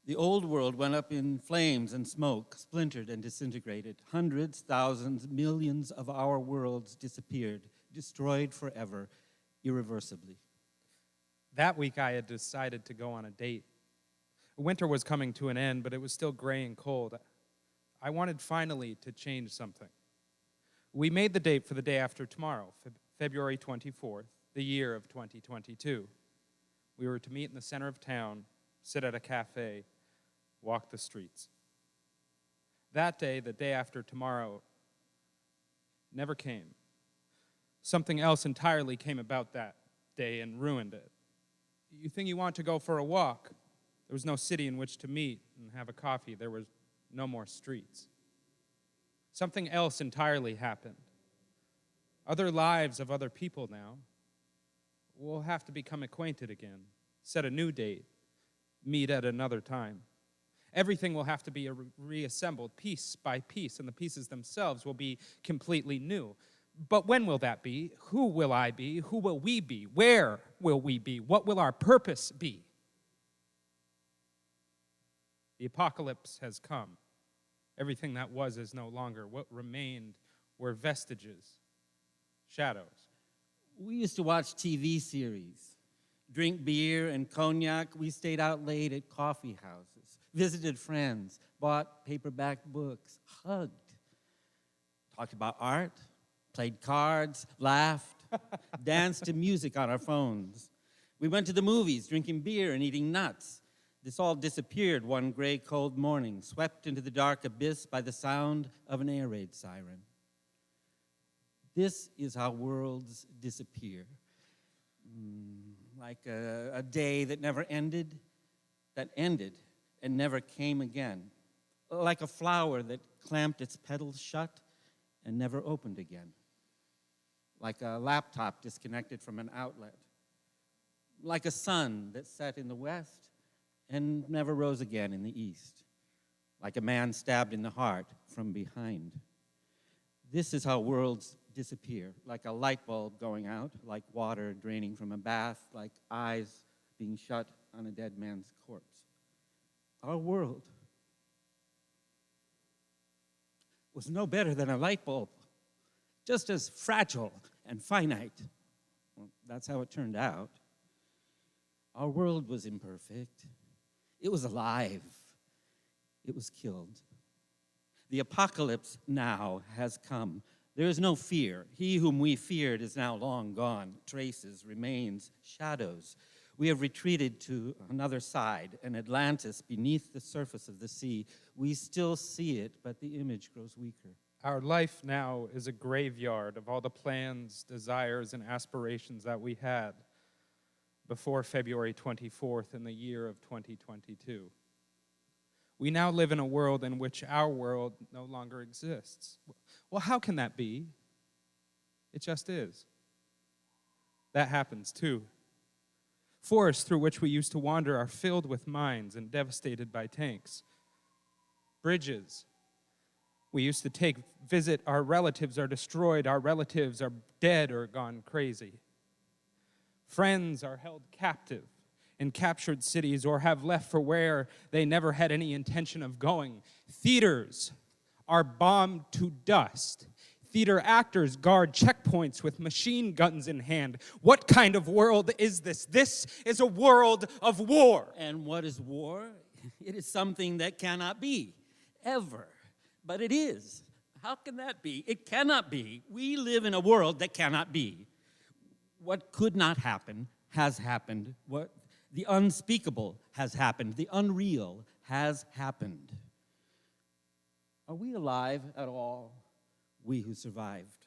The old world went up in flames and smoke, splintered and disintegrated. Hundreds, thousands, millions of our worlds disappeared, destroyed forever, irreversibly. That week, I had decided to go on a date. Winter was coming to an end, but it was still gray and cold. I wanted finally to change something. We made the date for the day after tomorrow, February 24th, the year of 2022. We were to meet in the center of town, sit at a cafe, walk the streets. That day, the day after tomorrow, never came. Something else entirely came about that day and ruined it. You think you want to go for a walk. There was no city in which to meet and have a coffee. There was no more streets. Something else entirely happened. Other lives of other people now. We'll have to become acquainted again, set a new date, meet at another time. Everything will have to be reassembled piece by piece, and the pieces themselves will be completely new. But when will that be? Who will I be? Who will we be? Where will we be? What will our purpose be? The apocalypse has come. Everything that was is no longer. What remained were vestiges, shadows. We used to watch TV series, drink beer and cognac. We stayed out late at coffee houses, visited friends, bought paperback books, hugged, talked about art, played cards, laughed, danced to music on our phones. We went to the movies, drinking beer and eating nuts. This all disappeared one gray, cold morning, swept into the dark abyss by the sound of an air raid siren. This is how worlds disappear. Like a day that never ended, that ended and never came again. Like a flower that clamped its petals shut and never opened again. Like a laptop disconnected from an outlet. Like a sun that set in the west and never rose again in the east. Like a man stabbed in the heart from behind. This is how worlds disappear, like a light bulb going out, like water draining from a bath, like eyes being shut on a dead man's corpse. Our world was no better than a light bulb, just as fragile and finite. Well, that's how it turned out. Our world was imperfect. It was alive. It was killed. The apocalypse now has come. There is no fear. He whom we feared is now long gone. Traces, remains, shadows. We have retreated to another side, an Atlantis beneath the surface of the sea. We still see it, but the image grows weaker. Our life now is a graveyard of all the plans, desires, and aspirations that we had before February 24th in the year of 2022. We now live in a world in which our world no longer exists. Well, how can that be? It just is. That happens too. Forests through which we used to wander are filled with mines and devastated by tanks. Bridges We used to visit our relatives are destroyed, our relatives are dead or gone crazy. Friends are held captive in captured cities or have left for where they never had any intention of going. Theaters are bombed to dust. Theater actors guard checkpoints with machine guns in hand. What kind of world is this? This is a world of war. And what is war? It is something that cannot be, ever. But it is. How can that be? It cannot be. We live in a world that cannot be. What could not happen has happened. What the unspeakable has happened. The unreal has happened. Are we alive at all? We who survived.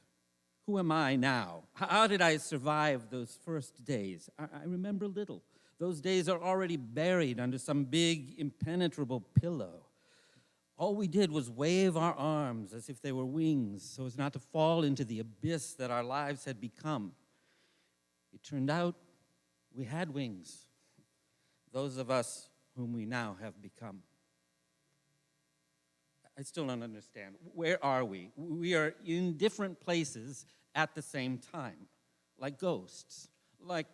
Who am I now? How did I survive those first days? I remember little. Those days are already buried under some big, impenetrable pillow. All we did was wave our arms as if they were wings so as not to fall into the abyss that our lives had become. It turned out we had wings, those of us whom we now have become. I still don't understand. Where are we? We are in different places at the same time, like ghosts, like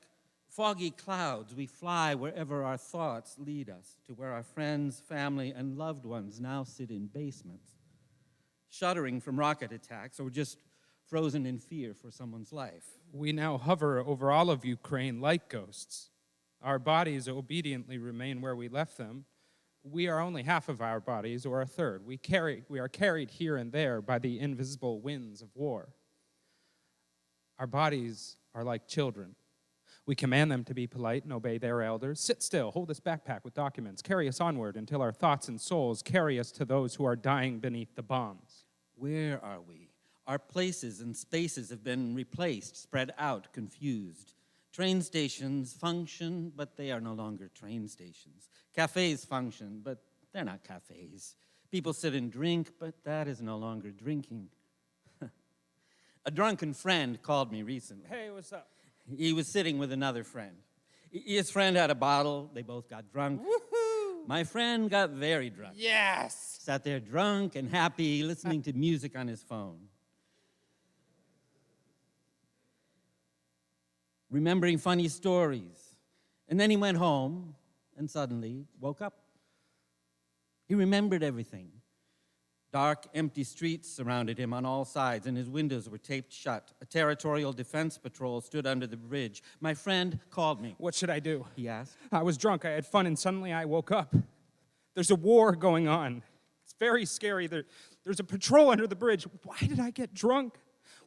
foggy clouds. We fly wherever our thoughts lead us, to where our friends, family, and loved ones now sit in basements, shuddering from rocket attacks or just frozen in fear for someone's life. We now hover over all of Ukraine like ghosts. Our bodies obediently remain where we left them. We are only half of our bodies, or a third. We are carried here and there by the invisible winds of war. Our bodies are like children. We command them to be polite and obey their elders. Sit still, hold this backpack with documents, carry us onward until our thoughts and souls carry us to those who are dying beneath the bombs. Where are we? Our places and spaces have been replaced, spread out, confused. Train stations function, but they are no longer train stations. Cafes function, but they're not cafes. People sit and drink, but that is no longer drinking. A drunken friend called me recently. Hey, what's up? He was sitting with another friend. His friend had a bottle. They both got drunk. Woohoo! My friend got very drunk. Yes! Sat there drunk and happy, listening to music on his phone. Remembering funny stories. And then he went home and suddenly woke up. He remembered everything. Dark, empty streets surrounded him on all sides, and his windows were taped shut. A territorial defense patrol stood under the bridge. My friend called me. What should I do? He asked. I was drunk, I had fun, and suddenly I woke up. There's a war going on. It's very scary. There's a patrol under the bridge. Why did I get drunk?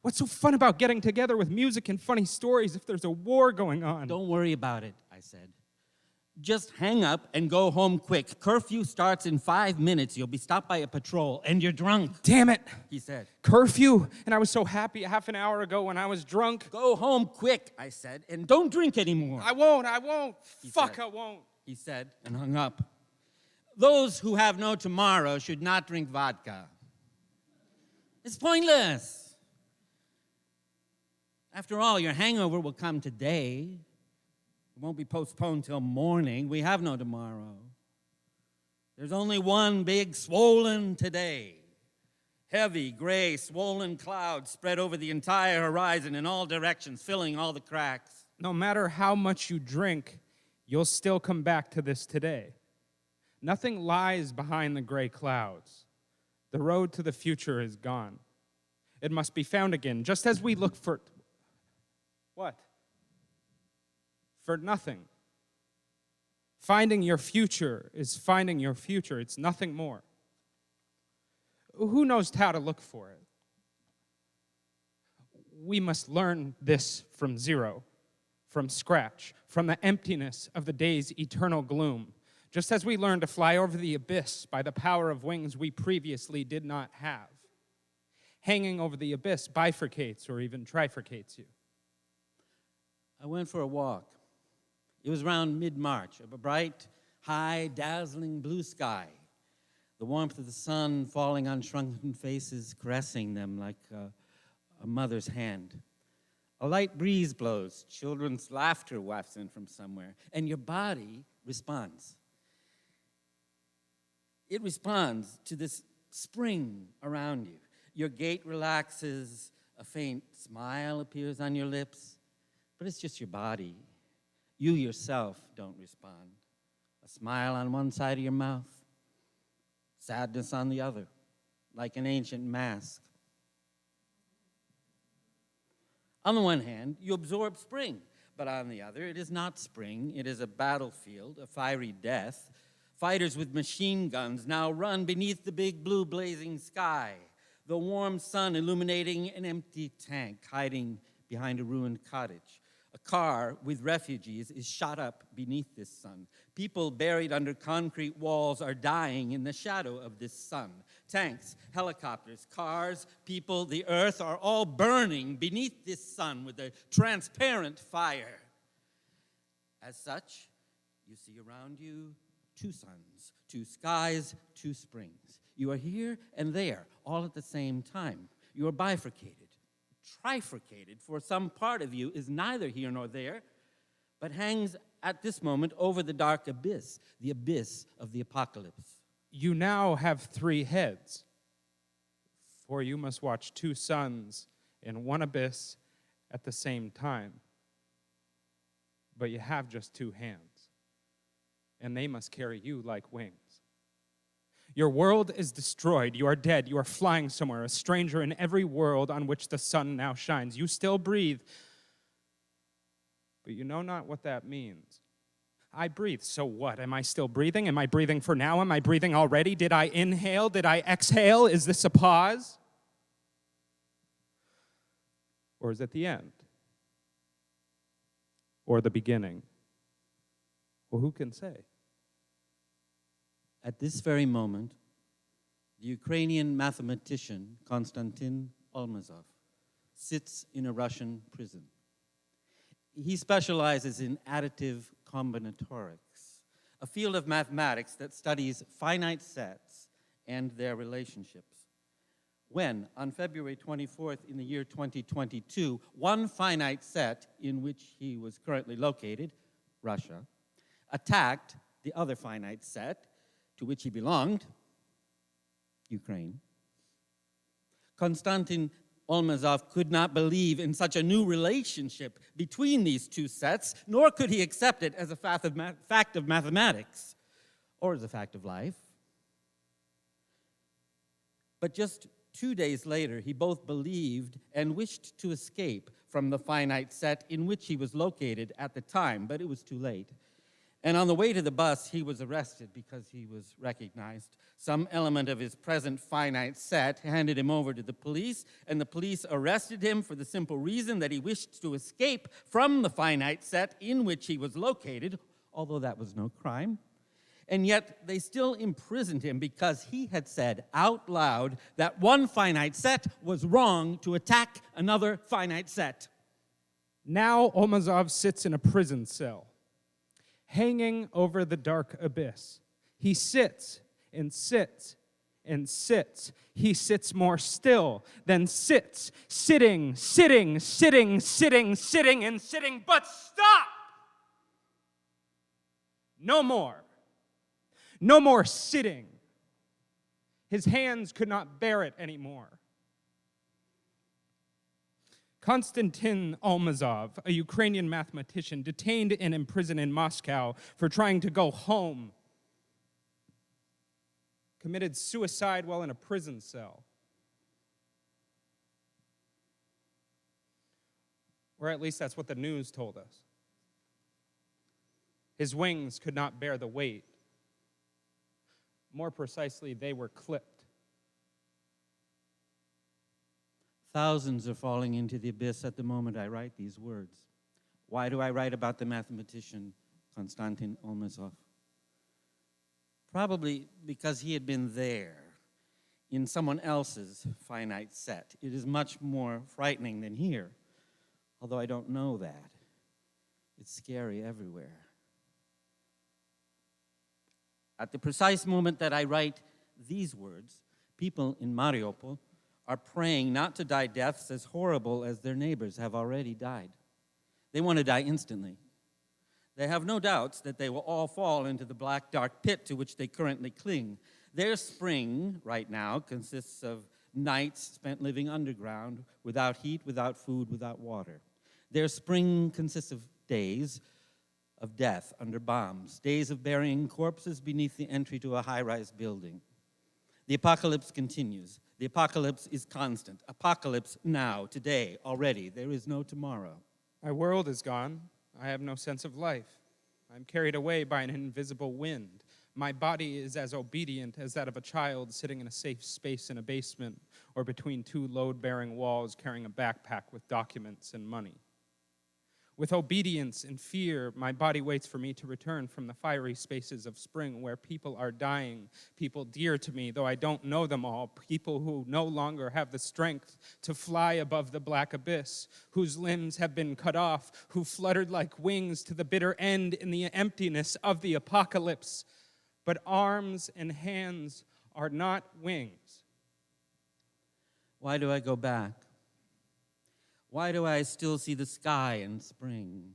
What's so fun about getting together with music and funny stories if there's a war going on? Don't worry about it, I said. Just hang up and go home quick. Curfew starts in 5 minutes. You'll be stopped by a patrol, and you're drunk. Damn it, he said. Curfew? And I was so happy half an hour ago when I was drunk. Go home quick, I said, and don't drink anymore. I won't. Fuck, said. I won't. He said, and hung up. Those who have no tomorrow should not drink vodka. It's pointless. After all, your hangover will come today. It won't be postponed till morning. We have no tomorrow. There's only one big swollen today. Heavy, gray, swollen clouds spread over the entire horizon in all directions, filling all the cracks. No matter how much you drink, you'll still come back to this today. Nothing lies behind the gray clouds. The road to the future is gone. It must be found again, just as we look for... What? For nothing. Finding your future is finding your future. It's nothing more. Who knows how to look for it? We must learn this from zero, from scratch, from the emptiness of the day's eternal gloom, just as we learn to fly over the abyss by the power of wings we previously did not have. Hanging over the abyss bifurcates or even trifurcates you. I went for a walk. It was around mid-March, a bright, high, dazzling blue sky. The warmth of the sun falling on shrunken faces, caressing them like a mother's hand. A light breeze blows, children's laughter wafts in from somewhere, and your body responds. It responds to this spring around you. Your gait relaxes, a faint smile appears on your lips, but it's just your body. You yourself don't respond. A smile on one side of your mouth, sadness on the other, like an ancient mask. On the one hand, you absorb spring, but on the other, it is not spring. It is a battlefield, a fiery death. Fighters with machine guns now run beneath the big blue blazing sky, the warm sun illuminating an empty tank hiding behind a ruined cottage. A car with refugees is shot up beneath this sun. People buried under concrete walls are dying in the shadow of this sun. Tanks, helicopters, cars, people, the earth are all burning beneath this sun with a transparent fire. As such, you see around you two suns, two skies, two springs. You are here and there, all at the same time. You are bifurcated, trifurcated, for some part of you is neither here nor there, but hangs at this moment over the dark abyss, the abyss of the apocalypse. You now have 3 heads, for you must watch 2 suns in one abyss at the same time. But you have just 2 hands, and they must carry you like wings. Your world is destroyed. You are dead. You are flying somewhere, a stranger in every world on which the sun now shines. You still breathe, but you know not what that means. I breathe, so what? Am I still breathing? Am I breathing for now? Am I breathing already? Did I inhale? Did I exhale? Is this a pause? Or is it the end? Or the beginning? Well, who can say? At this very moment, the Ukrainian mathematician Konstantin Almazov sits in a Russian prison. He specializes in additive combinatorics, a field of mathematics that studies finite sets and their relationships. When, on February 24th in the year 2022, one finite set in which he was currently located, Russia, attacked the other finite set to which he belonged, Ukraine, Konstantin Almazov could not believe in such a new relationship between these 2 sets, nor could he accept it as a fact of mathematics or as a fact of life. But just 2 days later, he both believed and wished to escape from the finite set in which he was located at the time, but it was too late. And on the way to the bus, he was arrested because he was recognized. Some element of his present finite set handed him over to the police, and the police arrested him for the simple reason that he wished to escape from the finite set in which he was located, although that was no crime. And yet they still imprisoned him because he had said out loud that one finite set was wrong to attack another finite set. Now Almazov sits in a prison cell, hanging over the dark abyss. He sits and sits and sits. He sits more still, then sits, sitting, sitting, sitting, sitting, sitting, and sitting. But stop! No more. No more sitting. His hands could not bear it anymore. Konstantin Almazov, a Ukrainian mathematician detained and imprisoned in Moscow for trying to go home, committed suicide while in a prison cell. Or at least that's what the news told us. His wings could not bear the weight. More precisely, they were clipped. Thousands are falling into the abyss at the moment I write these words. Why do I write about the mathematician Konstantin Almazov? Probably because he had been there in someone else's finite set. It is much more frightening than here, although I don't know that. It's scary everywhere. At the precise moment that I write these words, people in Mariupol are praying not to die deaths as horrible as their neighbors have already died. They want to die instantly. They have no doubts that they will all fall into the black, dark pit to which they currently cling. Their spring right now consists of nights spent living underground without heat, without food, without water. Their spring consists of days of death under bombs, days of burying corpses beneath the entry to a high-rise building. The apocalypse continues. The apocalypse is constant. Apocalypse now, today, already. There is no tomorrow. My world is gone. I have no sense of life. I'm carried away by an invisible wind. My body is as obedient as that of a child sitting in a safe space in a basement or between two load-bearing walls carrying a backpack with documents and money. With obedience and fear, my body waits for me to return from the fiery spaces of spring where people are dying, people dear to me, though I don't know them all, people who no longer have the strength to fly above the black abyss, whose limbs have been cut off, who fluttered like wings to the bitter end in the emptiness of the apocalypse. But arms and hands are not wings. Why do I go back? Why do I still see the sky in spring?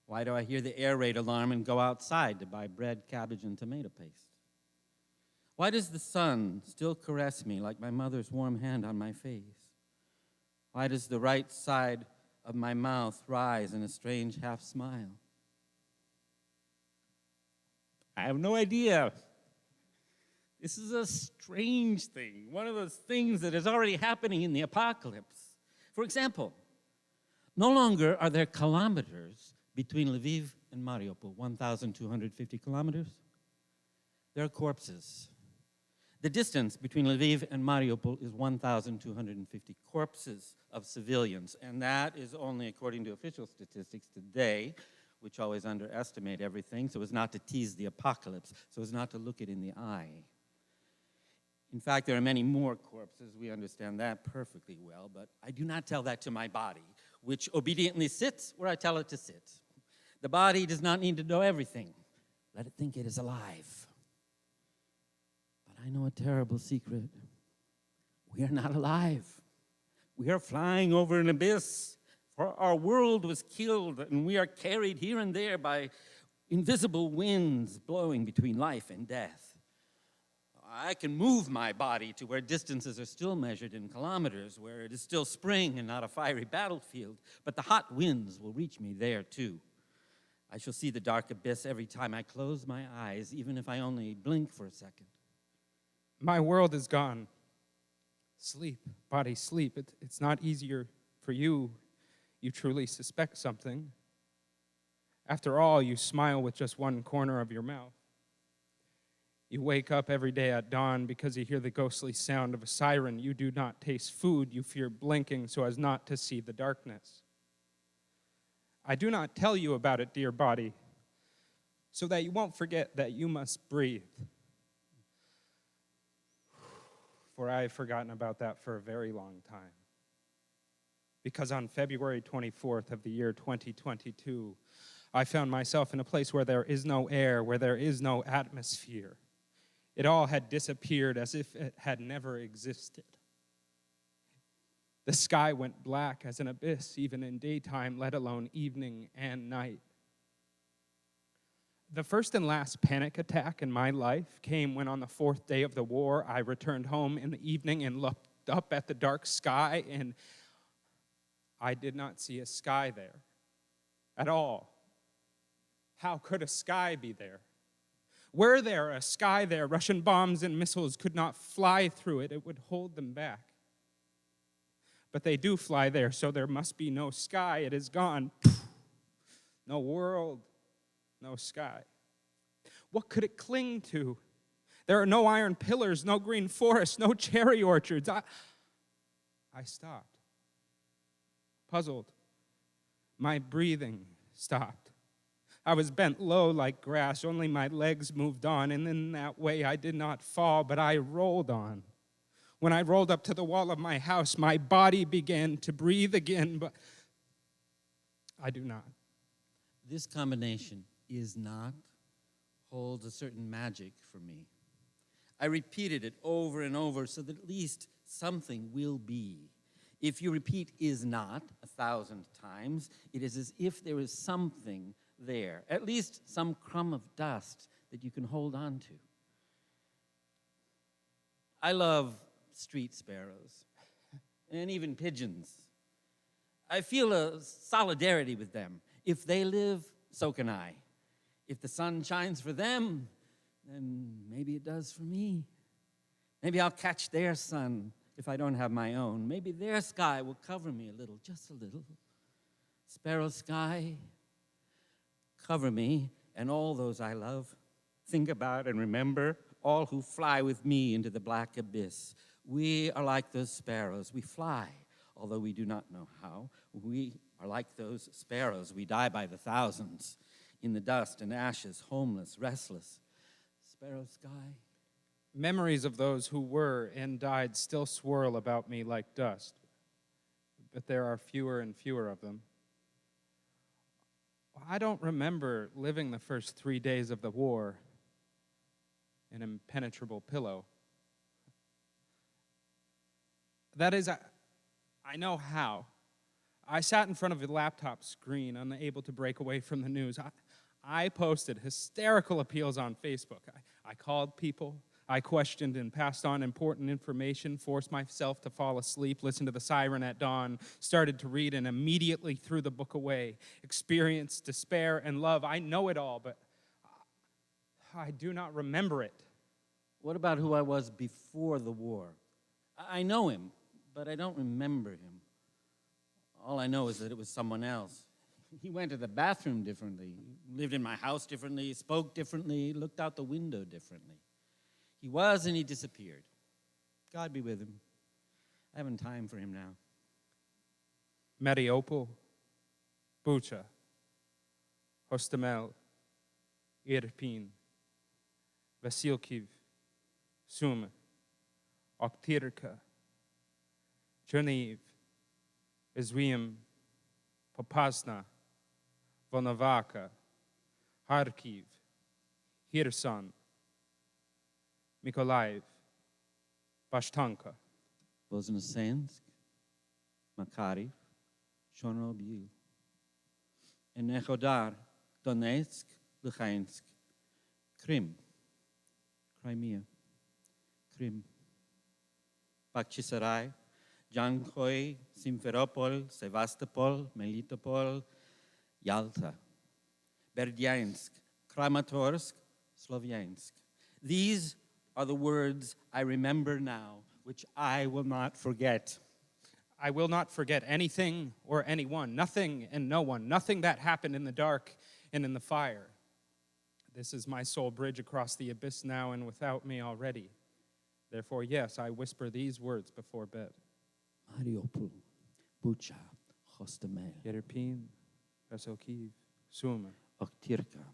Why do I hear the air raid alarm and go outside to buy bread, cabbage, and tomato paste? Why does the sun still caress me like my mother's warm hand on my face? Why does the right side of my mouth rise in a strange half smile? I have no idea. This is a strange thing, one of those things that is already happening in the apocalypse. For example, no longer are there kilometers between Lviv and Mariupol, 1,250 kilometers. There are corpses. The distance between Lviv and Mariupol is 1,250 corpses of civilians, and that is only according to official statistics today, which always underestimate everything, so as not to tease the apocalypse, so as not to look it in the eye. In fact, there are many more corpses. We understand that perfectly well, but I do not tell that to my body, which obediently sits where I tell it to sit. The body does not need to know everything. Let it think it is alive. But I know a terrible secret. We are not alive. We are flying over an abyss, for our world was killed, and we are carried here and there by invisible winds blowing between life and death. I can move my body to where distances are still measured in kilometers, where it is still spring and not a fiery battlefield, but the hot winds will reach me there too. I shall see the dark abyss every time I close my eyes, even if I only blink for a second. My world is gone. Sleep, body, sleep. It's not easier for you. You truly suspect something. After all, you smile with just one corner of your mouth. You wake up every day at dawn because you hear the ghostly sound of a siren. You do not taste food. You fear blinking so as not to see the darkness. I do not tell you about it, dear body, so that you won't forget that you must breathe. For I have forgotten about that for a very long time. Because on February 24th of the year 2022, I found myself in a place where there is no air, where there is no atmosphere. It all had disappeared as if it had never existed. The sky went black as an abyss, even in daytime, let alone evening and night. The first and last panic attack in my life came when on the 4th day of the war, I returned home in the evening and looked up at the dark sky, and I did not see a sky there at all. How could a sky be there? Were there a sky there, Russian bombs and missiles could not fly through it. It would hold them back. But they do fly there, so there must be no sky. It is gone. No world, no sky. What could it cling to? There are no iron pillars, no green forests, no cherry orchards. I stopped, puzzled. My breathing stopped. I was bent low like grass, only my legs moved on, and in that way I did not fall, but I rolled on. When I rolled up to the wall of my house, my body began to breathe again, but I do not. This combination is not holds a certain magic for me. I repeated it over and over so that at least something will be. If you repeat is not 1,000 times, it is as if there is something there, at least some crumb of dust that you can hold on to. I love street sparrows and even pigeons. I feel a solidarity with them. If they live, so can I. If the sun shines for them, then maybe it does for me. Maybe I'll catch their sun if I don't have my own. Maybe their sky will cover me a little, just a little. Sparrow sky, cover me and all those I love. Think about and remember all who fly with me into the black abyss. We are like those sparrows. We fly, although we do not know how. We are like those sparrows. We die by the thousands, in the dust and ashes, homeless, restless. Sparrow sky. Memories of those who were and died still swirl about me like dust, but there are fewer and fewer of them. I don't remember living the first 3 days of the war, an impenetrable pillow. That is, I know how. I sat in front of a laptop screen, unable to break away from the news. I posted hysterical appeals on Facebook. I called people. I questioned and passed on important information, forced myself to fall asleep, listened to the siren at dawn, started to read, and immediately threw the book away. Experience, despair, and love. I know it all, but I do not remember it. What about who I was before the war? I know him, but I don't remember him. All I know is that it was someone else. He went to the bathroom differently, lived in my house differently, spoke differently, looked out the window differently. He was and he disappeared. God be with him. I haven't time for him now. Mariupol, Bucha, Hostomel, Irpin, Vasilkiv, Sumy, Oktirka, Cherniv, Izvium, Popasna, Volnovakha, Kharkiv, Kherson, Mykolaiv, Bashtanka, Voznesensk, Makariv, Chornobyl, Enechodar, Donetsk, Luhansk, Krim, Crimea, Krim, Bakhchisarai, Jankoy, Simferopol, Sevastopol, Melitopol, Yalta, Berdyansk, Kramatorsk, Sloviansk. These are the words I remember now, which I will not forget. I will not forget anything or anyone, nothing and no one, nothing that happened in the dark and in the fire. This is my sole bridge across the abyss now and without me already. Therefore, yes, I whisper these words before bed. Mariupol, Bucha, Hostomel, Irpin, Vasilkiv, Sumy, Oktirka,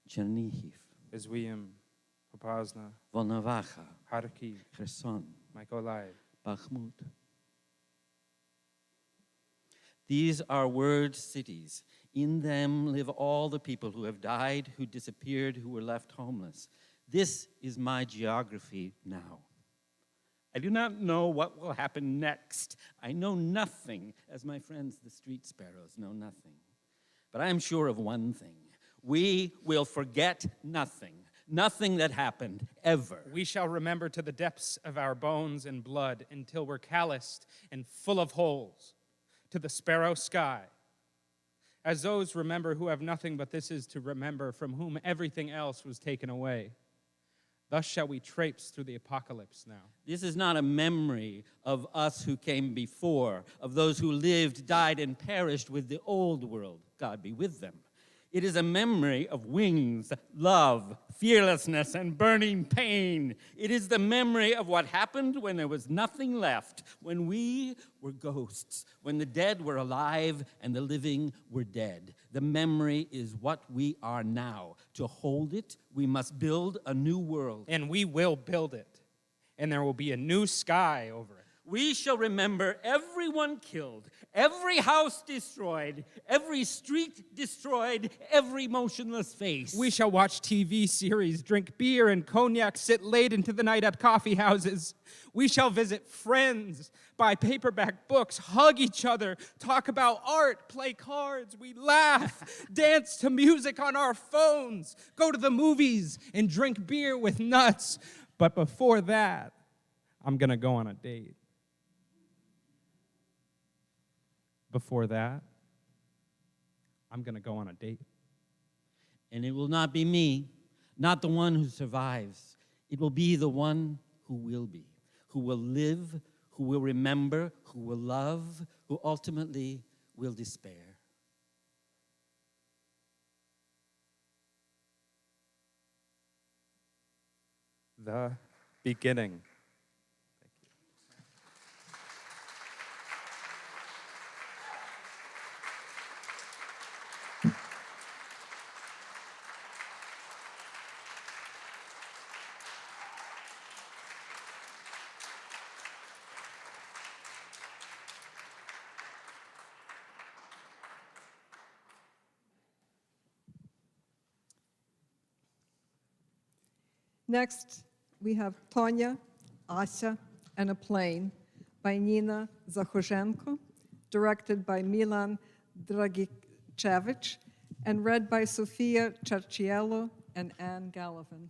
Chernihiv, Izvium, Popasna, Volnovakha, Kharkiv, Kherson, Mykolaiv, Bakhmut. These are word cities. In them live all the people who have died, who disappeared, who were left homeless. This is my geography now. I do not know what will happen next. I know nothing, as my friends the street sparrows know nothing. But I am sure of one thing. We will forget nothing. Nothing that happened, ever. We shall remember to the depths of our bones and blood until we're calloused and full of holes, to the sparrow sky. As those remember who have nothing but this is to remember, from whom everything else was taken away. Thus shall we traipse through the apocalypse now. This is not a memory of us who came before, of those who lived, died, and perished with the old world. God be with them. It is a memory of wings, love, fearlessness, and burning pain. It is the memory of what happened when there was nothing left, when we were ghosts, when the dead were alive and the living were dead. The memory is what we are now. To hold it, we must build a new world. And we will build it, and there will be a new sky over it. We shall remember everyone killed, every house destroyed, every street destroyed, every motionless face. We shall watch TV series, drink beer and cognac, sit late into the night at coffee houses. We shall visit friends, buy paperback books, hug each other, talk about art, play cards. We laugh, dance to music on our phones, go to the movies, and drink beer with nuts. But before that, I'm going to go on a date. Before that, I'm going to go on a date. And it will not be me, not the one who survives. It will be the one who will live, who will remember, who will love, who ultimately will despair. The beginning. Next, we have Tonya, Asa, and a Plane by Nina Zakhozenko, directed by Milan Dragicevic, and read by Sofia Cerciello and Anne Gallivan.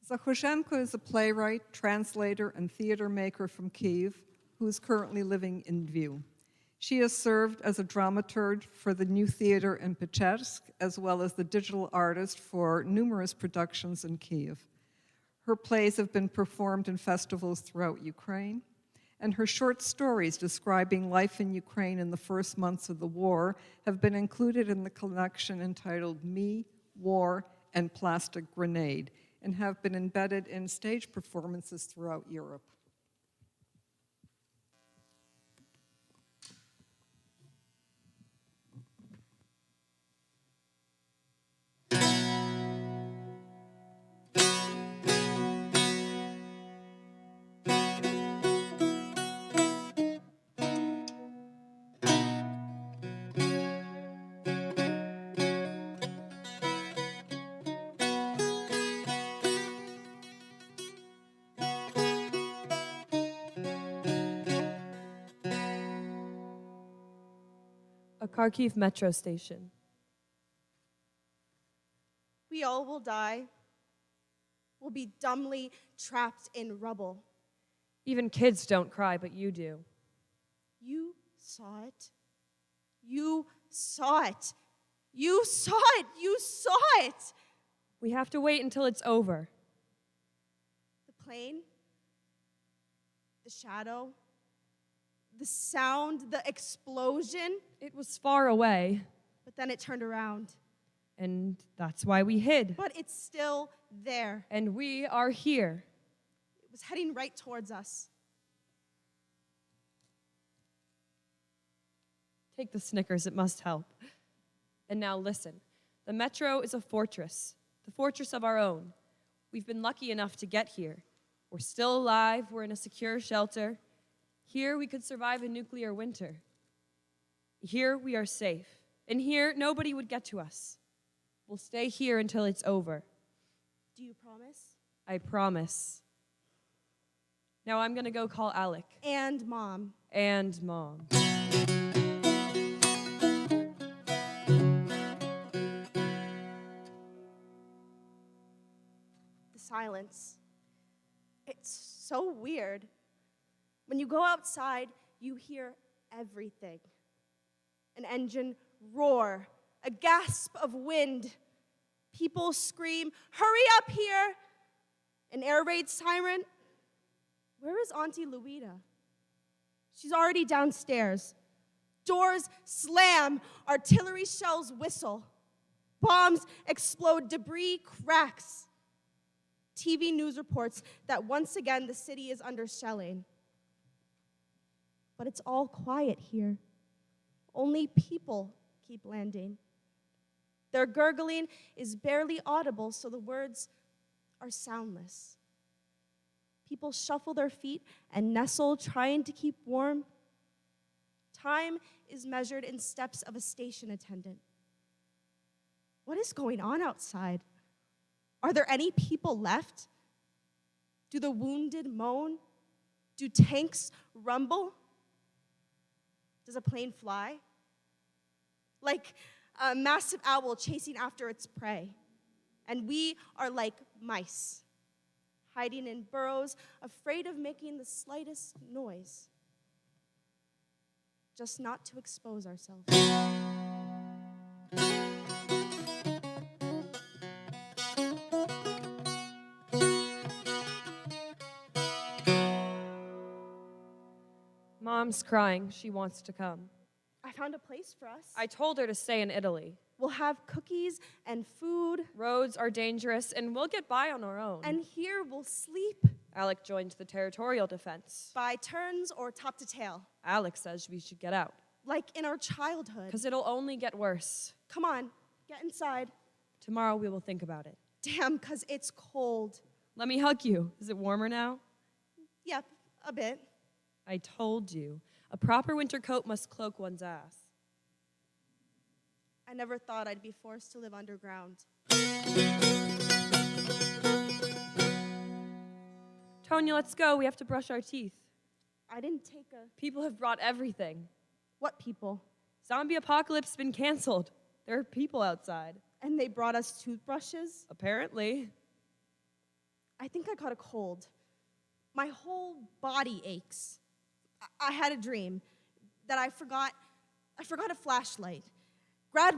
Zakhozenko is a playwright, translator, and theater maker from Kyiv who is currently living in Lviv. She has served as a dramaturg for the New Theater in Pechersk, as well as the digital artist for numerous productions in Kyiv. Her plays have been performed in festivals throughout Ukraine, and her short stories describing life in Ukraine in the first months of the war have been included in the collection entitled Me, War, and Plastic Grenade, and have been embedded in stage performances throughout Europe. A Kharkiv metro station. We all will die. We'll be dumbly trapped in rubble. Even kids don't cry, but you do. You saw it. You saw it. You saw it. You saw it. We have to wait until it's over. The plane, the shadow, the sound, the explosion. It was far away. But then it turned around. And that's why we hid. But it's still there. And we are here. It was heading right towards us. Take the Snickers, it must help. And now listen. The metro is a fortress, the fortress of our own. We've been lucky enough to get here. We're still alive, we're in a secure shelter. Here we could survive a nuclear winter. Here we are safe. And here nobody would get to us. We'll stay here until it's over. Do you promise? I promise. Now I'm gonna go call Alec. And Mom. And Mom. The silence. It's so weird. When you go outside, you hear everything. An engine roar, a gasp of wind. People scream, "Hurry up here!" An air raid siren. Where is Auntie Louita? She's already downstairs. Doors slam, artillery shells whistle. Bombs explode, debris cracks. TV news reports that once again the city is under shelling. But it's all quiet here. Only people keep landing. Their gurgling is barely audible, so the words are soundless. People shuffle their feet and nestle, trying to keep warm. Time is measured in steps of a station attendant. What is going on outside? Are there any people left? Do the wounded moan? Do tanks rumble? Does a plane fly? Like a massive owl chasing after its prey. And we are like mice, hiding in burrows, afraid of making the slightest noise. Just not to expose ourselves. Mom's crying. She wants to come. I found a place for us. I told her to stay in Italy. We'll have cookies and food. Roads are dangerous, and we'll get by on our own. And here we'll sleep. Alec joined the territorial defense. By turns or top to tail. Alec says we should get out. Like in our childhood. Because it'll only get worse. Come on, get inside. Tomorrow we will think about it. Damn, because it's cold. Let me hug you. Is it warmer now? Yep, a bit. I told you. A proper winter coat must cloak one's ass. I never thought I'd be forced to live underground. Tonya, let's go. We have to brush our teeth. I didn't take a... People have brought everything. What people? Zombie apocalypse has been canceled. There are people outside. And they brought us toothbrushes? Apparently. I think I caught a cold. My whole body aches. I had a dream that I forgot a flashlight. Grad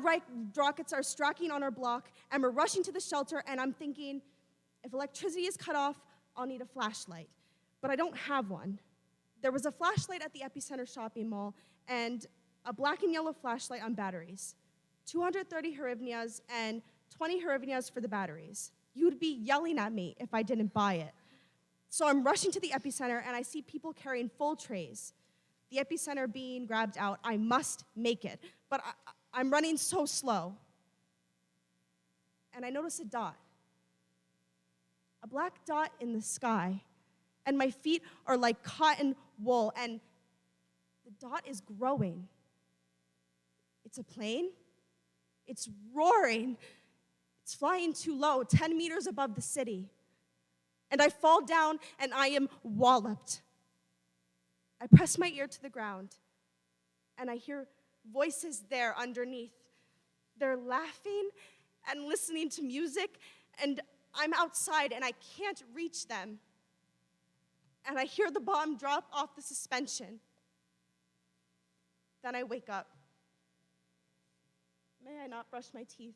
rockets are striking on our block, and we're rushing to the shelter, and I'm thinking, if electricity is cut off, I'll need a flashlight. But I don't have one. There was a flashlight at the Epicenter shopping mall, and a black and yellow flashlight on batteries. 230 hryvnias and 20 hryvnias for the batteries. You'd be yelling at me if I didn't buy it. So I'm rushing to the Epicenter, and I see people carrying full trays. The Epicenter being grabbed out. I must make it. But I'm running so slow. And I notice a dot. A black dot in the sky. And my feet are like cotton wool, and the dot is growing. It's a plane. It's roaring. It's flying too low, 10 meters above the city. And I fall down, and I am walloped. I press my ear to the ground, and I hear voices there underneath. They're laughing and listening to music, and I'm outside, and I can't reach them. And I hear the bomb drop off the suspension. Then I wake up. May I not brush my teeth?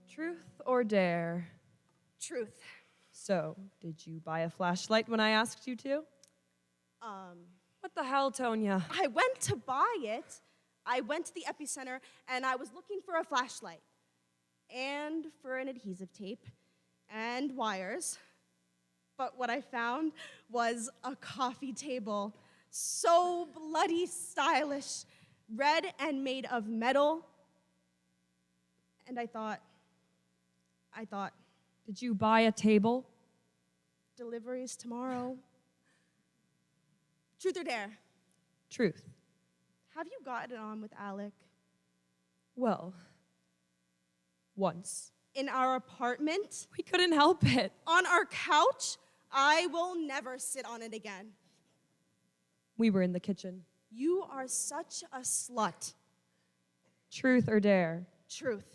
Truth or dare? Truth. So, did you buy a flashlight when I asked you to? What the hell, Tonya? I went to buy it. I went to the Epicenter, and I was looking for a flashlight and for an adhesive tape and wires. But what I found was a coffee table, so bloody stylish, red and made of metal. And I thought, did you buy a table? deliveries tomorrow. Truth or dare? Truth. Have you gotten on with Alec? Well, once. In our apartment? We couldn't help it. On our couch? I will never sit on it again. We were in the kitchen. You are such a slut. Truth or dare? Truth.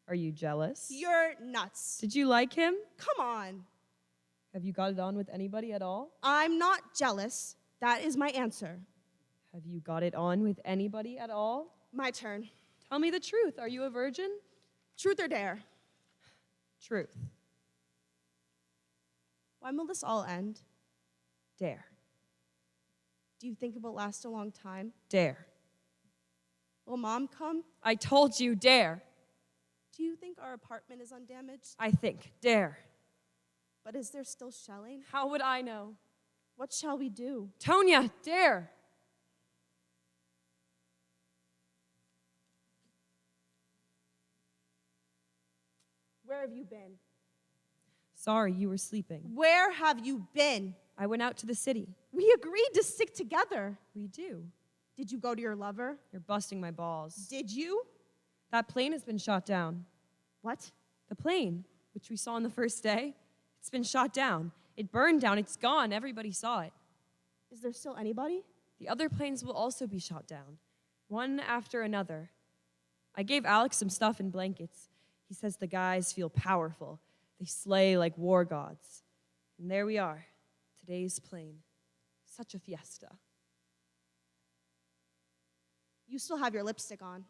Are you jealous? You're nuts. Did you like him? Come on. Have you got it on with anybody at all? I'm not jealous. That is my answer. Have you got it on with anybody at all? My turn. Tell me the truth. Are you a virgin? Truth or dare? Truth. When will this all end? Dare. Do you think it will last a long time? Dare. Will Mom come? I told you, dare. Do you think our apartment is undamaged? I think, dare. But is there still shelling? How would I know? What shall we do? Tonya, dare. Where have you been? Sorry, you were sleeping. Where have you been? I went out to the city. We agreed to stick together. We do. Did you go to your lover? You're busting my balls. Did you? That plane has been shot down. What? The plane, which we saw on the first day, it's been shot down. It burned down. It's gone. Everybody saw it. Is there still anybody? The other planes will also be shot down, one after another. I gave Alex some stuff in blankets. He says the guys feel powerful. They slay like war gods. And there we are, today's plane. Such a fiesta. You still have your lipstick on.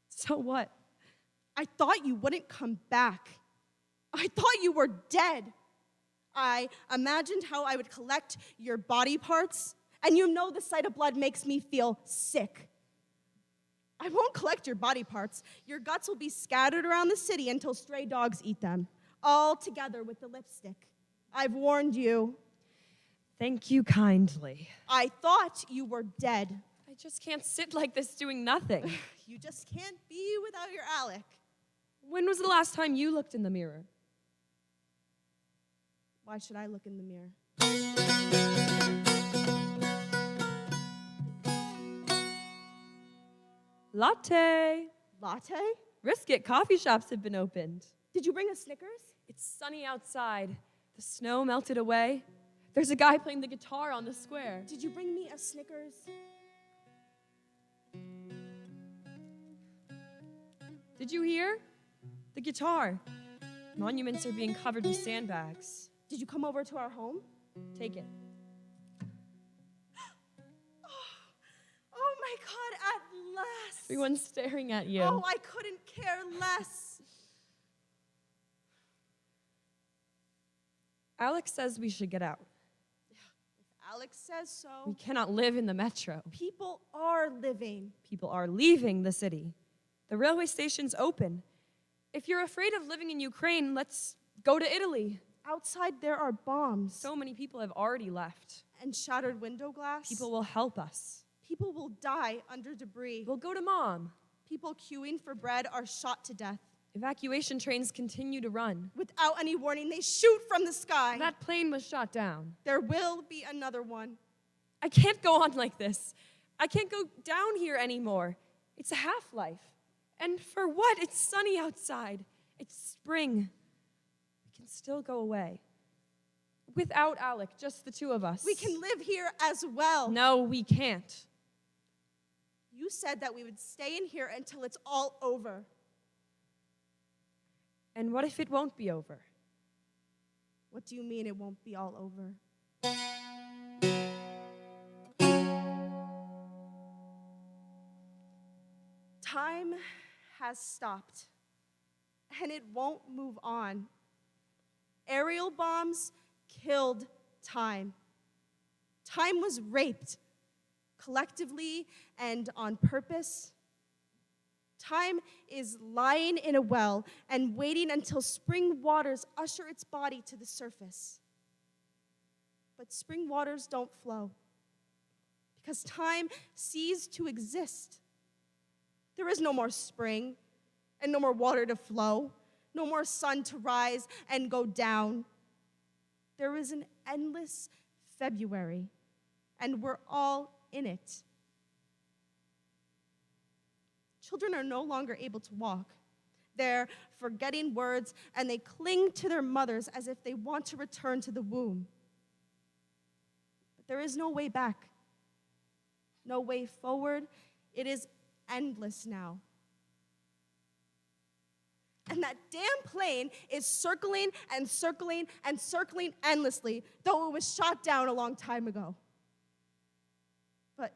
So what? I thought you wouldn't come back. I thought you were dead. I imagined how I would collect your body parts, and you know the sight of blood makes me feel sick. I won't collect your body parts. Your guts will be scattered around the city until stray dogs eat them, all together with the lipstick. I've warned you. Thank you kindly. I thought you were dead. I just can't sit like this doing nothing. You just can't be without your Alec. When was the last time you looked in the mirror? Why should I look in the mirror? Latte. Latte? Risk it. Coffee shops have been opened. Did you bring a Snickers? It's sunny outside. The snow melted away. There's a guy playing the guitar on the square. Did you bring me a Snickers? Did you hear? The guitar. Monuments are being covered with sandbags. Did you come over to our home? Take it. Oh my God, at last. Everyone's staring at you. Oh, I couldn't care less. Alex says we should get out. If Alex says so. We cannot live in the metro. People are living. People are leaving the city. The railway station's open. If you're afraid of living in Ukraine, let's go to Italy. Outside there are bombs. So many people have already left. And shattered window glass. People will help us. People will die under debris. We'll go to Mom. People queuing for bread are shot to death. Evacuation trains continue to run. Without any warning, they shoot from the sky. That plane was shot down. There will be another one. I can't go on like this. I can't go down here anymore. It's a half-life. And for what? It's sunny outside. It's spring. We can still go away. Without Alec, just the two of us. We can live here as well. No, we can't. You said that we would stay in here until it's all over. And what if it won't be over? What do you mean it won't be all over? Time has stopped, and it won't move on. Aerial bombs killed time. Time was raped, collectively and on purpose. Time is lying in a well and waiting until spring waters usher its body to the surface. But spring waters don't flow because time ceased to exist. There is no more spring and no more water to flow, no more sun to rise and go down. There is an endless February, and we're all in it. Children are no longer able to walk. They're forgetting words, and they cling to their mothers as if they want to return to the womb. But there is no way back, no way forward. It is endless now. And that damn plane is circling and circling and circling endlessly, though it was shot down a long time ago. But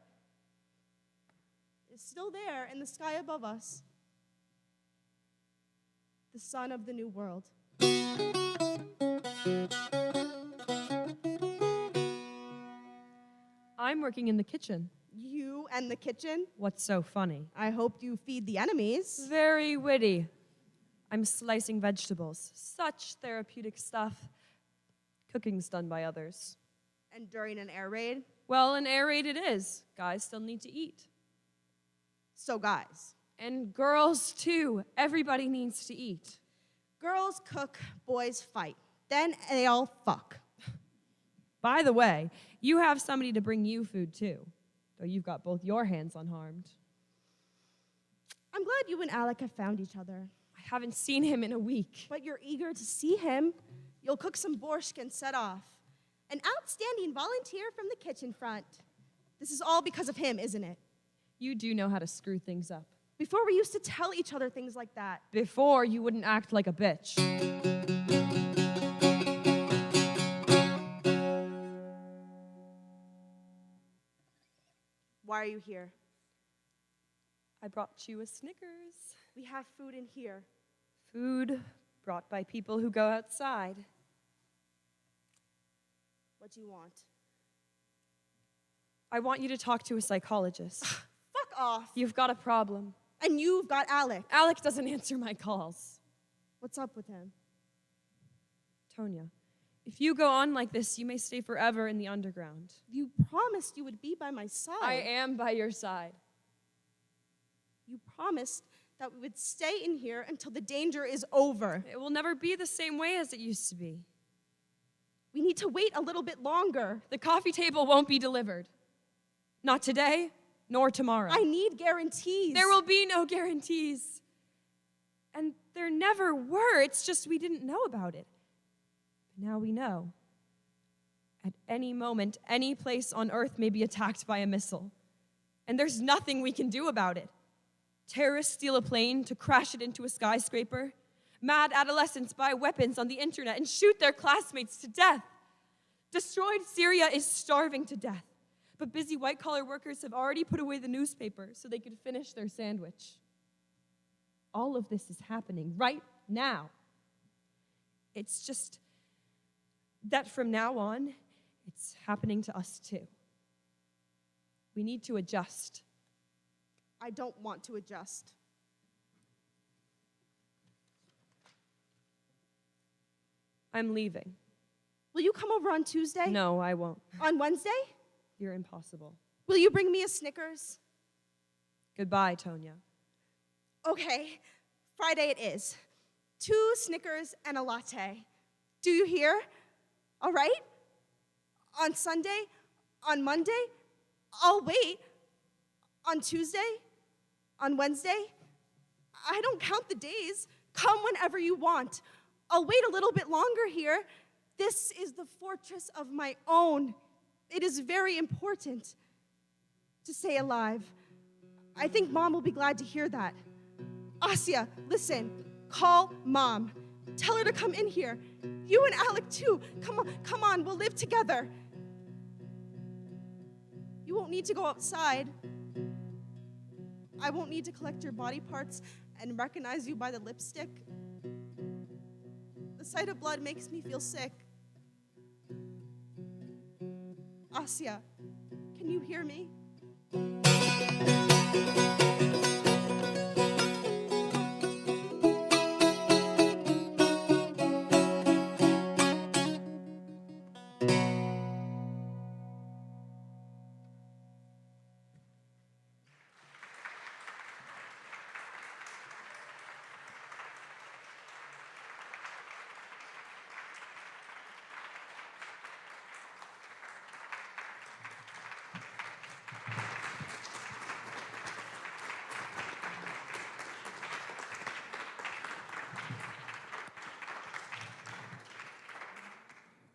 it's still there in the sky above us. The sun of the new world. I'm working in the kitchen. You and the kitchen? What's so funny? I hope you feed the enemies. Very witty. I'm slicing vegetables. Such therapeutic stuff. Cooking's done by others. And during an air raid? Well, an air raid it is. Guys still need to eat. So guys. And girls, too. Everybody needs to eat. Girls cook, boys fight. Then they all fuck. By the way, you have somebody to bring you food, too. Though you've got both your hands unharmed. I'm glad you and Alec have found each other. I haven't seen him in a week. But you're eager to see him. You'll cook some borscht and set off. An outstanding volunteer from the kitchen front. This is all because of him, isn't it? You do know how to screw things up. Before we used to tell each other things like that. Before, you wouldn't act like a bitch. Why are you here? I brought you a Snickers. We have food in here. Food brought by people who go outside. What do you want? I want you to talk to a psychologist. Fuck off. You've got a problem. And you've got Alec. Alec doesn't answer my calls. What's up with him? Tonya, if you go on like this, you may stay forever in the underground. You promised you would be by my side. I am by your side. You promised that we would stay in here until the danger is over. It will never be the same way as it used to be. We need to wait a little bit longer. The coffee table won't be delivered. Not today, nor tomorrow. I need guarantees. There will be no guarantees. And there never were. It's just we didn't know about it. But now we know. At any moment, any place on Earth may be attacked by a missile. And there's nothing we can do about it. Terrorists steal a plane to crash it into a skyscraper. Mad adolescents buy weapons on the internet and shoot their classmates to death. Destroyed Syria is starving to death. But busy white-collar workers have already put away the newspaper so they could finish their sandwich. All of this is happening right now. It's just that from now on, it's happening to us too. We need to adjust. I don't want to adjust. I'm leaving. Will you come over on Tuesday? No, I won't. On Wednesday? You're impossible. Will you bring me a Snickers? Goodbye, Tonya. Okay, Friday it is. 2 Snickers and a latte. Do you hear? All right? On Sunday? On Monday? I'll wait. On Tuesday? On Wednesday? I don't count the days. Come whenever you want. I'll wait a little bit longer here. This is the fortress of my own. It is very important to stay alive. I think Mom will be glad to hear that. Asya, listen. Call Mom. Tell her to come in here. You and Alec too. Come on, we'll live together. You won't need to go outside. I won't need to collect your body parts and recognize you by the lipstick. The sight of blood makes me feel sick. Asya, can you hear me?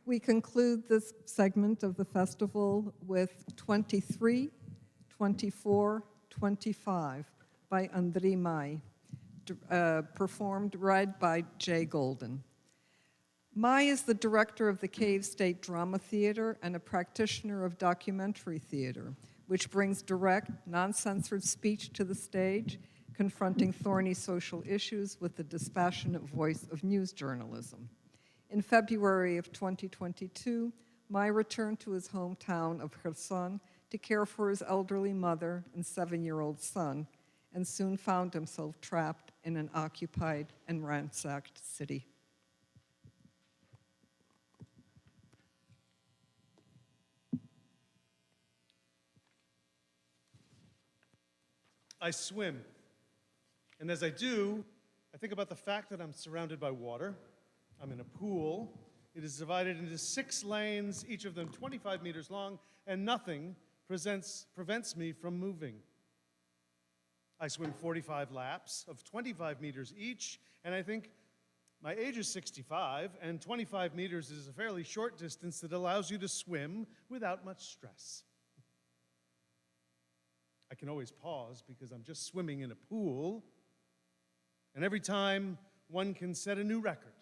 We conclude this segment of the festival with 23, 24, 25 by Andriy Mai, read by Jay Golden. Mai is the director of the Cave State Drama Theater and a practitioner of documentary theater, which brings direct, non-censored speech to the stage, confronting thorny social issues with the dispassionate voice of news journalism. In February of 2022, Mai returned to his hometown of Kherson to care for his elderly mother and 7-year-old son, and soon found himself trapped in an occupied and ransacked city. I swim. And as I do, I think about the fact that I'm surrounded by water. I'm in a pool. It is divided into 6 lanes, each of them 25 meters long, and nothing prevents me from moving. I swim 45 laps of 25 meters each, and I think My age is 65, and 25 meters is a fairly short distance that allows you to swim without much stress. I can always pause because I'm just swimming in a pool, and every time one can set a new record.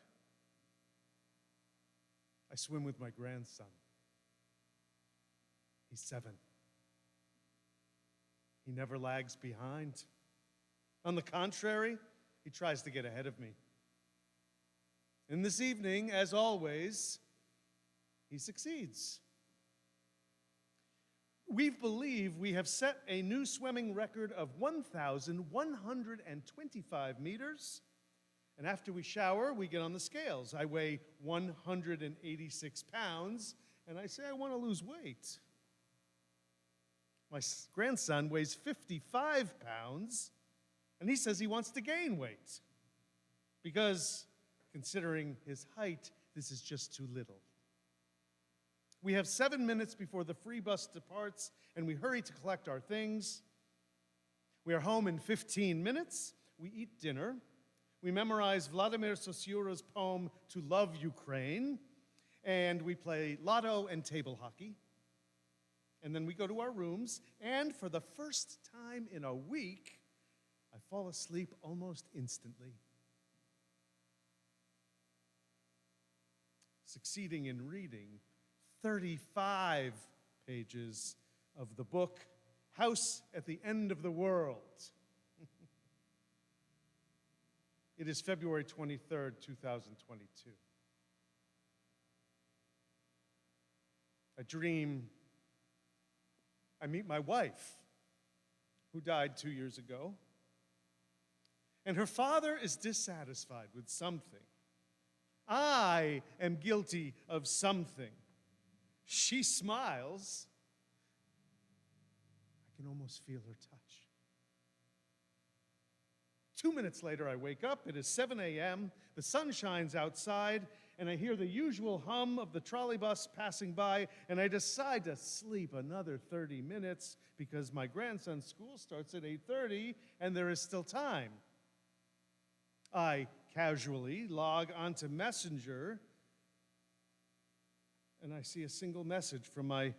I swim with my grandson. He's 7. He never lags behind. On the contrary, he tries to get ahead of me. And this evening, as always, he succeeds. We believe we have set a new swimming record of 1,125 meters. And after we shower, we get on the scales. I weigh 186 pounds, and I say I want to lose weight. My grandson weighs 55 pounds, and he says he wants to gain weight because, considering his height, this is just too little. We have 7 minutes before the free bus departs, and we hurry to collect our things. We are home in 15 minutes. We eat dinner. We memorize Vladimir Sosura's poem, To Love Ukraine, and we play lotto and table hockey. And then we go to our rooms, and for the first time in a week, I fall asleep almost instantly. Succeeding in reading 35 pages of the book, House at the End of the World. It is February 23rd, 2022. I dream I meet my wife, who died 2 years ago, and her father is dissatisfied with something. I am guilty of something. She smiles. I can almost feel her touch. 2 minutes later, I wake up. It is 7 a.m. The sun shines outside, and I hear the usual hum of the trolley bus passing by, and I decide to sleep another 30 minutes because my grandson's school starts at 8:30, and there is still time. I casually log onto Messenger, and I see a single message from my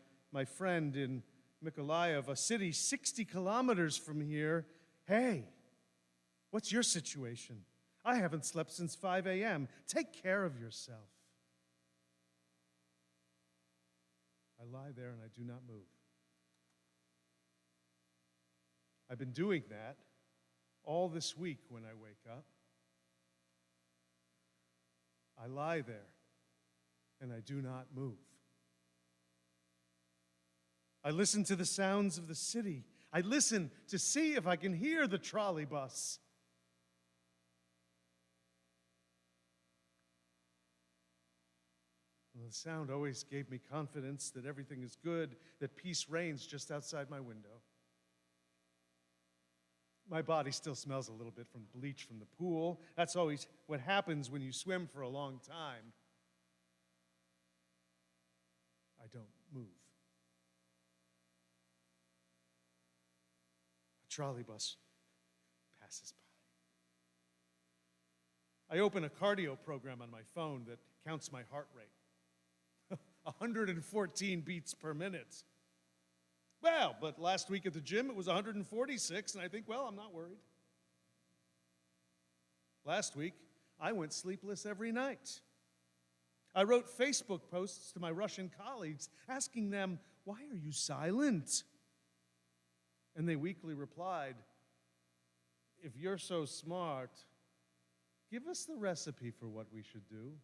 friend in Mykolaiv, a city 60 kilometers from here. Hey, what's your situation? I haven't slept since 5 a.m. Take care of yourself. I lie there and I do not move. I've been doing that all this week when I wake up. I lie there and I do not move. I listen to the sounds of the city. I listen to see if I can hear the trolley bus. Well, the sound always gave me confidence that everything is good, that peace reigns just outside my window. My body still smells a little bit from bleach from the pool. That's always what happens when you swim for a long time. I don't move. A trolley bus passes by. I open a cardio program on my phone that counts my heart rate. 114 beats per minute. Well, but last week at the gym it was 146, and I think, well, I'm not worried. Last week, I went sleepless every night. I wrote Facebook posts to my Russian colleagues asking them, why are you silent? And they weakly replied, if you're so smart, give us the recipe for what we should do.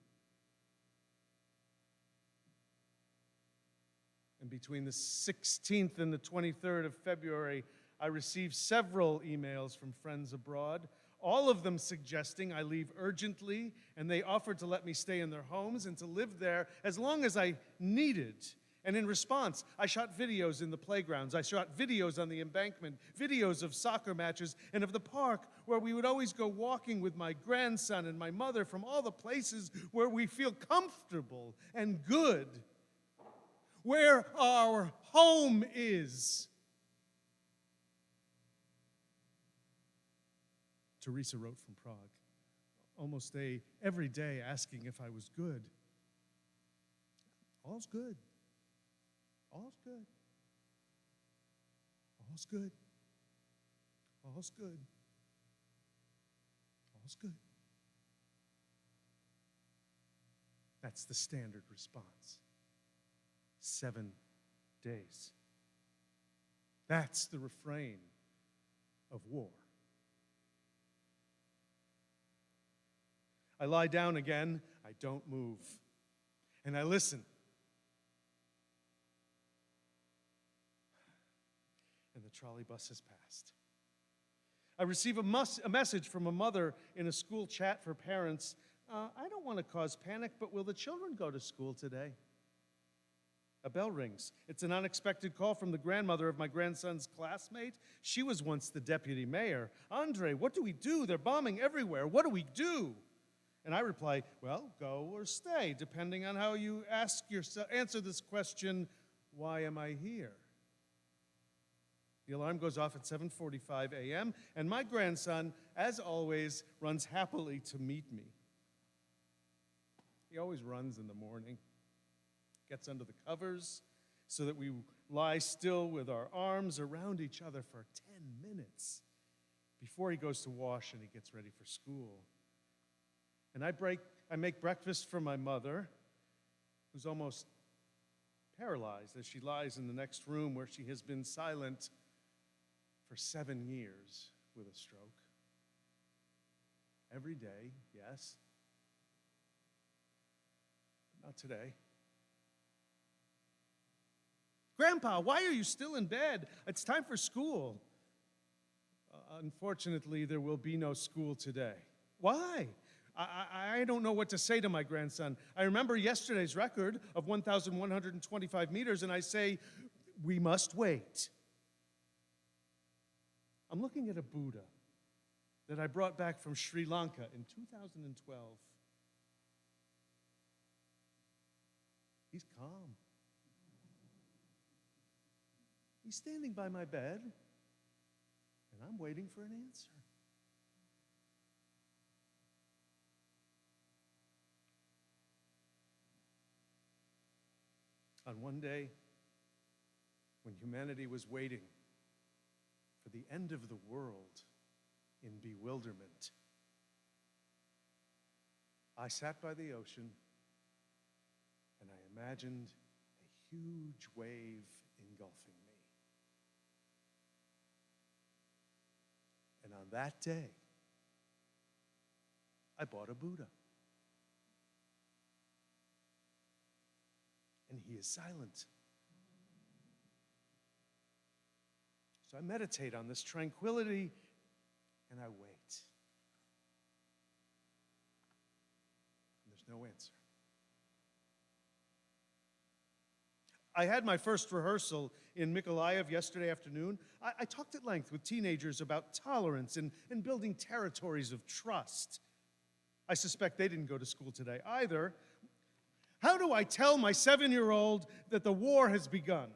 And between the 16th and the 23rd of February, I received several emails from friends abroad, all of them suggesting I leave urgently, and they offered to let me stay in their homes and to live there as long as I needed. And in response, I shot videos in the playgrounds. I shot videos on the embankment, videos of soccer matches, and of the park where we would always go walking with my grandson and my mother from all the places where we feel comfortable and good, where our home is. Teresa wrote from Prague. almost every day asking if I was good. All's good. All's good. All's good. All's good. All's good. That's the standard response. 7 days. That's the refrain of war. I lie down again, I don't move, and I listen. And the trolley bus has passed. I receive a message from a mother in a school chat for parents. I don't want to cause panic, but will the children go to school today? A bell rings. It's an unexpected call from the grandmother of my grandson's classmate. She was once the deputy mayor. Andre, what do we do? They're bombing everywhere. What do we do? And I reply, well, go or stay, depending on how you answer this question, why am I here? The alarm goes off at 7:45 a.m., and my grandson, as always, runs happily to meet me. He always runs in the morning, gets under the covers so that we lie still with our arms around each other for 10 minutes before he goes to wash and he gets ready for school. And I make breakfast for my mother, who's almost paralyzed as she lies in the next room where she has been silent for 7 years with a stroke. Every day, yes, but not today. Grandpa, why are you still in bed? It's time for school. Unfortunately, there will be no school today. Why? I don't know what to say to my grandson. I remember yesterday's record of 1,125 meters, and I say, we must wait. I'm looking at a Buddha that I brought back from Sri Lanka in 2012. He's calm. He's standing by my bed, and I'm waiting for an answer. On one day, when humanity was waiting for the end of the world in bewilderment, I sat by the ocean and I imagined a huge wave engulfing me. And on that day, I bought a Buddha. And he is silent. So I meditate on this tranquility and I wait. And there's no answer. I had my first rehearsal in Mykolaiv yesterday afternoon. I talked at length with teenagers about tolerance and building territories of trust. I suspect they didn't go to school today either. How do I tell my 7-year-old that the war has begun?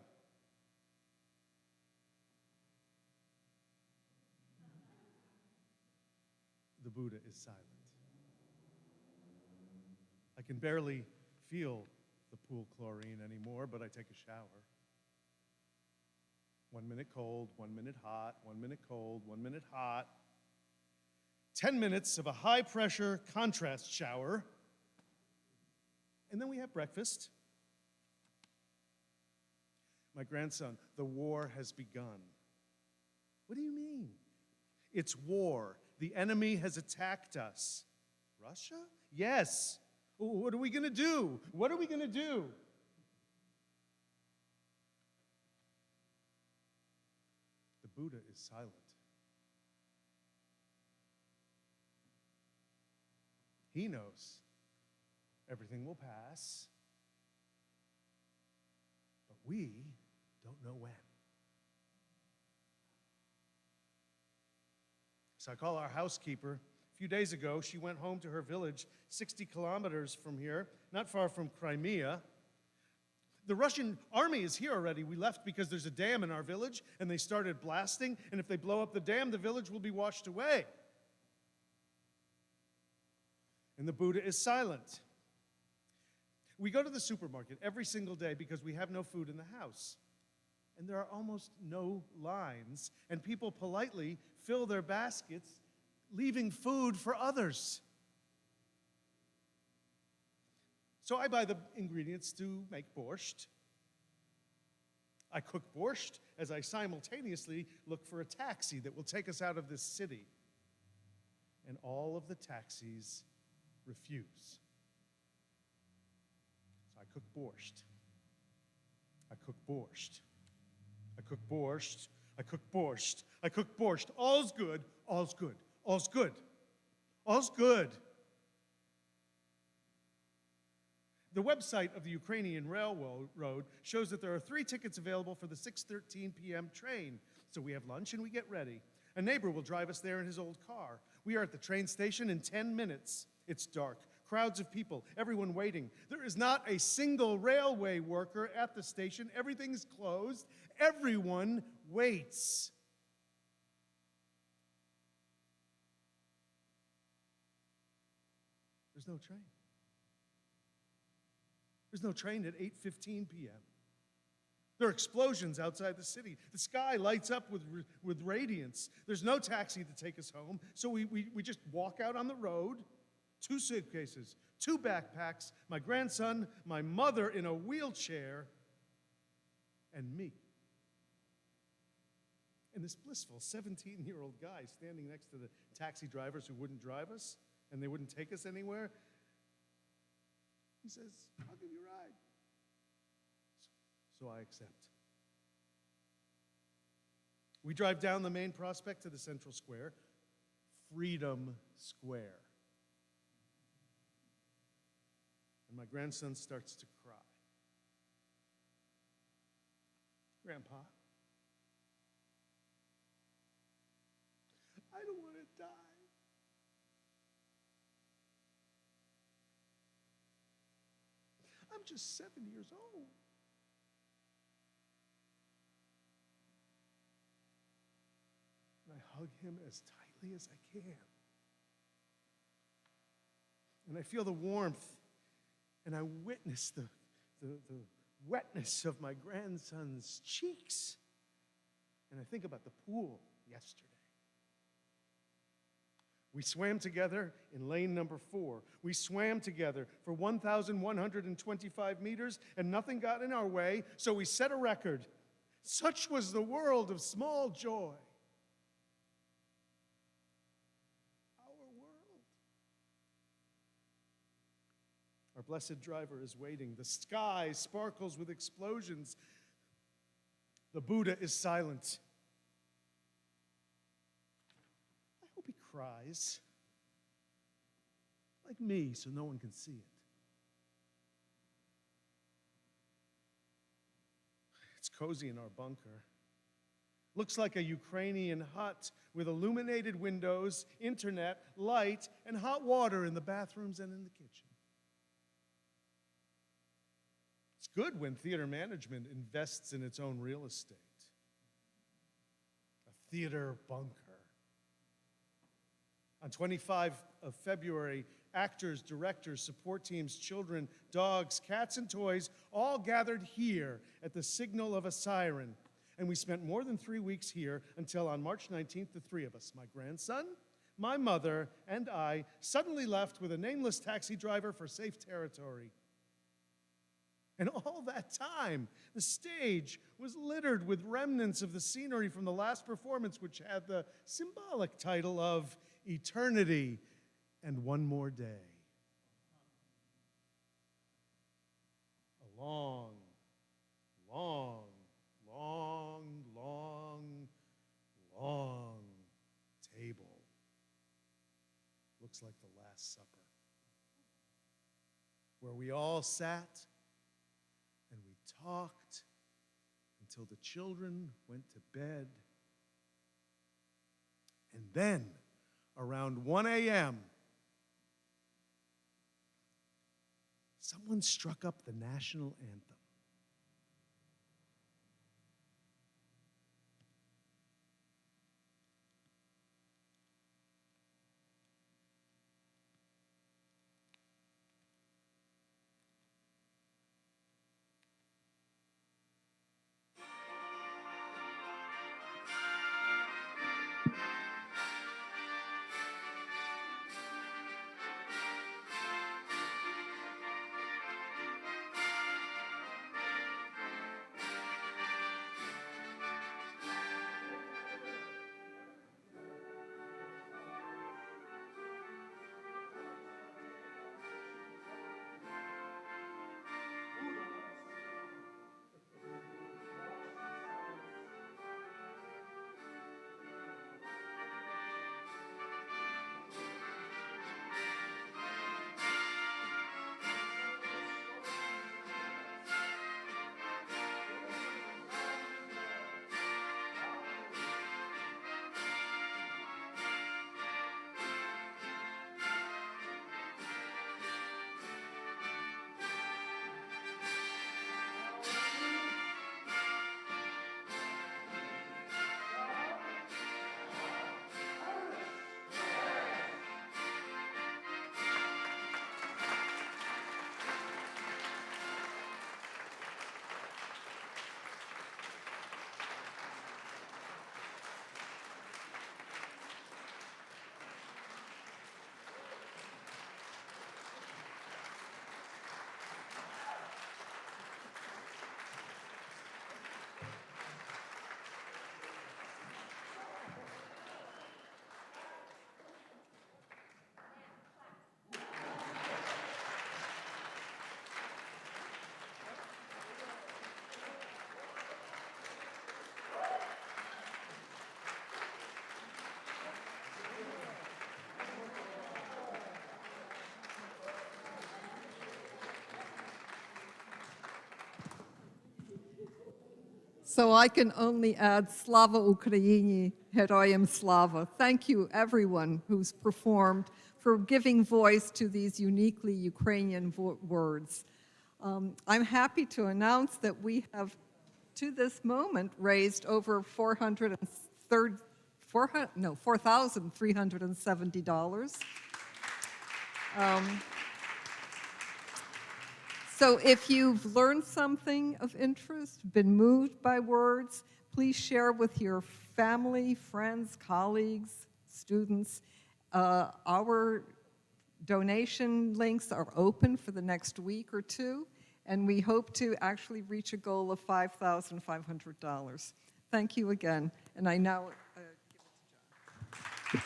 The Buddha is silent. I can barely feel the pool chlorine anymore, but I take a shower. 1 minute cold, 1 minute hot, 1 minute cold, 1 minute hot. 10 minutes of a high-pressure contrast shower. And then we have breakfast. My grandson, the war has begun. What do you mean? It's war. The enemy has attacked us. Russia? Yes. What are we going to do? What are we going to do? The Buddha is silent. He knows everything will pass, but we don't know when. So I call our housekeeper. A few days ago, she went home to her village 60 kilometers from here, not far from Crimea. The Russian army is here already. We left because there's a dam in our village, and they started blasting, and if they blow up the dam, the village will be washed away. and the Buddha is silent. We go to the supermarket every single day because we have no food in the house. And there are almost no lines, and people politely fill their baskets, leaving food for others. So I buy the ingredients to make borscht. I cook borscht as I simultaneously look for a taxi that will take us out of this city. And all of the taxis refuse. So I cook borscht. I cook borscht. I cook borscht. I cook borscht. I cook borscht. All's good. All's good. All's good. All's good. The website of the Ukrainian Railroad shows that there are 3 tickets available for the 6:13 p.m. train. So we have lunch and we get ready. A neighbor will drive us there in his old car. We are at the train station in 10 minutes. It's dark. Crowds of people, everyone waiting. There is not a single railway worker at the station. Everything's closed. Everyone waits. There's no train. There's no train at 8:15 p.m. There are explosions outside the city. The sky lights up with radiance. There's no taxi to take us home, so we just walk out on the road. 2 suitcases, 2 backpacks, my grandson, my mother in a wheelchair, and me. And this blissful 17-year-old guy standing next to the taxi drivers who wouldn't drive us, and they wouldn't take us anywhere. He says, "I'll give you a ride." So I accept. We drive down the main prospect to the central square, Freedom Square. And my grandson starts to cry. "Grandpa, I don't want to die. I'm just 7 years old." And I hug him as tightly as I can. And I feel the warmth, and I witness the wetness of my grandson's cheeks. And I think about the pool yesterday. We swam together in lane number 4. We swam together for 1,125 meters, and nothing got in our way, so we set a record. Such was the world of small joy. Our world. Our blessed driver is waiting. The sky sparkles with explosions. The Buddha is silent. I hope he cries. Like me, so no one can see it. It's cozy in our bunker. Looks like a Ukrainian hut with illuminated windows, internet, light, and hot water in the bathrooms and in the kitchen. It's good when theater management invests in its own real estate. A theater bunker. On 25 of February, actors, directors, support teams, children, dogs, cats, and toys all gathered here at the signal of a siren. And we spent more than 3 weeks here until on March 19th, the 3 of us, my grandson, my mother, and I, suddenly left with a nameless taxi driver for safe territory. And all that time, the stage was littered with remnants of the scenery from the last performance, which had the symbolic title of Eternity and One More Day. A long, long, long, long, long table. Looks like the Last Supper, where we all sat and we talked until the children went to bed. And then, around 1 a.m., someone struck up the national anthem. So I can only add Slava Ukraini, Heroyam Slava. Thank you, everyone who's performed, for giving voice to these uniquely Ukrainian words. I'm happy to announce that we have, to this moment, raised over $4,370. So if you've learned something of interest, been moved by words, please share with your family, friends, colleagues, students. Our donation links are open for the next week or two, and we hope to actually reach a goal of $5,500. Thank you again, and I now give it to John.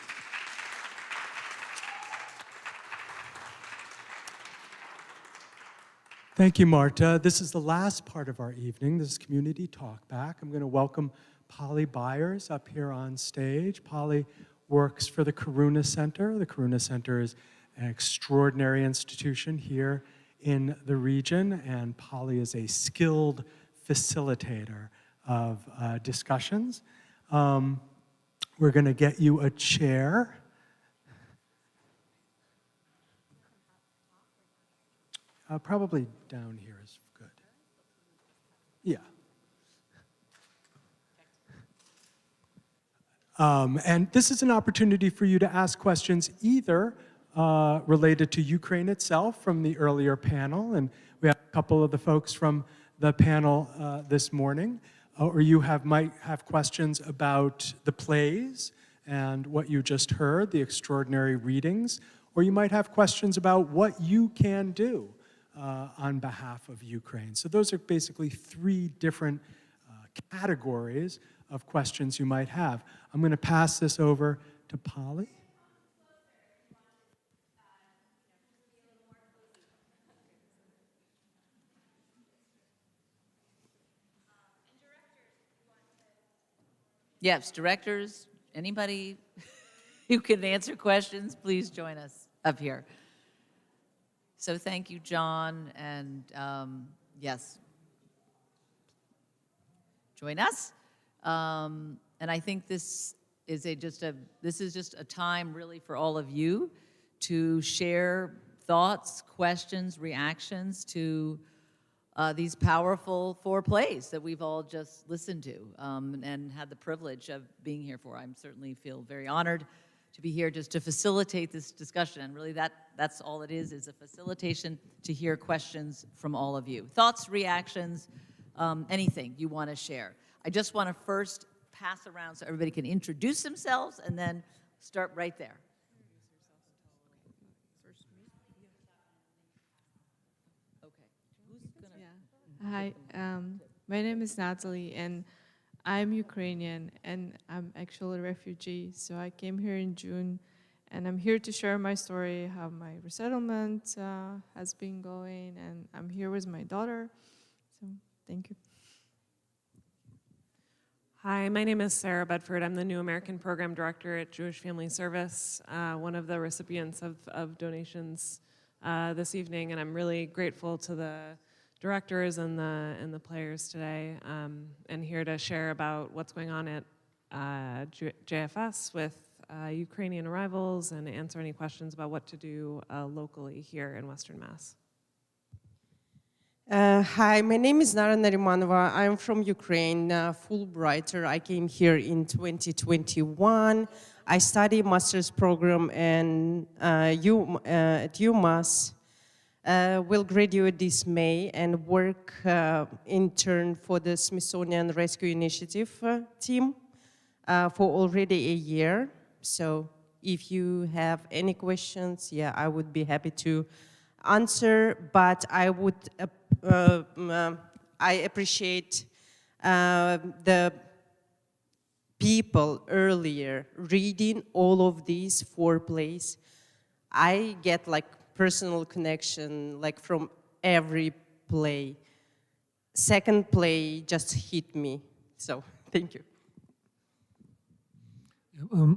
Thank you, Marta. This is the last part of our evening. This is Community Talkback. I'm going to welcome Polly Byers up here on stage. Polly works for the Karuna Center. The Karuna Center is an extraordinary institution here in the region, and Polly is a skilled facilitator of discussions. We're going to get you a chair. Probably down here is good. Yeah. And this is an opportunity for you to ask questions either related to Ukraine itself from the earlier panel, and we have a couple of the folks from the panel this morning, or you might have questions about the plays and what you just heard, the extraordinary readings, or you might have questions about what you can do on behalf of Ukraine. So those are basically three different categories of questions you might have. I'm going to pass this over to Polly. Yes, directors, anybody who can answer questions, please join us up here. So thank you, John, and yes, join us. And I think this is just a time really for all of you to share thoughts, questions, reactions to these powerful 4 plays that we've all just listened to and had the privilege of being here for. I certainly feel very honored to be here just to facilitate this discussion. And really that's all it is a facilitation to hear questions from all of you. Thoughts, reactions, anything you want to share. I just want to first pass around so everybody can introduce themselves and then start right there. Hi, my name is Natalie, and I'm Ukrainian, and I'm actually a refugee. So I came here in June, and I'm here to share my story, how my resettlement has been going, and I'm here with my daughter. So thank you. Hi, my name is Sarah Bedford. I'm the New American Program Director at Jewish Family Service, one of the recipients of donations this evening, and I'm really grateful to the directors and the players today, and here to share about what's going on at JFS with Ukrainian arrivals and answer any questions about what to do locally here in Western Mass. Hi, my name is Nara Narimanova. I'm from Ukraine, Fulbrighter. I came here in 2021. I study master's program at UMass. Will graduate this May and work intern for the Smithsonian Rescue Initiative team for already a year. So if you have any questions, yeah, I would be happy to answer, but I would, I appreciate the people earlier reading all of these 4 plays. I get like personal connection, like from every play. Second play just hit me, so thank you.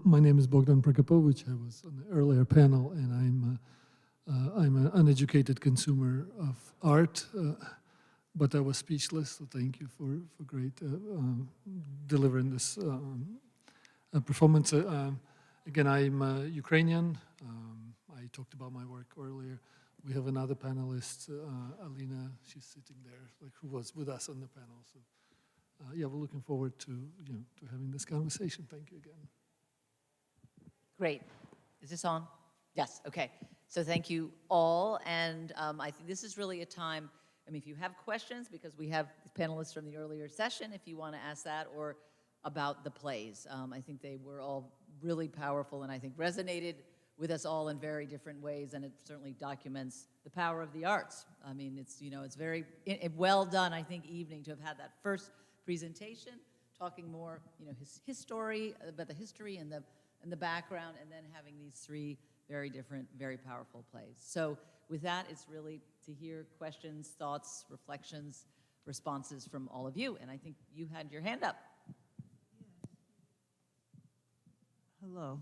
My name is Bogdan Prokopovich. I was on the earlier panel, and I'm an uneducated consumer of art. but I was speechless, so thank you for great delivering this performance. Again, I'm Ukrainian. I talked about my work earlier. We have another panelist, Alina. She's sitting there, like who was with us on the panel. So, yeah, we're looking forward to to having this conversation. Thank you again. Great. Is this on? Yes, okay. So thank you all, and I think this is really a time, I mean, if you have questions, because we have panelists from the earlier session, if you want to ask that, or about the plays. I think they were all really powerful, and I think resonated with us all in very different ways, and it certainly documents the power of the arts. I mean, it's, it's very well done, I think, evening to have had that first presentation, talking more, his story, about the history and the background, and then having these three very different, very powerful plays. So with that, it's really to hear questions, thoughts, reflections, responses from all of you. And I think you had your hand up. Hello.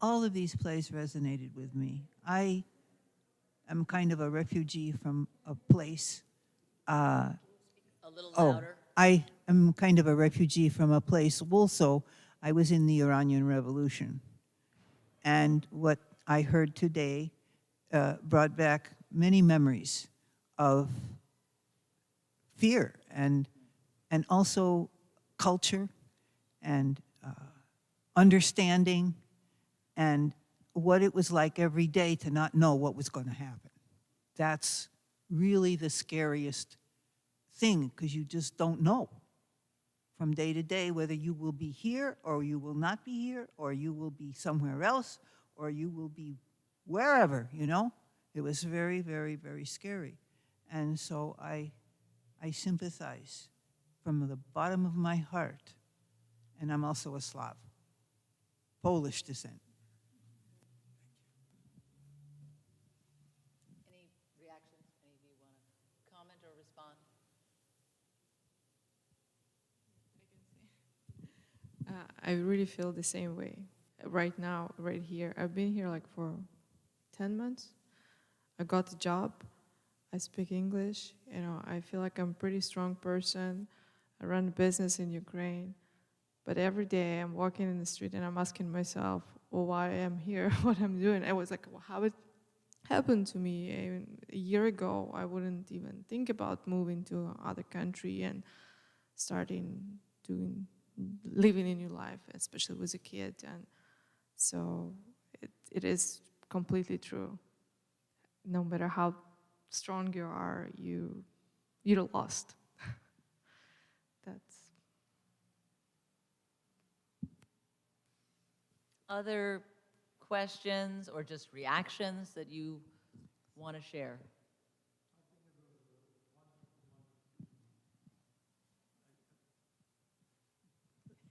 All of these plays resonated with me. I am kind of a refugee from a place. A little louder. I am kind of a refugee from a place. Also, I was in the Iranian Revolution. And what I heard today brought back many memories of fear and also culture and understanding and what it was like every day to not know what was going to happen. That's really the scariest thing, because you just don't know from day to day whether you will be here or you will not be here or you will be somewhere else or you will be wherever, It was very, very, very scary. And so I sympathize from the bottom of my heart. And I'm also a Slav, Polish descent. Any reactions? Any of you want to comment or respond? I really feel the same way right now, right here. I've been here like for 10 months. I got a job. I speak English. I feel like I'm a pretty strong person. I run a business in Ukraine. But every day I'm walking in the street and I'm asking myself, well, why I'm here, what I'm doing. I was like, well, how it happened to me. A year ago, I wouldn't even think about moving to another country and living a new life, especially with a kid. And so it is completely true. No matter how strong you are, you're lost. That's Other questions or just reactions that you want to share?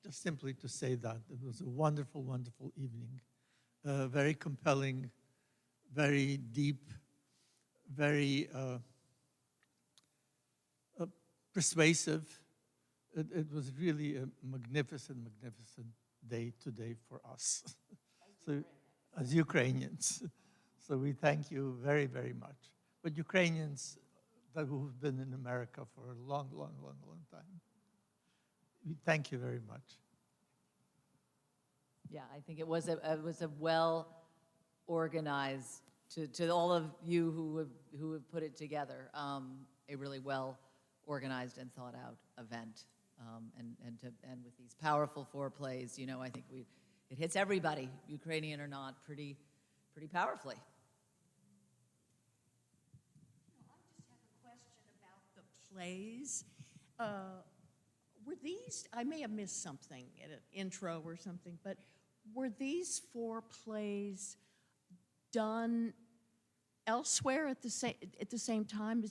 Just simply to say that it was a wonderful, wonderful evening. Very compelling, very deep, very persuasive. It was really a magnificent, magnificent day today for us, so, as Ukrainians. So we thank you very, very much. But Ukrainians who've been in America for a long, long, long, long time, we thank you very much. Yeah, I think it was a well organized, to all of you who have put it together, a really well organized and thought out event, and with these powerful 4 plays, I think it hits everybody, Ukrainian or not, pretty powerfully. I just have a question about the plays. Were these, I may have missed something at an intro or something, but were these 4 plays done elsewhere at the same time?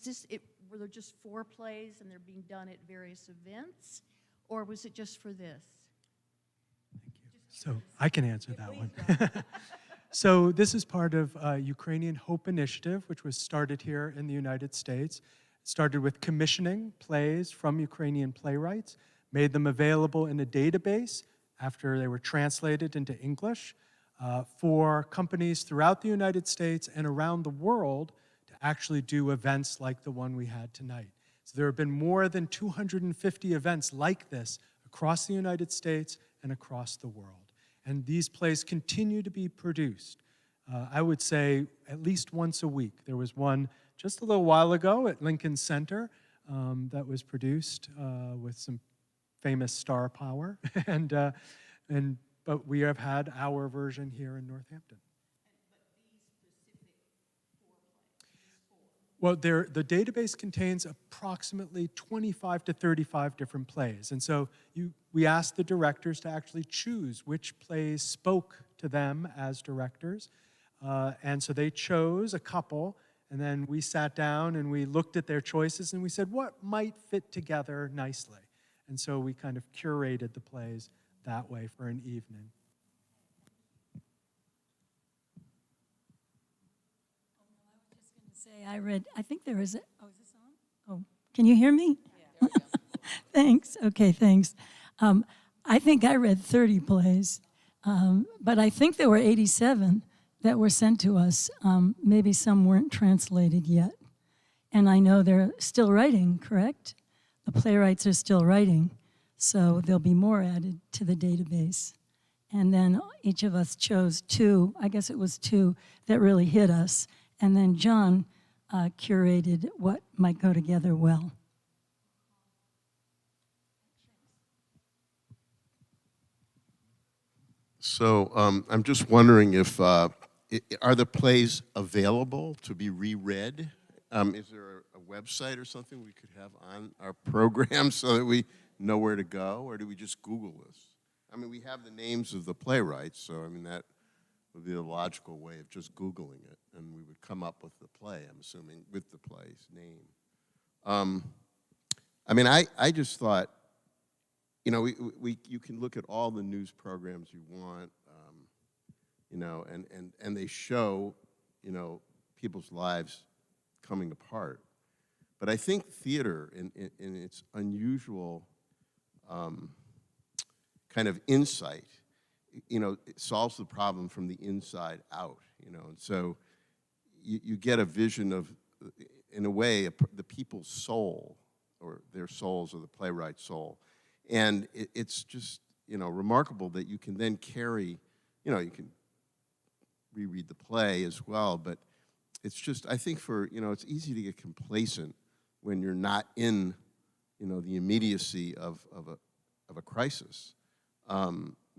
Were there just 4 plays and they're being done at various events, or was it just for this? So I can answer that one. So this is part of Ukrainian Hope Initiative, which was started here in the United States. It started with commissioning plays from Ukrainian playwrights, made them available in a database after they were translated into English for companies throughout the United States and around the world to actually do events like the one we had tonight. So there have been more than 250 events like this across the United States and across the world. And these plays continue to be produced. I would say at least once a week. There was one just a little while ago at Lincoln Center that was produced with some famous star power. But we have had our version here in Northampton. Well, the database contains approximately 25 to 35 different plays. And so we asked the directors to actually choose which plays spoke to them as directors. And so they chose a couple, and then we sat down and we looked at their choices and we said, what might fit together nicely? And so we kind of curated the plays that way for an evening. Say I read, I think there is a, oh, is this on? Oh, can you hear me? Yeah. Thanks. Okay, thanks. I think I read 30 plays, but I think there were 87 that were sent to us. Maybe some weren't translated yet. And I know they're still writing, correct? The playwrights are still writing, so there'll be more added to the database. And then each of us chose two, I guess it was two, that really hit us. And then John curated what might go together well. So I'm just wondering if, are the plays available to be reread? Is there a website or something we could have on our program so that we know where to go, or do we just Google this? I mean, we have the names of the playwrights, so I mean, that would be a logical way of just Googling it, and we would come up with the play, I'm assuming, with the play's name. I mean, I just thought, you know, you can look at all the news programs you want, you know, and they show, you know, people's lives coming apart. But I think theater, in its unusual kind of insight, you know, it solves the problem from the inside out, you know. And so you get a vision of, in a way, the people's soul, or their souls, or the playwright's soul. And it's just, you know, remarkable that you can then carry, you know, you can reread the play as well, but it's just, I think you know, it's easy to get complacent when you're not in, you know, the immediacy of a crisis.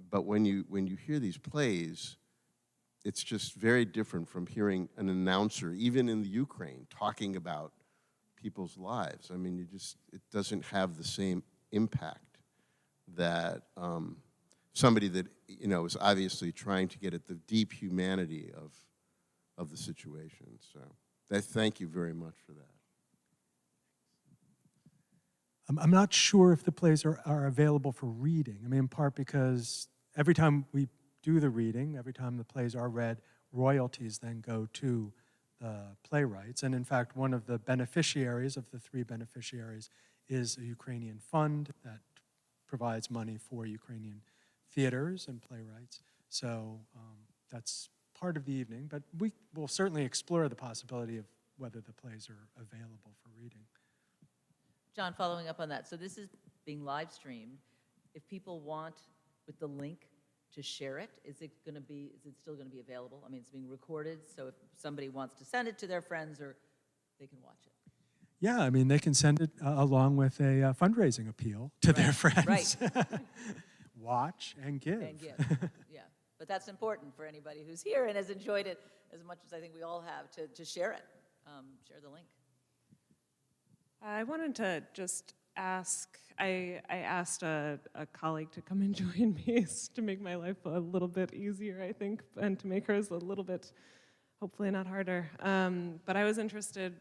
But when you hear these plays, it's just very different from hearing an announcer, even in the Ukraine, talking about people's lives. I mean, it doesn't have the same impact that somebody that, you know, is obviously trying to get at the deep humanity of the situation. So thank you very much for that. I'm not sure if the plays are available for reading. I mean, in part because every time we do the reading, every time the plays are read, royalties then go to the playwrights. And in fact, one of the beneficiaries of the 3 beneficiaries is a Ukrainian fund that provides money for Ukrainian theaters and playwrights. So that's part of the evening, but we will certainly explore the possibility of whether the plays are available for reading. John, following up on that, so this is being live streamed. If people want, with the link, to share it, is it still going to be available? I mean, it's being recorded, so if somebody wants to send it to their friends, or they can watch it. Yeah, I mean, they can send it along with a fundraising appeal to their friends. Right. Watch and give. And give, yeah. But that's important for anybody who's here and has enjoyed it as much as I think we all have, to share it, share the link. I wanted to just ask, I asked a colleague to come and join me to make my life a little bit easier, I think, and to make hers a little bit, hopefully not harder. But I was interested,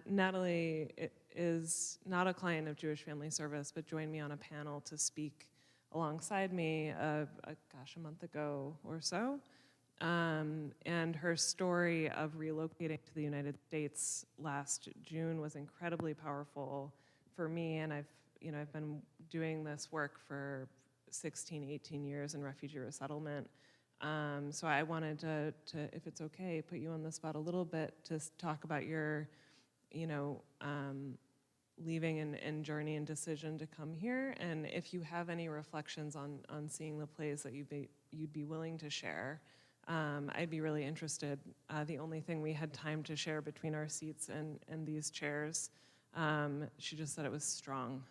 Natalie is not a client of Jewish Family Service, but joined me on a panel to speak alongside me, a month ago or so. And her story of relocating to the United States last June was incredibly powerful for me, and I've been doing this work for 16, 18 years in refugee resettlement, So I wanted to, if it's okay, put you on the spot a little bit to talk about your, leaving and journey and decision to come here, and if you have any reflections on seeing the plays that you'd be willing to share. I'd be really interested. The only thing we had time to share between our seats and these chairs, she just said it was strong.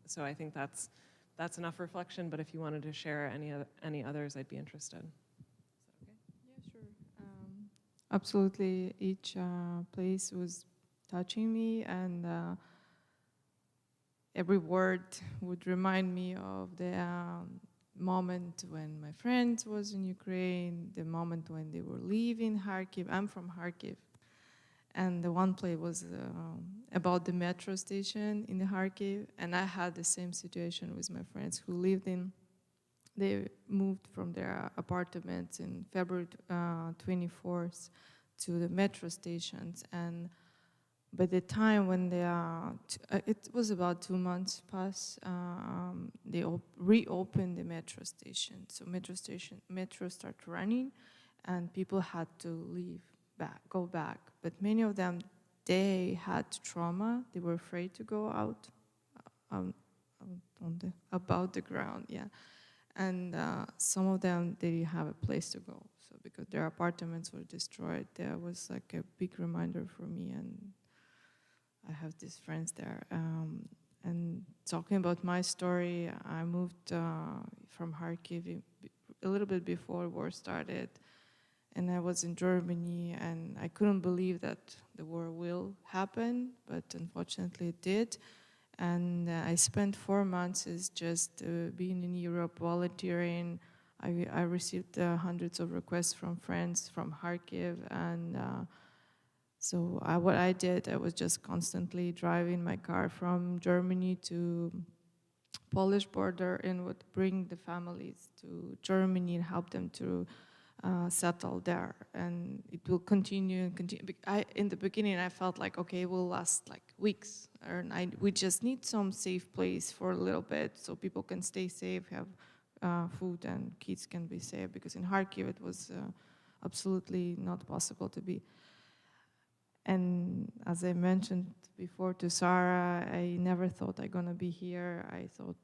So I think that's enough reflection, but if you wanted to share any others, I'd be interested. Is that okay? Yeah, sure. Absolutely, each place was touching me, and every word would remind me of the moment when my friend was in Ukraine, the moment when they were leaving Kharkiv. I'm from Kharkiv. And the one play was about the metro station in Kharkiv. And I had the same situation with my friends who lived in, they moved from their apartments in February 24th to the metro stations. And by the time when they it was about 2 months past, they reopened the metro station. So metro started running, and people had to go back. But many of them, they had trauma. They were afraid to go out about the ground, yeah. And some of them, they didn't have a place to go. So because their apartments were destroyed, there was like a big reminder for me, and I have these friends there. And talking about my story, I moved from Kharkiv a little bit before war started, and I was in Germany, and I couldn't believe that the war will happen, but unfortunately it did. And I spent 4 months just being in Europe, volunteering. I received hundreds of requests from friends from Kharkiv, and so what I did, I was just constantly driving my car from Germany to Polish border and would bring the families to Germany and help them to settle there. And it will continue and continue. In the beginning, I felt like, okay, it will last like weeks. We just need some safe place for a little bit so people can stay safe, have food, and kids can be safe. Because in Kharkiv, it was absolutely not possible to be. And as I mentioned before to Sarah, I never thought I'm gonna be here. I thought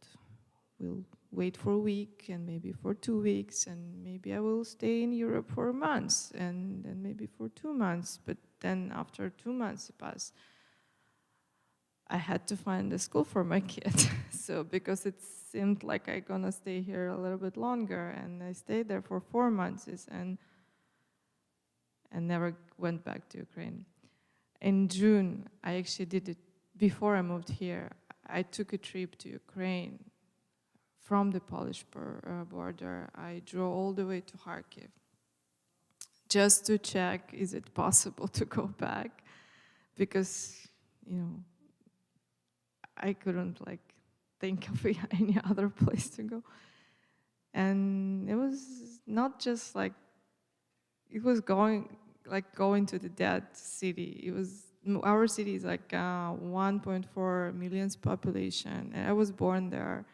we'll wait for a week and maybe for 2 weeks, and maybe I will stay in Europe for months and then maybe for 2 months. But then after 2 months passed, I had to find a school for my kid. So because it seemed like I'm gonna stay here a little bit longer, and I stayed there for 4 months and never went back to Ukraine. In June, I actually did it before I moved here. I took a trip to Ukraine from the Polish border. I drove all the way to Kharkiv just to check, is it possible to go back? Because, I couldn't think of any other place to go. And it was not just it was going to the dead city. Our city is 1.4 million population, and I was born there.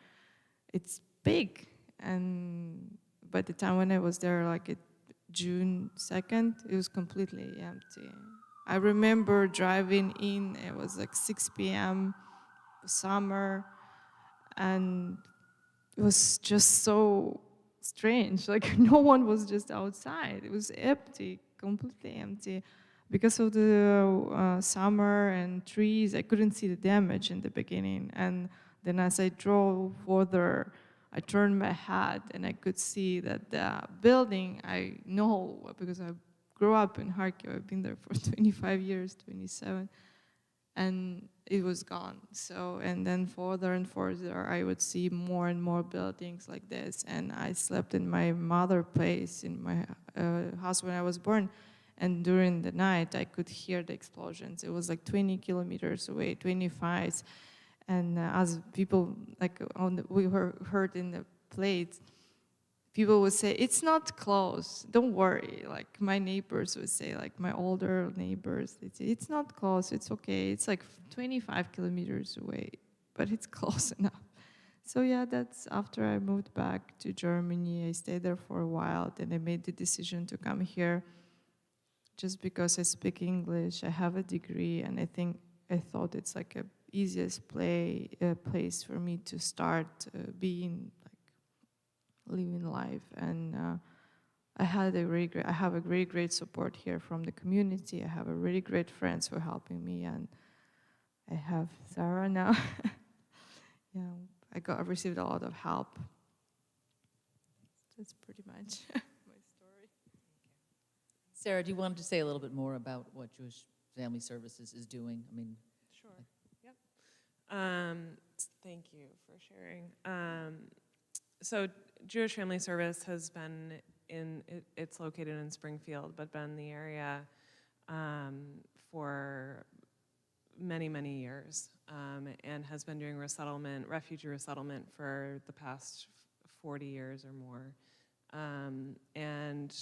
It's big, and by the time when I was there, June 2nd, it was completely empty. I remember driving in, it was 6 p.m., summer, and it was just so strange. No one was just outside. It was empty, completely empty. Because of the summer and trees, I couldn't see the damage in the beginning. And then as I drove further, I turned my head and I could see that the building I know, because I grew up in Kharkiv, I've been there for 25 years, 27, and it was gone. So, and then further and further, I would see more and more buildings like this. And I slept in my mother's place, in my house when I was born. And during the night, I could hear the explosions. It was 20 kilometers away, 25. And as people, we heard in the plates, people would say, it's not close, don't worry. My neighbors would say, my older neighbors, they'd say, it's not close, it's okay. It's 25 kilometers away, but it's close enough. So yeah, that's after I moved back to Germany. I stayed there for a while. Then I made the decision to come here just because I speak English. I have a degree, and I thought it's like a easiest place for me to start being like living life. And I have a really great support here from the community. I have a really great friends who are helping me, and I have Sarah now. Yeah, I received a lot of help. That's pretty much my story. Sarah, do you want to say a little bit more about what Jewish Family Services is doing? I mean, sure. Yep. Thank you for sharing. So Jewish Family Service has been it's located in Springfield, but been in the area for many, many years, and has been doing refugee resettlement for the past 40 years or more. And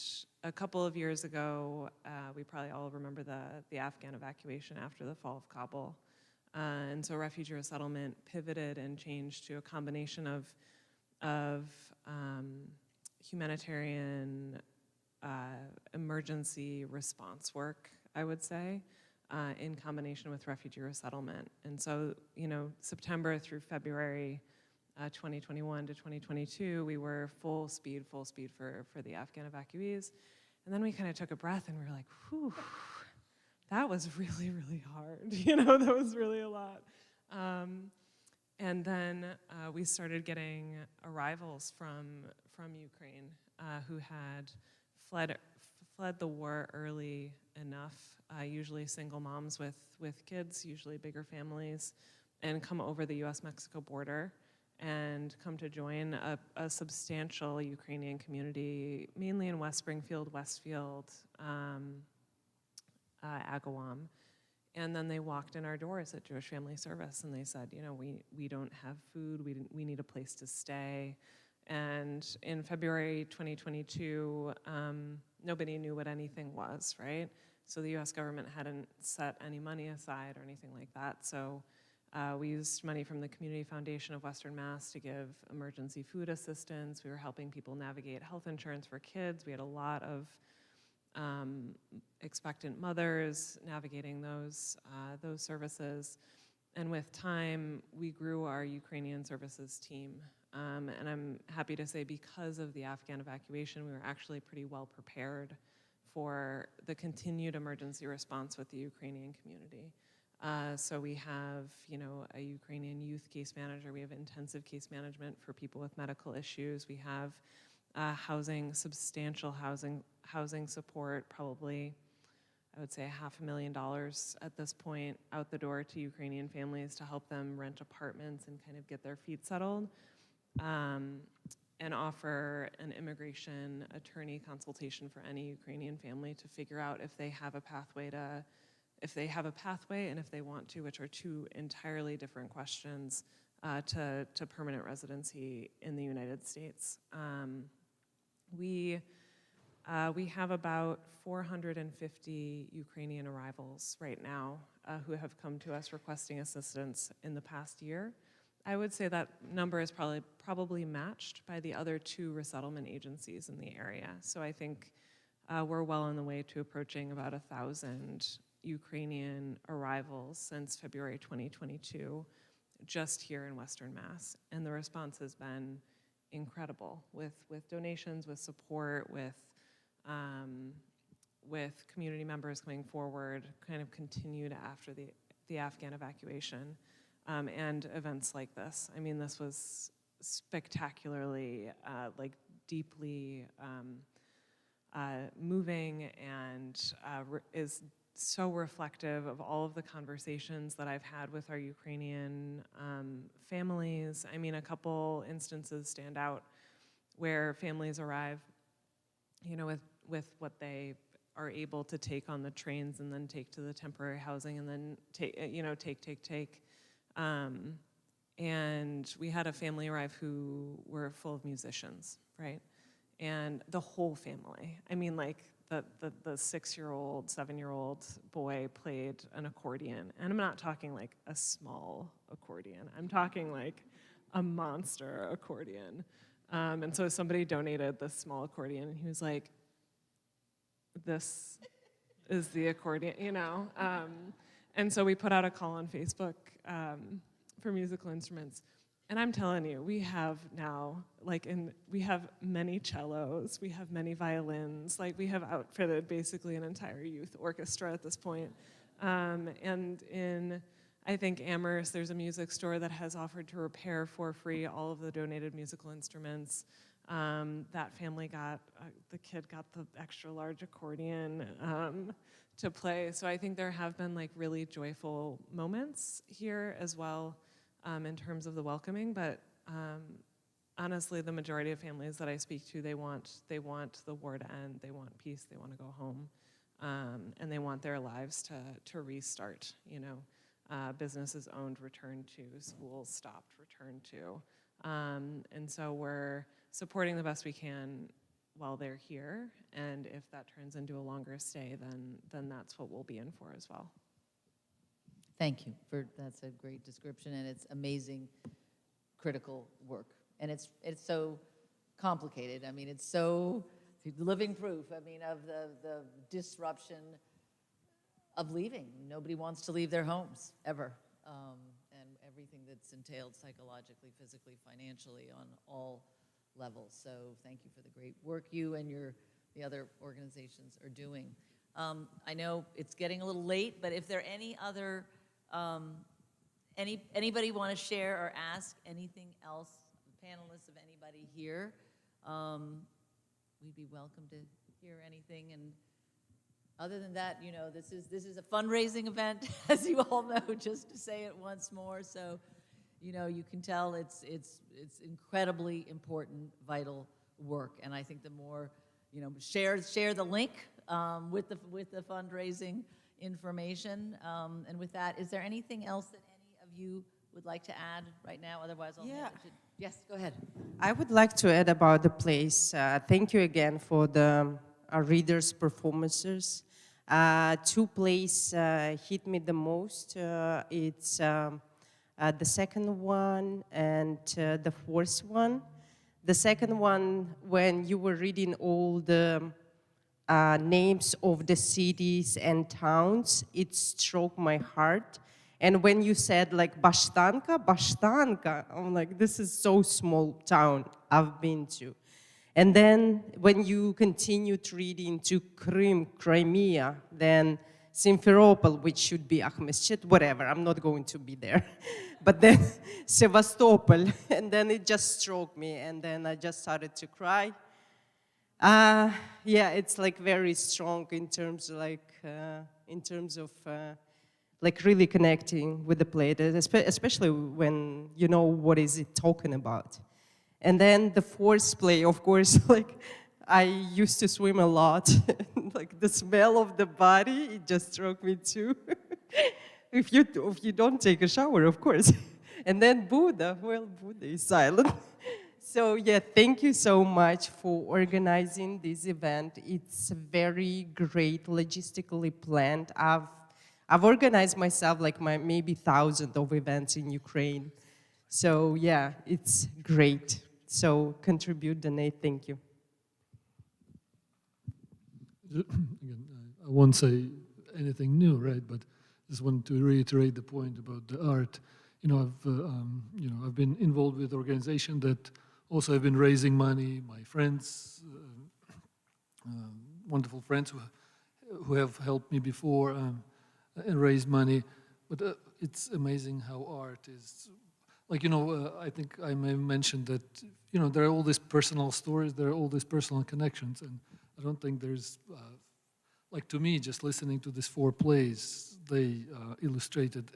a couple of years ago, we probably all remember the Afghan evacuation after the fall of Kabul. And so refugee resettlement pivoted and changed to a combination of humanitarian emergency response work, I would say, in combination with refugee resettlement. And so, September through February 2021 to 2022, we were full speed for the Afghan evacuees. And then we kind of took a breath and we were like, whew, that was really, really hard. That was really a lot. And then we started getting arrivals from Ukraine who had fled the war early enough, usually single moms with kids, usually bigger families, and come over the US-Mexico border and come to join a substantial Ukrainian community, mainly in West Springfield, Westfield, Agawam. And then they walked in our doors at Jewish Family Service and they said, we don't have food, we need a place to stay. And in February 2022, nobody knew what anything was, right? So the US government hadn't set any money aside or anything like that. So we used money from the Community Foundation of Western Mass to give emergency food assistance. We were helping people navigate health insurance for kids. We had a lot of expectant mothers navigating those services. And with time, we grew our Ukrainian services team. And I'm happy to say because of the Afghan evacuation, we were actually pretty well prepared for the continued emergency response with the Ukrainian community. So we have, a Ukrainian youth case manager. We have intensive case management for people with medical issues. We have substantial housing support, probably, I would say $500,000 at this point out the door to Ukrainian families to help them rent apartments and kind of get their feet settled. And offer an immigration attorney consultation for any Ukrainian family to figure out if they have a pathway and if they want to, which are two entirely different questions, to permanent residency in the United States. We have about 450 Ukrainian arrivals right now who have come to us requesting assistance in the past year. I would say that number is probably matched by the other two resettlement agencies in the area. So I think we're well on the way to approaching about 1,000 Ukrainian arrivals since February 2022, just here in Western Mass. And the response has been incredible with donations, with support, with community members coming forward, kind of continued after the Afghan evacuation. And events like this. I mean, this was spectacularly, deeply moving and is so reflective of all of the conversations that I've had with our Ukrainian families. I mean, a couple instances stand out where families arrive, with what they are able to take on the trains and then take to the temporary housing and then take. And we had a family arrive who were full of musicians, right? And the whole family. I mean, the 6-year-old, 7-year-old boy played an accordion. And I'm not talking like a small accordion. I'm talking like a monster accordion. And so somebody donated this small accordion, and he was like, this is the accordion, you know? And so we put out a call on Facebook for musical instruments. And I'm telling you, we have now, we have many cellos, we have many violins, we have outfitted basically an entire youth orchestra at this point. And in, I think, Amherst, there's a music store that has offered to repair for free all of the donated musical instruments. That family the kid got the extra large accordion to play. So I think there have been really joyful moments here as well in terms of the welcoming, but honestly, the majority of families that I speak to, they want the war to end, they want peace, they want to go home, and they want their lives to restart, you know. Businesses owned, returned to, schools stopped, returned to. And so we're supporting the best we can while they're here, and if that turns into a longer stay, then that's what we'll be in for as well. Thank you that's a great description, and it's amazing, critical work. And it's so complicated. I mean, it's so living proof, I mean, of the disruption of leaving. Nobody wants to leave their homes, ever. And everything that's entailed psychologically, physically, financially, on all levels. So thank you for the great work you and the other organizations are doing. I know it's getting a little late, but if there are any other, anybody want to share or ask anything else, panelists of anybody here, we'd be welcome to hear anything. And other than that, you know, this is a fundraising event, as you all know, just to say it once more. So, you know, you can tell it's incredibly important, vital work. And I think the more, you know, share the link with the fundraising information. And with that, is there anything else that any of you would like to add right now? Otherwise, I'll hand it to. Yes, go ahead. I would like to add about the plays. Thank you again for the readers' performances. Two plays hit me the most. It's the second one and the fourth one. The second one, when you were reading all the names of the cities and towns, it struck my heart. And when you said Bashtanka, I'm like, this is so small town I've been to. And then when you continued reading to Crimea, then Simferopol, which should be Akhmedshit, whatever, I'm not going to be there. But then Sevastopol, and then it just struck me, and then I just started to cry. Yeah, it's very strong in terms of really connecting with the play, especially when you know what is it talking about. And then the fourth play, of course, I used to swim a lot. The smell of the body, it just struck me too. if you don't take a shower, of course. And then Buddha, well, Buddha is silent. So yeah, thank you so much for organizing this event. It's very great, logistically planned. I've organized myself maybe thousands of events in Ukraine. So yeah, it's great. So contribute, donate, thank you. Again, I won't say anything new, right? But just want to reiterate the point about the art. I've been involved with organizations that also have been raising money. My friends, wonderful friends who have helped me before and raised money. But it's amazing how art is. I think I may have mentioned that, there are all these personal stories, there are all these personal connections, and I don't think there's, to me, just listening to these four plays, they illustrated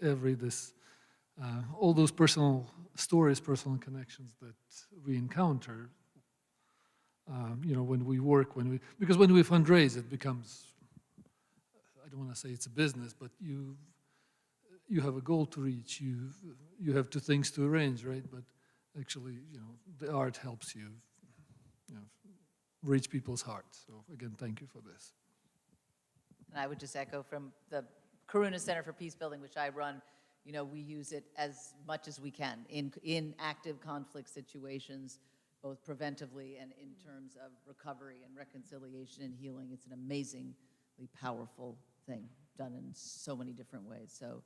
all those personal stories, personal connections that we encounter, when we work, because when we fundraise, it becomes, I don't want to say it's a business, but you have a goal to reach, you have two things to arrange, right? But actually, the art helps you, reach people's hearts. So again, thank you for this. And I would just echo from the Karuna Center for Peacebuilding, which I run, you know, we use it as much as we can in active conflict situations, both preventively and in terms of recovery and reconciliation and healing. It's an amazingly powerful thing done in so many different ways. So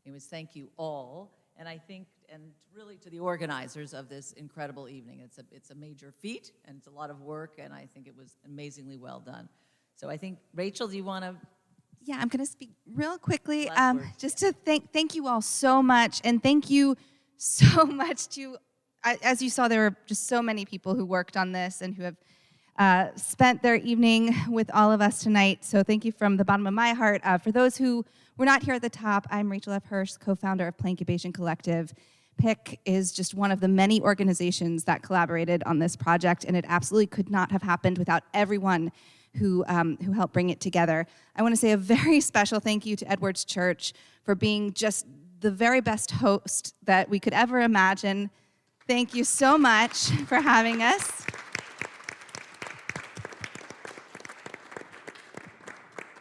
anyways, thank you all. And I think, and really to the organizers of this incredible evening, it's a major feat and it's a lot of work, and I think it was amazingly well done. So I think, Rachel, do you want to? Yeah, I'm going to speak real quickly, Last word. just to thank you all so much, and thank you so much to, as you saw, there were just so many people who worked on this and who have spent their evening with all of us tonight. So thank you from the bottom of my heart. For those who were not here at the top, I'm Rachel F. Hirsch, co-founder of Plankubation Collective. PIC is just one of the many organizations that collaborated on this project, and it absolutely could not have happened without everyone who helped bring it together. I want to say a very special thank you to Edwards Church for being just the very best host that we could ever imagine. Thank you so much for having us.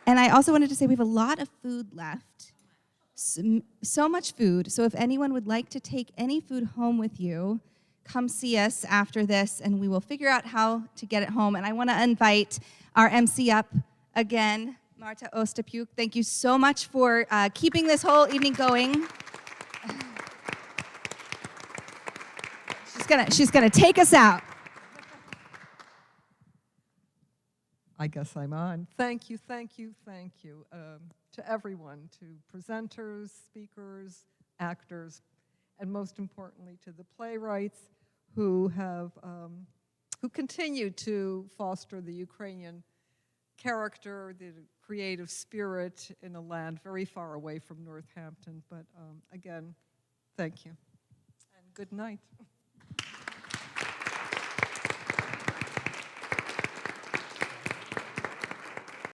And I also wanted to say we have a lot of food left, so much food. So if anyone would like to take any food home with you, come see us after this and we will figure out how to get it home. And I want to invite our MC up again, Marta Ostapuk. Thank you so much for keeping this whole evening going. She's gonna take us out. I guess I'm on. Thank you, thank you, thank you to everyone, to presenters, speakers, actors, and most importantly to the playwrights who have, who continue to foster the Ukrainian character, the creative spirit in a land very far away from Northampton. But again, thank you, and good night.